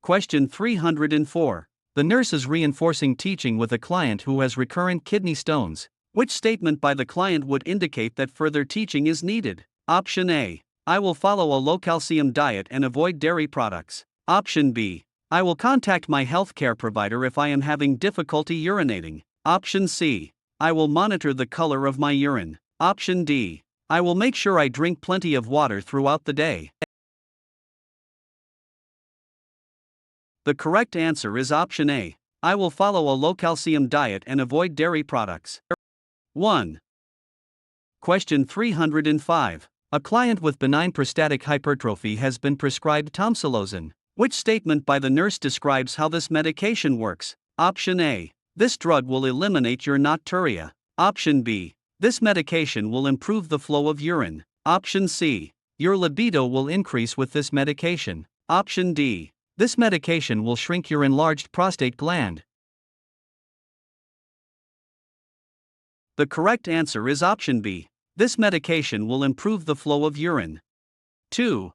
Question 304. The nurse is reinforcing teaching with a client who has recurrent kidney stones. Which statement by the client would indicate that further teaching is needed? Option A. I will follow a low-calcium diet and avoid dairy products. Option B. I will contact my healthcare provider if I am having difficulty urinating. Option C. I will monitor the color of my urine. Option D. I will make sure I drink plenty of water throughout the day. The correct answer is option A. I will follow a low-calcium diet and avoid dairy products. 1. Question 305. A client with benign prostatic hypertrophy has been prescribed tamsulosin. Which statement by the nurse describes how this medication works? Option A. This drug will eliminate your nocturia. Option B. This medication will improve the flow of urine. Option C. Your libido will increase with this medication. Option D. This medication will shrink your enlarged prostate gland. The correct answer is option B. This medication will improve the flow of urine. 2.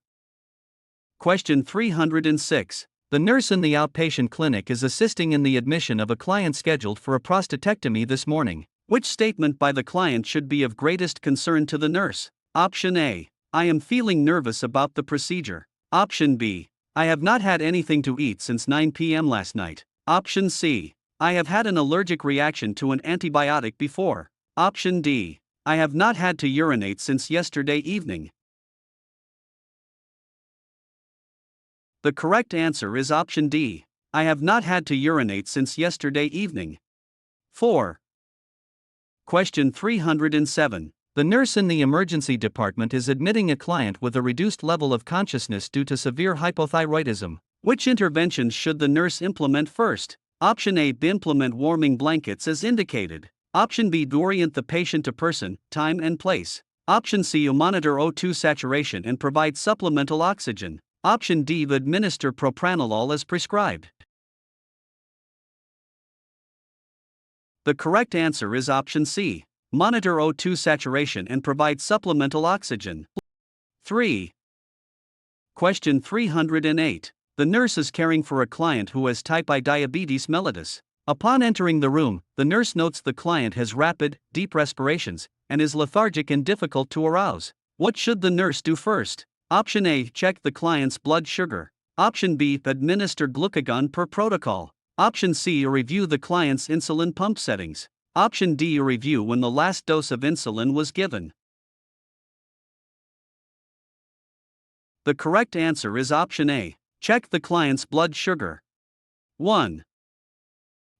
Question 306. The nurse in the outpatient clinic is assisting in the admission of a client scheduled for a prostatectomy this morning. Which statement by the client should be of greatest concern to the nurse? Option A. I am feeling nervous about the procedure. Option B. I have not had anything to eat since 9 p.m. last night. Option C. I have had an allergic reaction to an antibiotic before. Option D. I have not had to urinate since yesterday evening. The correct answer is option D. I have not had to urinate since yesterday evening. 4. Question 307. The nurse in the emergency department is admitting a client with a reduced level of consciousness due to severe hypothyroidism. Which interventions should the nurse implement first? Option A. Implement warming blankets as indicated. Option B. Orient the patient to person, time and place. Option C. Monitor O2 saturation and provide supplemental oxygen. Option D. Administer propranolol as prescribed. The correct answer is option C. Monitor O2 saturation and provide supplemental oxygen. 3. Question 308. The nurse is caring for a client who has type I diabetes mellitus. Upon entering the room, the nurse notes the client has rapid, deep respirations, and is lethargic and difficult to arouse. What should the nurse do first? Option A. Check the client's blood sugar. Option B. Administer glucagon per protocol. Option C. Review the client's insulin pump settings. Option D. Review when the last dose of insulin was given. The correct answer is option A. Check the client's blood sugar. 1.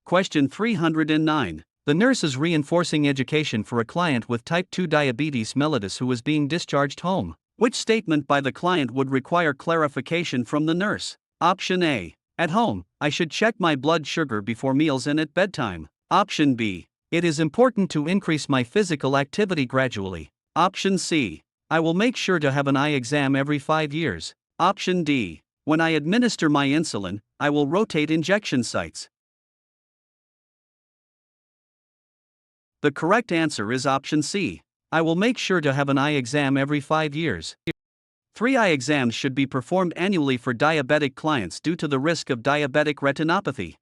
Question 309. The nurse is reinforcing education for a client with type 2 diabetes mellitus who is being discharged home. Which statement by the client would require clarification from the nurse? Option A. At home, I should check my blood sugar before meals and at bedtime. Option B. It is important to increase my physical activity gradually. Option C. I will make sure to have an eye exam every 5 years. Option D. When I administer my insulin, I will rotate injection sites. The correct answer is option C. I will make sure to have an eye exam every 5 years. 3 eye exams should be performed annually for diabetic clients due to the risk of diabetic retinopathy.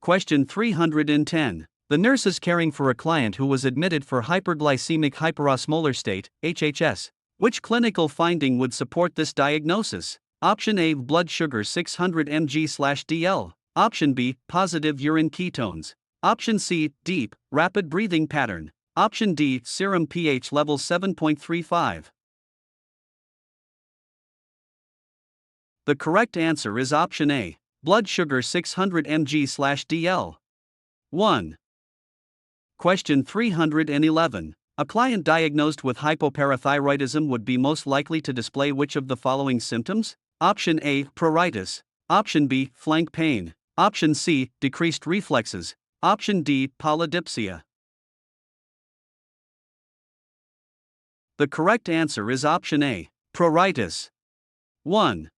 Question 310. The nurse is caring for a client who was admitted for hyperglycemic hyperosmolar state, HHS. Which clinical finding would support this diagnosis? Option A. Blood sugar 600 mg/dl. Option B. Positive urine ketones. Option C. Deep, rapid breathing pattern. Option D. Serum pH level 7.35. The correct answer is option A. Blood sugar 600 mg/dl. 1. Question 311. A client diagnosed with hypoparathyroidism would be most likely to display which of the following symptoms? Option A, pruritus. Option B, flank pain. Option C, decreased reflexes. Option D, polydipsia. The correct answer is option A, pruritus. 1.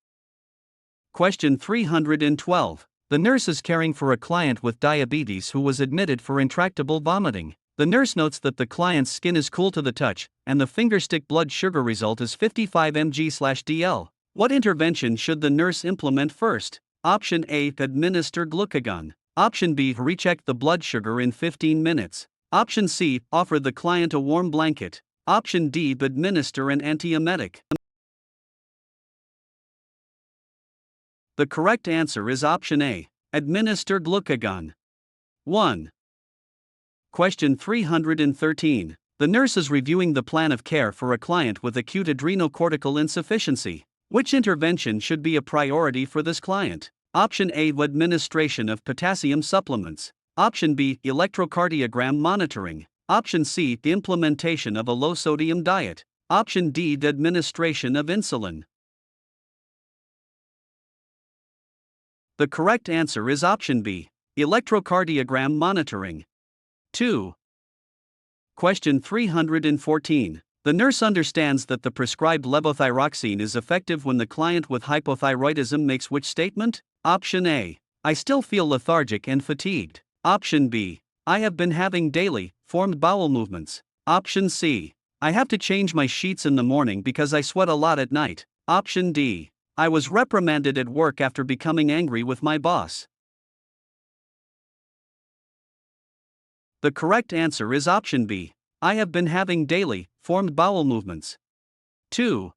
Question 312. The nurse is caring for a client with diabetes who was admitted for intractable vomiting. The nurse notes that the client's skin is cool to the touch, and the fingerstick blood sugar result is 55 mg/dl. What intervention should the nurse implement first? Option A, administer glucagon. Option B, recheck the blood sugar in 15 minutes. Option C, offer the client a warm blanket. Option D, administer an antiemetic. The correct answer is option A, administer glucagon. 1. Question 313. The nurse is reviewing the plan of care for a client with acute adrenocortical insufficiency. Which intervention should be a priority for this client? Option A, administration of potassium supplements. Option B, electrocardiogram monitoring. Option C, the implementation of a low-sodium diet. Option D, the administration of insulin. The correct answer is option B, electrocardiogram monitoring. 2. Question 314. The nurse understands that the prescribed levothyroxine is effective when the client with hypothyroidism makes which statement? Option A, I still feel lethargic and fatigued. Option B, I have been having daily, formed bowel movements. Option C, I have to change my sheets in the morning because I sweat a lot at night. Option D, I was reprimanded at work after becoming angry with my boss. The correct answer is option B, I have been having daily, formed bowel movements. 2.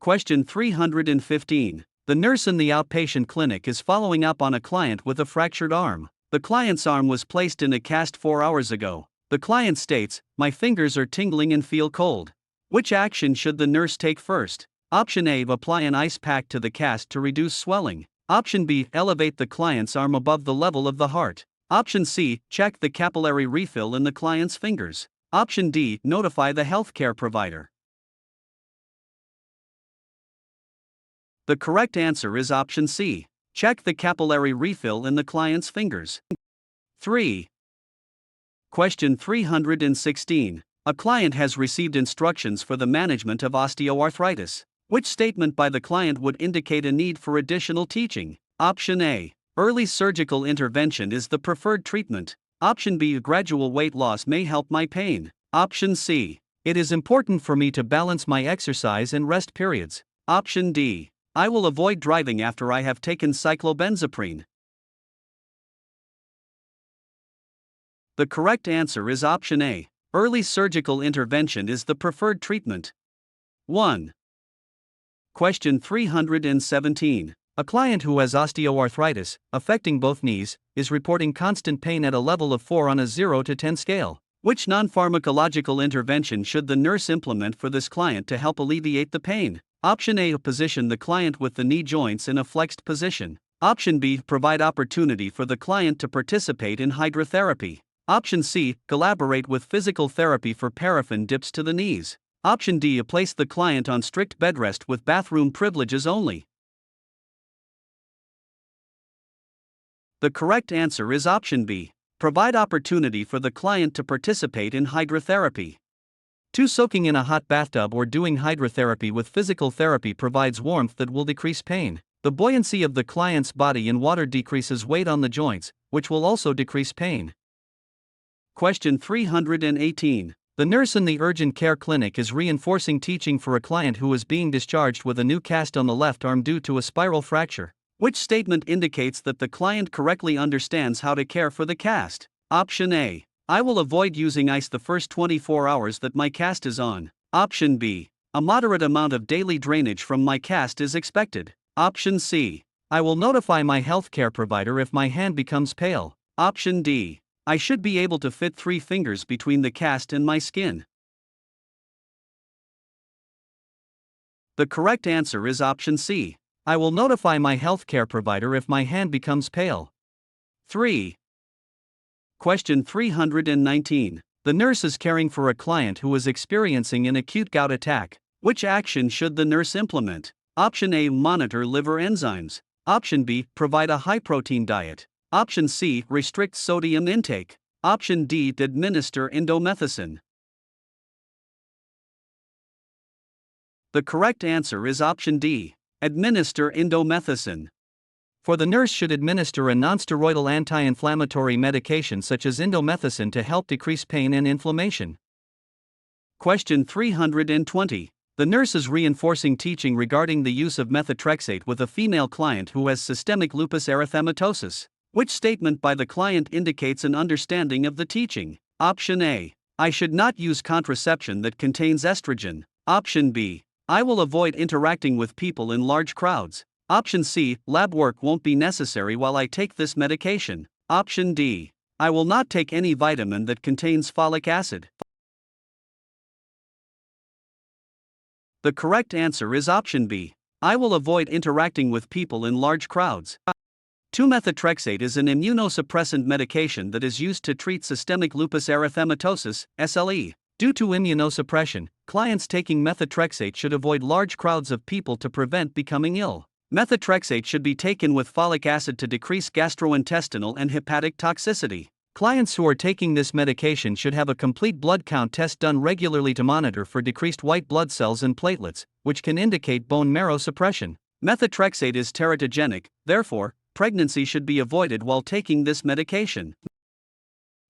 Question 315. The nurse in the outpatient clinic is following up on a client with a fractured arm. The client's arm was placed in a cast 4 hours ago. The client states, my fingers are tingling and feel cold. Which action should the nurse take first? Option A, apply an ice pack to the cast to reduce swelling. Option B, elevate the client's arm above the level of the heart. Option C, check the capillary refill in the client's fingers. Option D, notify the healthcare provider. The correct answer is option C, check the capillary refill in the client's fingers. 3. Question 316. A client has received instructions for the management of osteoarthritis. Which statement by the client would indicate a need for additional teaching? Option A, early surgical intervention is the preferred treatment. Option B, gradual weight loss may help my pain. Option C, it is important for me to balance my exercise and rest periods. Option D, I will avoid driving after I have taken cyclobenzaprine. The correct answer is option A, early surgical intervention is the preferred treatment. 1. Question 317. A client who has osteoarthritis, affecting both knees, is reporting constant pain at a level of 4 on a 0 to 10 scale. Which non-pharmacological intervention should the nurse implement for this client to help alleviate the pain? Option A, position the client with the knee joints in a flexed position. Option B, provide opportunity for the client to participate in hydrotherapy. Option C, collaborate with physical therapy for paraffin dips to the knees. Option D, place the client on strict bedrest with bathroom privileges only. The correct answer is option B, provide opportunity for the client to participate in hydrotherapy. 2. Soaking in a hot bathtub or doing hydrotherapy with physical therapy provides warmth that will decrease pain. The buoyancy of the client's body in water decreases weight on the joints, which will also decrease pain. Question 318. The nurse in the urgent care clinic is reinforcing teaching for a client who is being discharged with a new cast on the left arm due to a spiral fracture. Which statement indicates that the client correctly understands how to care for the cast? Option A, I will avoid using ice the first 24 hours that my cast is on. Option B, a moderate amount of daily drainage from my cast is expected. Option C, I will notify my healthcare provider if my hand becomes pale. Option D, I should be able to fit 3 fingers between the cast and my skin. The correct answer is option C, I will notify my healthcare provider if my hand becomes pale. 3. Question 319. The nurse is caring for a client who is experiencing an acute gout attack. Which action should the nurse implement? Option A. Monitor liver enzymes. Option B. Provide a high-protein diet. Option C. Restrict sodium intake. Option D. Administer indomethacin. The correct answer is option D. Administer indomethacin. For the nurse should administer a nonsteroidal anti-inflammatory medication such as indomethacin to help decrease pain and inflammation. Question 320. The nurse is reinforcing teaching regarding the use of methotrexate with a female client who has systemic lupus erythematosus. Which statement by the client indicates an understanding of the teaching? Option A. I should not use contraception that contains estrogen. Option B. I will avoid interacting with people in large crowds. Option C. Lab work won't be necessary while I take this medication. Option D. I will not take any vitamin that contains folic acid. The correct answer is option B. I will avoid interacting with people in large crowds. 2-methotrexate is an immunosuppressant medication that is used to treat systemic lupus erythematosus, SLE. Due to immunosuppression, clients taking methotrexate should avoid large crowds of people to prevent becoming ill. Methotrexate should be taken with folic acid to decrease gastrointestinal and hepatic toxicity. Clients who are taking this medication should have a complete blood count test done regularly to monitor for decreased white blood cells and platelets, which can indicate bone marrow suppression. Methotrexate is teratogenic, therefore, pregnancy should be avoided while taking this medication.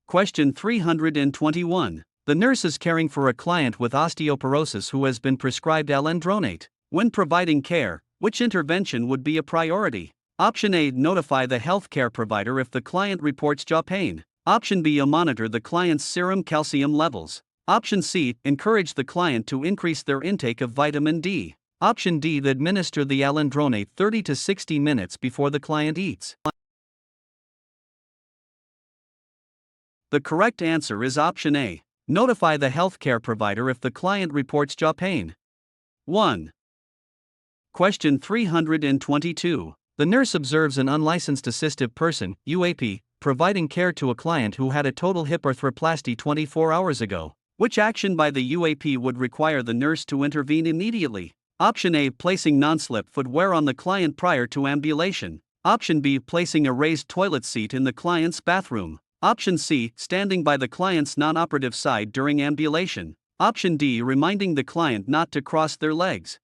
Question 321. The nurse is caring for a client with osteoporosis who has been prescribed alendronate. When providing care, which intervention would be a priority? Option A. Notify the healthcare provider if the client reports jaw pain. Option B. Monitor the client's serum calcium levels. Option C. Encourage the client to increase their intake of vitamin D. Option D. Administer the alendronate 30 to 60 minutes before the client eats. The correct answer is option A. Notify the healthcare provider if the client reports jaw pain. 1. Question 322. The nurse observes an unlicensed assistive person, UAP, providing care to a client who had a total hip arthroplasty 24 hours ago. Which action by the UAP would require the nurse to intervene immediately? Option A. Placing non-slip footwear on the client prior to ambulation. Option B. Placing a raised toilet seat in the client's bathroom. Option C. Standing by the client's non-operative side during ambulation. Option D. Reminding the client not to cross their legs.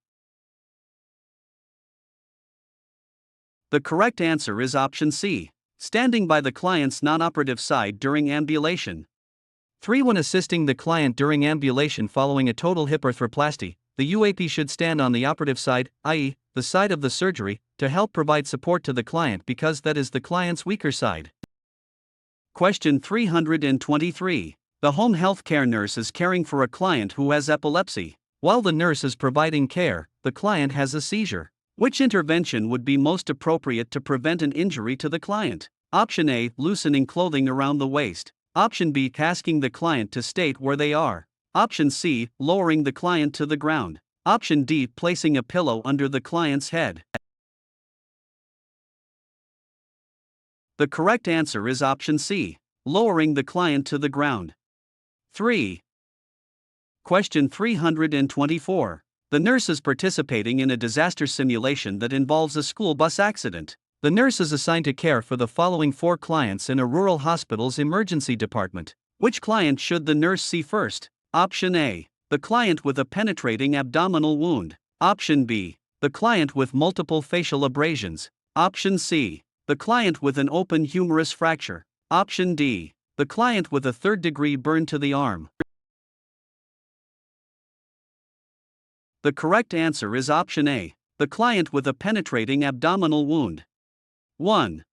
The correct answer is option C. Standing by the client's non-operative side during ambulation. 3. When assisting the client during ambulation following a total hip arthroplasty, the UAP should stand on the operative side, i.e., the side of the surgery, to help provide support to the client because that is the client's weaker side. Question 323. The home health care nurse is caring for a client who has epilepsy. While the nurse is providing care, the client has a seizure. Which intervention would be most appropriate to prevent an injury to the client? Option A. Loosening clothing around the waist. Option B. Asking the client to state where they are. Option C. Lowering the client to the ground. Option D. Placing a pillow under the client's head. The correct answer is option C. Lowering the client to the ground. 3. Question 324. The nurse is participating in a disaster simulation that involves a school bus accident. The nurse is assigned to care for the following 4 clients in a rural hospital's emergency department. Which client should the nurse see first? Option A. The client with a penetrating abdominal wound. Option B. The client with multiple facial abrasions. Option C. The client with an open humerus fracture. Option D. The client with a 3rd-degree burn to the arm. The correct answer is option A. The client with a penetrating abdominal wound. 1.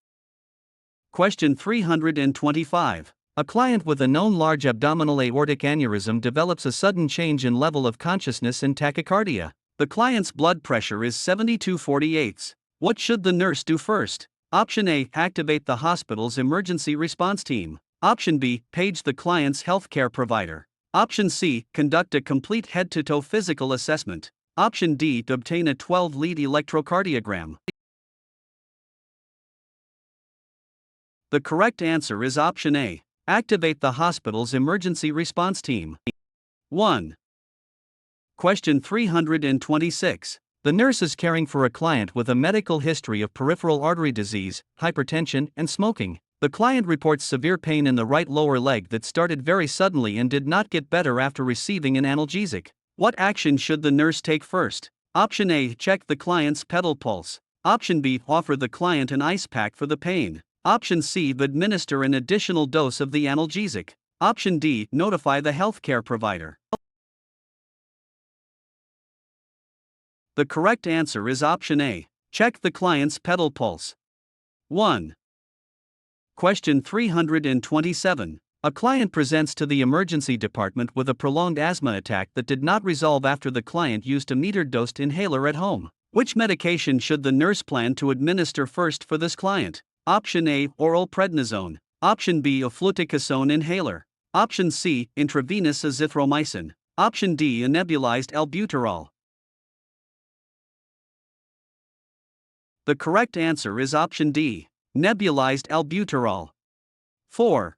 Question 325. A client with a known large abdominal aortic aneurysm develops a sudden change in level of consciousness and tachycardia. The client's blood pressure is 72/48. What should the nurse do first? Option A. Activate the hospital's emergency response team. Option B. Page the client's healthcare provider. Option C. Conduct a complete head-to-toe physical assessment. Option D. To obtain a 12-lead electrocardiogram. The correct answer is option A. Activate the hospital's emergency response team. 1. Question 326. The nurse is caring for a client with a medical history of peripheral artery disease, hypertension, and smoking. The client reports severe pain in the right lower leg that started very suddenly and did not get better after receiving an analgesic. What action should the nurse take first? Option A. Check the client's pedal pulse. Option B. Offer the client an ice pack for the pain. Option C. Administer an additional dose of the analgesic. Option D. Notify the healthcare provider. The correct answer is option A. Check the client's pedal pulse. 1. Question 327. A client presents to the emergency department with a prolonged asthma attack that did not resolve after the client used a metered-dosed inhaler at home. Which medication should the nurse plan to administer first for this client? Option A. Oral prednisone. Option B. A fluticasone inhaler. Option C. Intravenous azithromycin. Option D. A nebulized albuterol. The correct answer is option D. Nebulized albuterol. 4.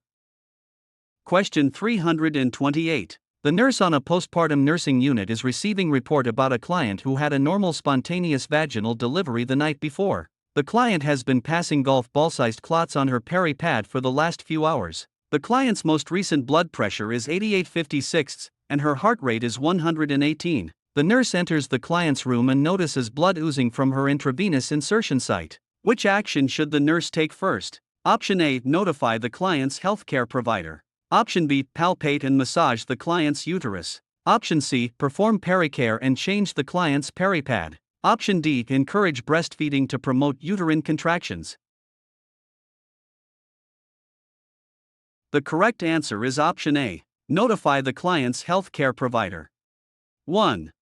Question 328. The nurse on a postpartum nursing unit is receiving report about a client who had a normal spontaneous vaginal delivery the night before. The client has been passing golf ball-sized clots on her peri pad for the last few hours. The client's most recent blood pressure is 88/56, and her heart rate is 118. The nurse enters the client's room and notices blood oozing from her intravenous insertion site. Which action should the nurse take first? Option A. Notify the client's healthcare provider. Option B. Palpate and massage the client's uterus. Option C. Perform pericare and change the client's peripad. Option D. Encourage breastfeeding to promote uterine contractions. The correct answer is option A. Notify the client's healthcare provider. 1.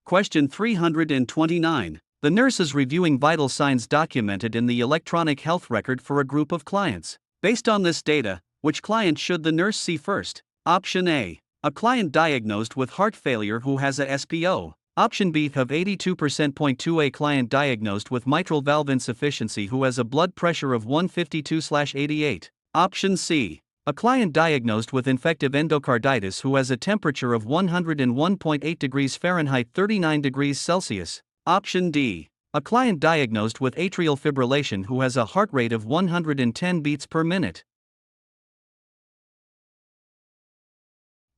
Question 329. The nurse is reviewing vital signs documented in the electronic health record for a group of clients. Based on this data, which client should the nurse see first? Option A. A client diagnosed with heart failure who has a SPO. Option B. Of 82%. A client diagnosed with mitral valve insufficiency who has a blood pressure of 152/88. Option C. A client diagnosed with infective endocarditis who has a temperature of 101.8 degrees Fahrenheit 39 degrees Celsius. Option D. A client diagnosed with atrial fibrillation who has a heart rate of 110 beats per minute.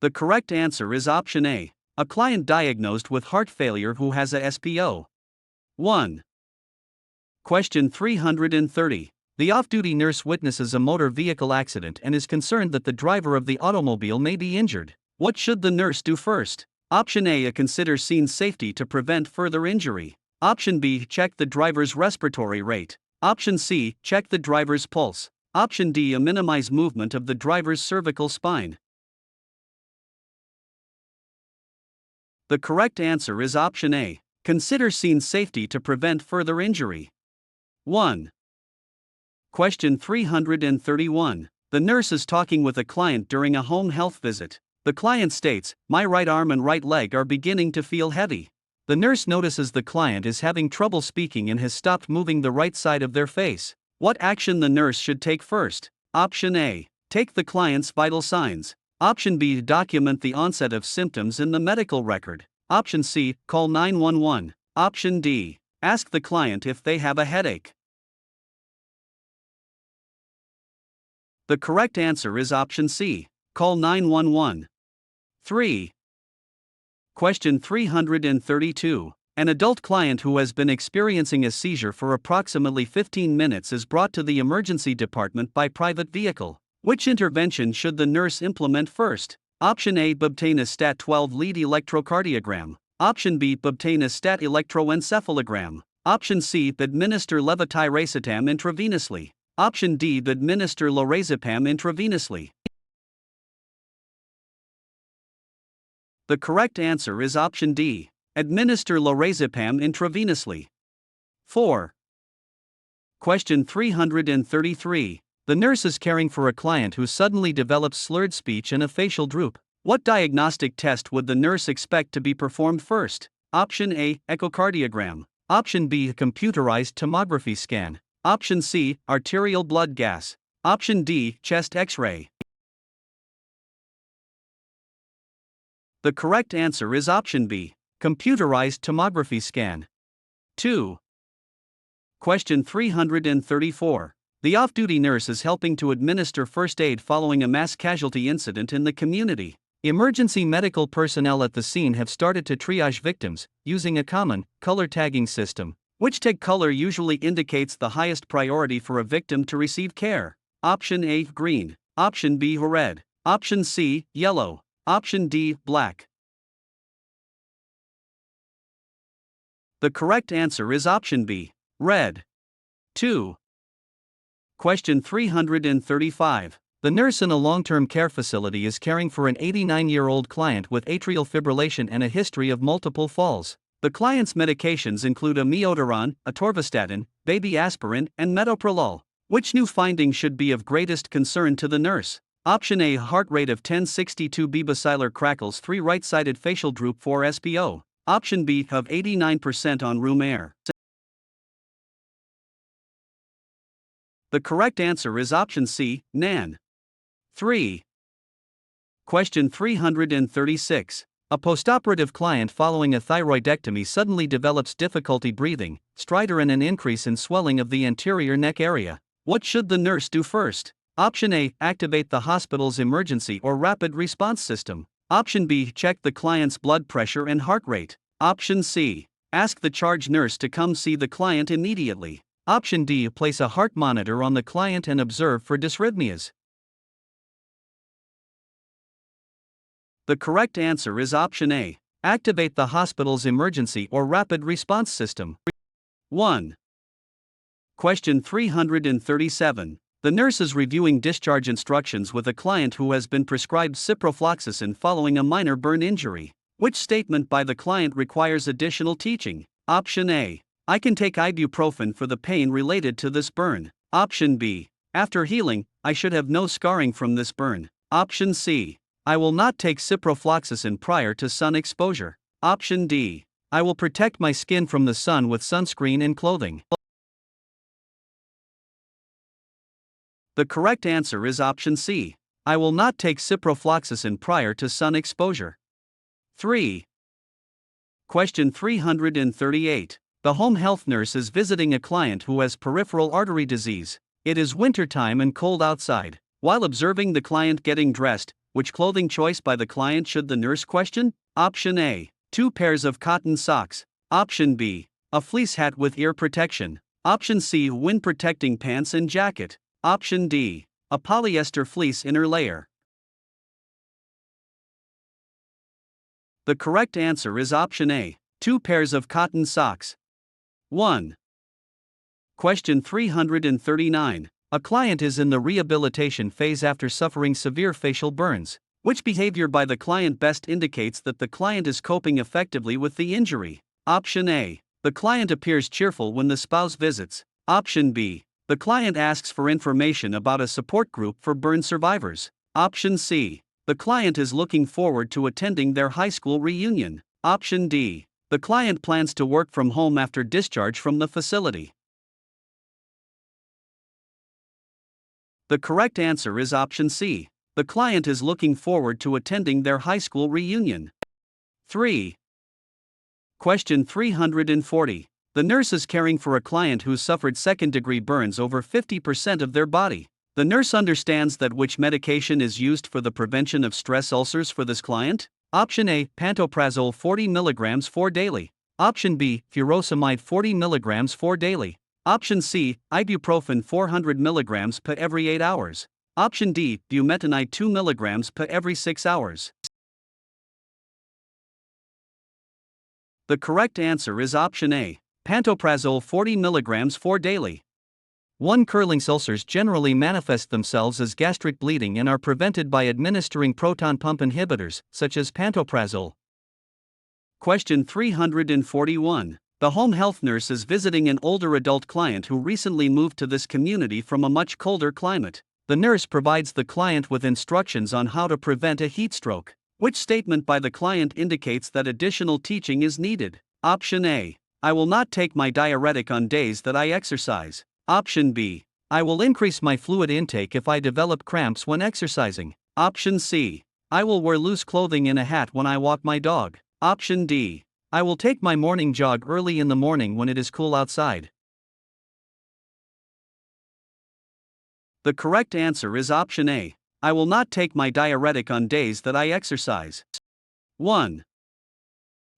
The correct answer is option A. A client diagnosed with heart failure who has a SPO. 1. Question 330. The off-duty nurse witnesses a motor vehicle accident and is concerned that the driver of the automobile may be injured. What should the nurse do first? Option A. Consider scene safety to prevent further injury. Option B. Check the driver's respiratory rate. Option C. Check the driver's pulse. Option D. Minimize movement of the driver's cervical spine. The correct answer is option A. Consider scene safety to prevent further injury. 1. Question 331. The nurse is talking with a client during a home health visit. The client states, "My right arm and right leg are beginning to feel heavy." The nurse notices the client is having trouble speaking and has stopped moving the right side of their face. What action the nurse should take first? Option A. Take the client's vital signs. Option B. Document the onset of symptoms in the medical record. Option C. Call 911. Option D. Ask the client if they have a headache. The correct answer is option C. Call 911. 3. Question 332. An adult client who has been experiencing a seizure for approximately 15 minutes is brought to the emergency department by private vehicle. Which intervention should the nurse implement first? Option A. Obtain a stat 12 lead electrocardiogram. Option B. Obtain a stat electroencephalogram. Option C. Administer levetiracetam intravenously. Option D. Administer lorazepam intravenously. The correct answer is option D. Administer lorazepam intravenously. 4. Question 333. The nurse is caring for a client who suddenly develops slurred speech and a facial droop. What diagnostic test would the nurse expect to be performed first? Option A, echocardiogram. Option B, computerized tomography scan. Option C, arterial blood gas. Option D, chest X-ray. The correct answer is option B, computerized tomography scan. 2. Question 334. The off-duty nurse is helping to administer first aid following a mass casualty incident in the community. Emergency medical personnel at the scene have started to triage victims, using a common, color tagging system. Which tag color usually indicates the highest priority for a victim to receive care? Option A, green. Option B, red. Option C, yellow. Option D, black. The correct answer is option B, red. 2. Question 335. The nurse in a long-term care facility is caring for an 89-year-old client with atrial fibrillation and a history of multiple falls. The client's medications include amiodarone, atorvastatin, baby aspirin, and metoprolol. Which new finding should be of greatest concern to the nurse? Option A, heart rate of 1062 beat, basilar crackles 3, right-sided facial droop 4 SPO. Option B, of 89% on room air. The correct answer is option C, NAN. 3. Question 336. A postoperative client following a thyroidectomy suddenly develops difficulty breathing, stridor, and an increase in swelling of the anterior neck area. What should the nurse do first? Option A, activate the hospital's emergency or rapid response system. Option B, check the client's blood pressure and heart rate. Option C, ask the charge nurse to come see the client immediately. Option D, place a heart monitor on the client and observe for dysrhythmias. The correct answer is option A, activate the hospital's emergency or rapid response system. 1. Question 337. The nurse is reviewing discharge instructions with a client who has been prescribed ciprofloxacin following a minor burn injury. Which statement by the client requires additional teaching? Option A, I can take ibuprofen for the pain related to this burn. Option B, after healing, I should have no scarring from this burn. Option C, I will not take ciprofloxacin prior to sun exposure. Option D, I will protect my skin from the sun with sunscreen and clothing. The correct answer is option C, I will not take ciprofloxacin prior to sun exposure. 3. Question 338. The home health nurse is visiting a client who has peripheral artery disease. It is wintertime and cold outside. While observing the client getting dressed, which clothing choice by the client should the nurse question? Option A, 2 pairs of cotton socks. Option B, a fleece hat with ear protection. Option C, wind protecting pants and jacket. Option D, a polyester fleece inner layer. The correct answer is option A, 2 pairs of cotton socks. 1. Question 339. A client is in the rehabilitation phase after suffering severe facial burns. Which behavior by the client best indicates that the client is coping effectively with the injury? Option A, the client appears cheerful when the spouse visits. Option B, the client asks for information about a support group for burn survivors. Option C, the client is looking forward to attending their high school reunion. Option D, the client plans to work from home after discharge from the facility. The correct answer is option C. The client is looking forward to attending their high school reunion. 3. Question 340. The nurse is caring for a client who suffered second-degree burns over 50% of their body. The nurse understands that which medication is used for the prevention of stress ulcers for this client? Option A, pantoprazole 40 mg 4 daily. Option B, furosemide 40 mg 4 daily. Option C, ibuprofen 400 mg per every 8 hours. Option D, bumetanide 2 mg per every 6 hours. The correct answer is option A, pantoprazole 40 mg 4 daily. 1. Curling ulcers generally manifest themselves as gastric bleeding and are prevented by administering proton pump inhibitors, such as pantoprazole. Question 341. The home health nurse is visiting an older adult client who recently moved to this community from a much colder climate. The nurse provides the client with instructions on how to prevent a heat stroke. Which statement by the client indicates that additional teaching is needed? Option A. I will not take my diuretic on days that I exercise. Option B. I will increase my fluid intake if I develop cramps when exercising. Option C. I will wear loose clothing and a hat when I walk my dog. Option D. I will take my morning jog early in the morning when it is cool outside. The correct answer is option A. I will not take my diuretic on days that I exercise. 1.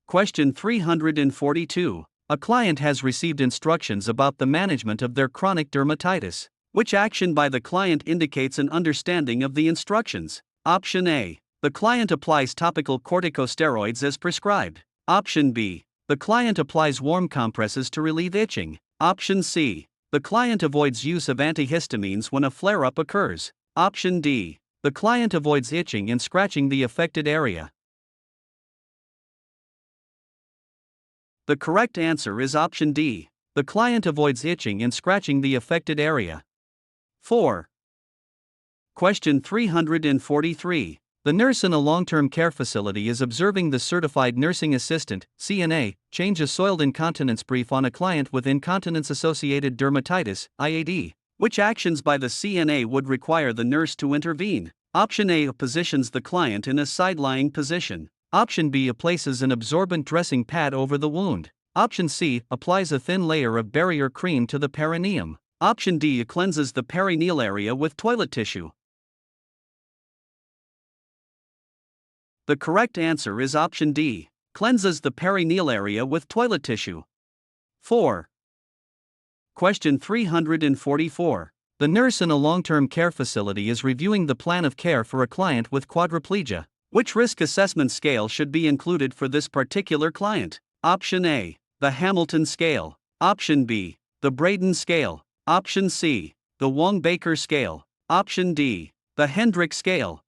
Question 342. A client has received instructions about the management of their chronic dermatitis. Which action by the client indicates an understanding of the instructions? Option A. The client applies topical corticosteroids as prescribed. Option B. The client applies warm compresses to relieve itching. Option C. The client avoids use of antihistamines when a flare-up occurs. Option D. The client avoids itching and scratching the affected area. The correct answer is option D. The client avoids itching and scratching the affected area. 4. Question 343. The nurse in a long-term care facility is observing the certified nursing assistant, CNA, change a soiled incontinence brief on a client with incontinence-associated dermatitis, IAD. Which actions by the CNA would require the nurse to intervene? Option A. Positions the client in a side-lying position. Option B. Places an absorbent dressing pad over the wound. Option C. Applies a thin layer of barrier cream to the perineum. Option D. Cleanses the perineal area with toilet tissue. The correct answer is option D. Cleanses the perineal area with toilet tissue. 4. Question 344. The nurse in a long-term care facility is reviewing the plan of care for a client with quadriplegia. Which risk assessment scale should be included for this particular client? Option A. The Hamilton scale. Option B. The Braden scale. Option C. The Wong-Baker scale. Option D. The Hendrick scale.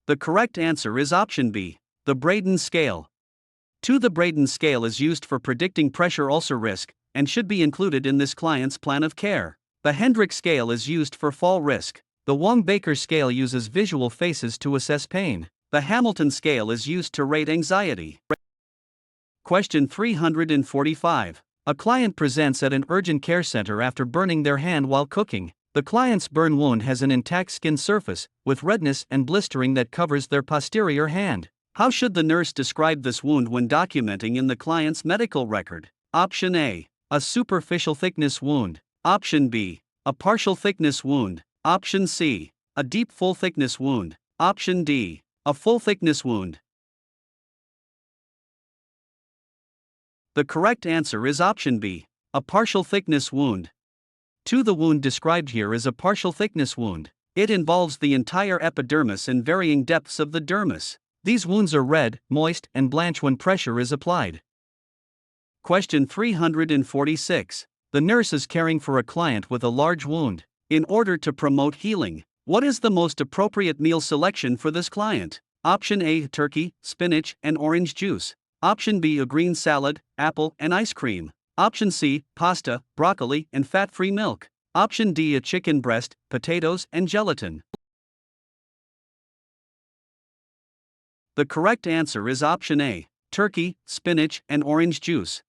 The correct answer is option B. The Braden scale. 2. The Braden scale is used for predicting pressure ulcer risk and should be included in this client's plan of care. The Hendrick scale is used for fall risk. The Wong-Baker scale uses visual faces to assess pain. The Hamilton scale is used to rate anxiety. Question 345. A client presents at an urgent care center after burning their hand while cooking. The client's burn wound has an intact skin surface, with redness and blistering that covers their posterior hand. How should the nurse describe this wound when documenting in the client's medical record? Option A. A superficial thickness wound. Option B. A partial thickness wound. Option C. A deep full thickness wound. Option D. A full thickness wound. The correct answer is option B. A partial thickness wound. 2. The wound described here is a partial thickness wound. It involves the entire epidermis and varying depths of the dermis. These wounds are red, moist, and blanch when pressure is applied. Question 346. The nurse is caring for a client with a large wound. In order to promote healing, what is the most appropriate meal selection for this client? Option A. Turkey, spinach, and orange juice. Option B. A green salad, apple, and ice cream. Option C. Pasta, broccoli, and fat-free milk. Option D. A chicken breast, potatoes, and gelatin. The correct answer is option A. Turkey, spinach, and orange juice.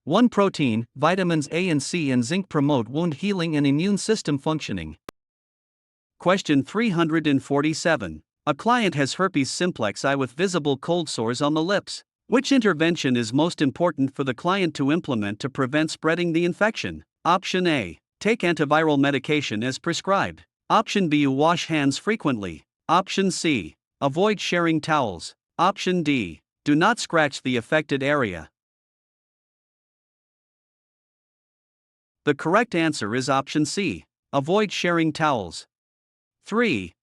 1. Protein, vitamins A and C and zinc promote wound healing and immune system functioning. Question 347. A client has herpes simplex I with visible cold sores on the lips. Which intervention is most important for the client to implement to prevent spreading the infection? Option A. Take antiviral medication as prescribed. Option B. Wash hands frequently. Option C. Avoid sharing towels. Option D. Do not scratch the affected area. The correct answer is option C. Avoid sharing towels. 3.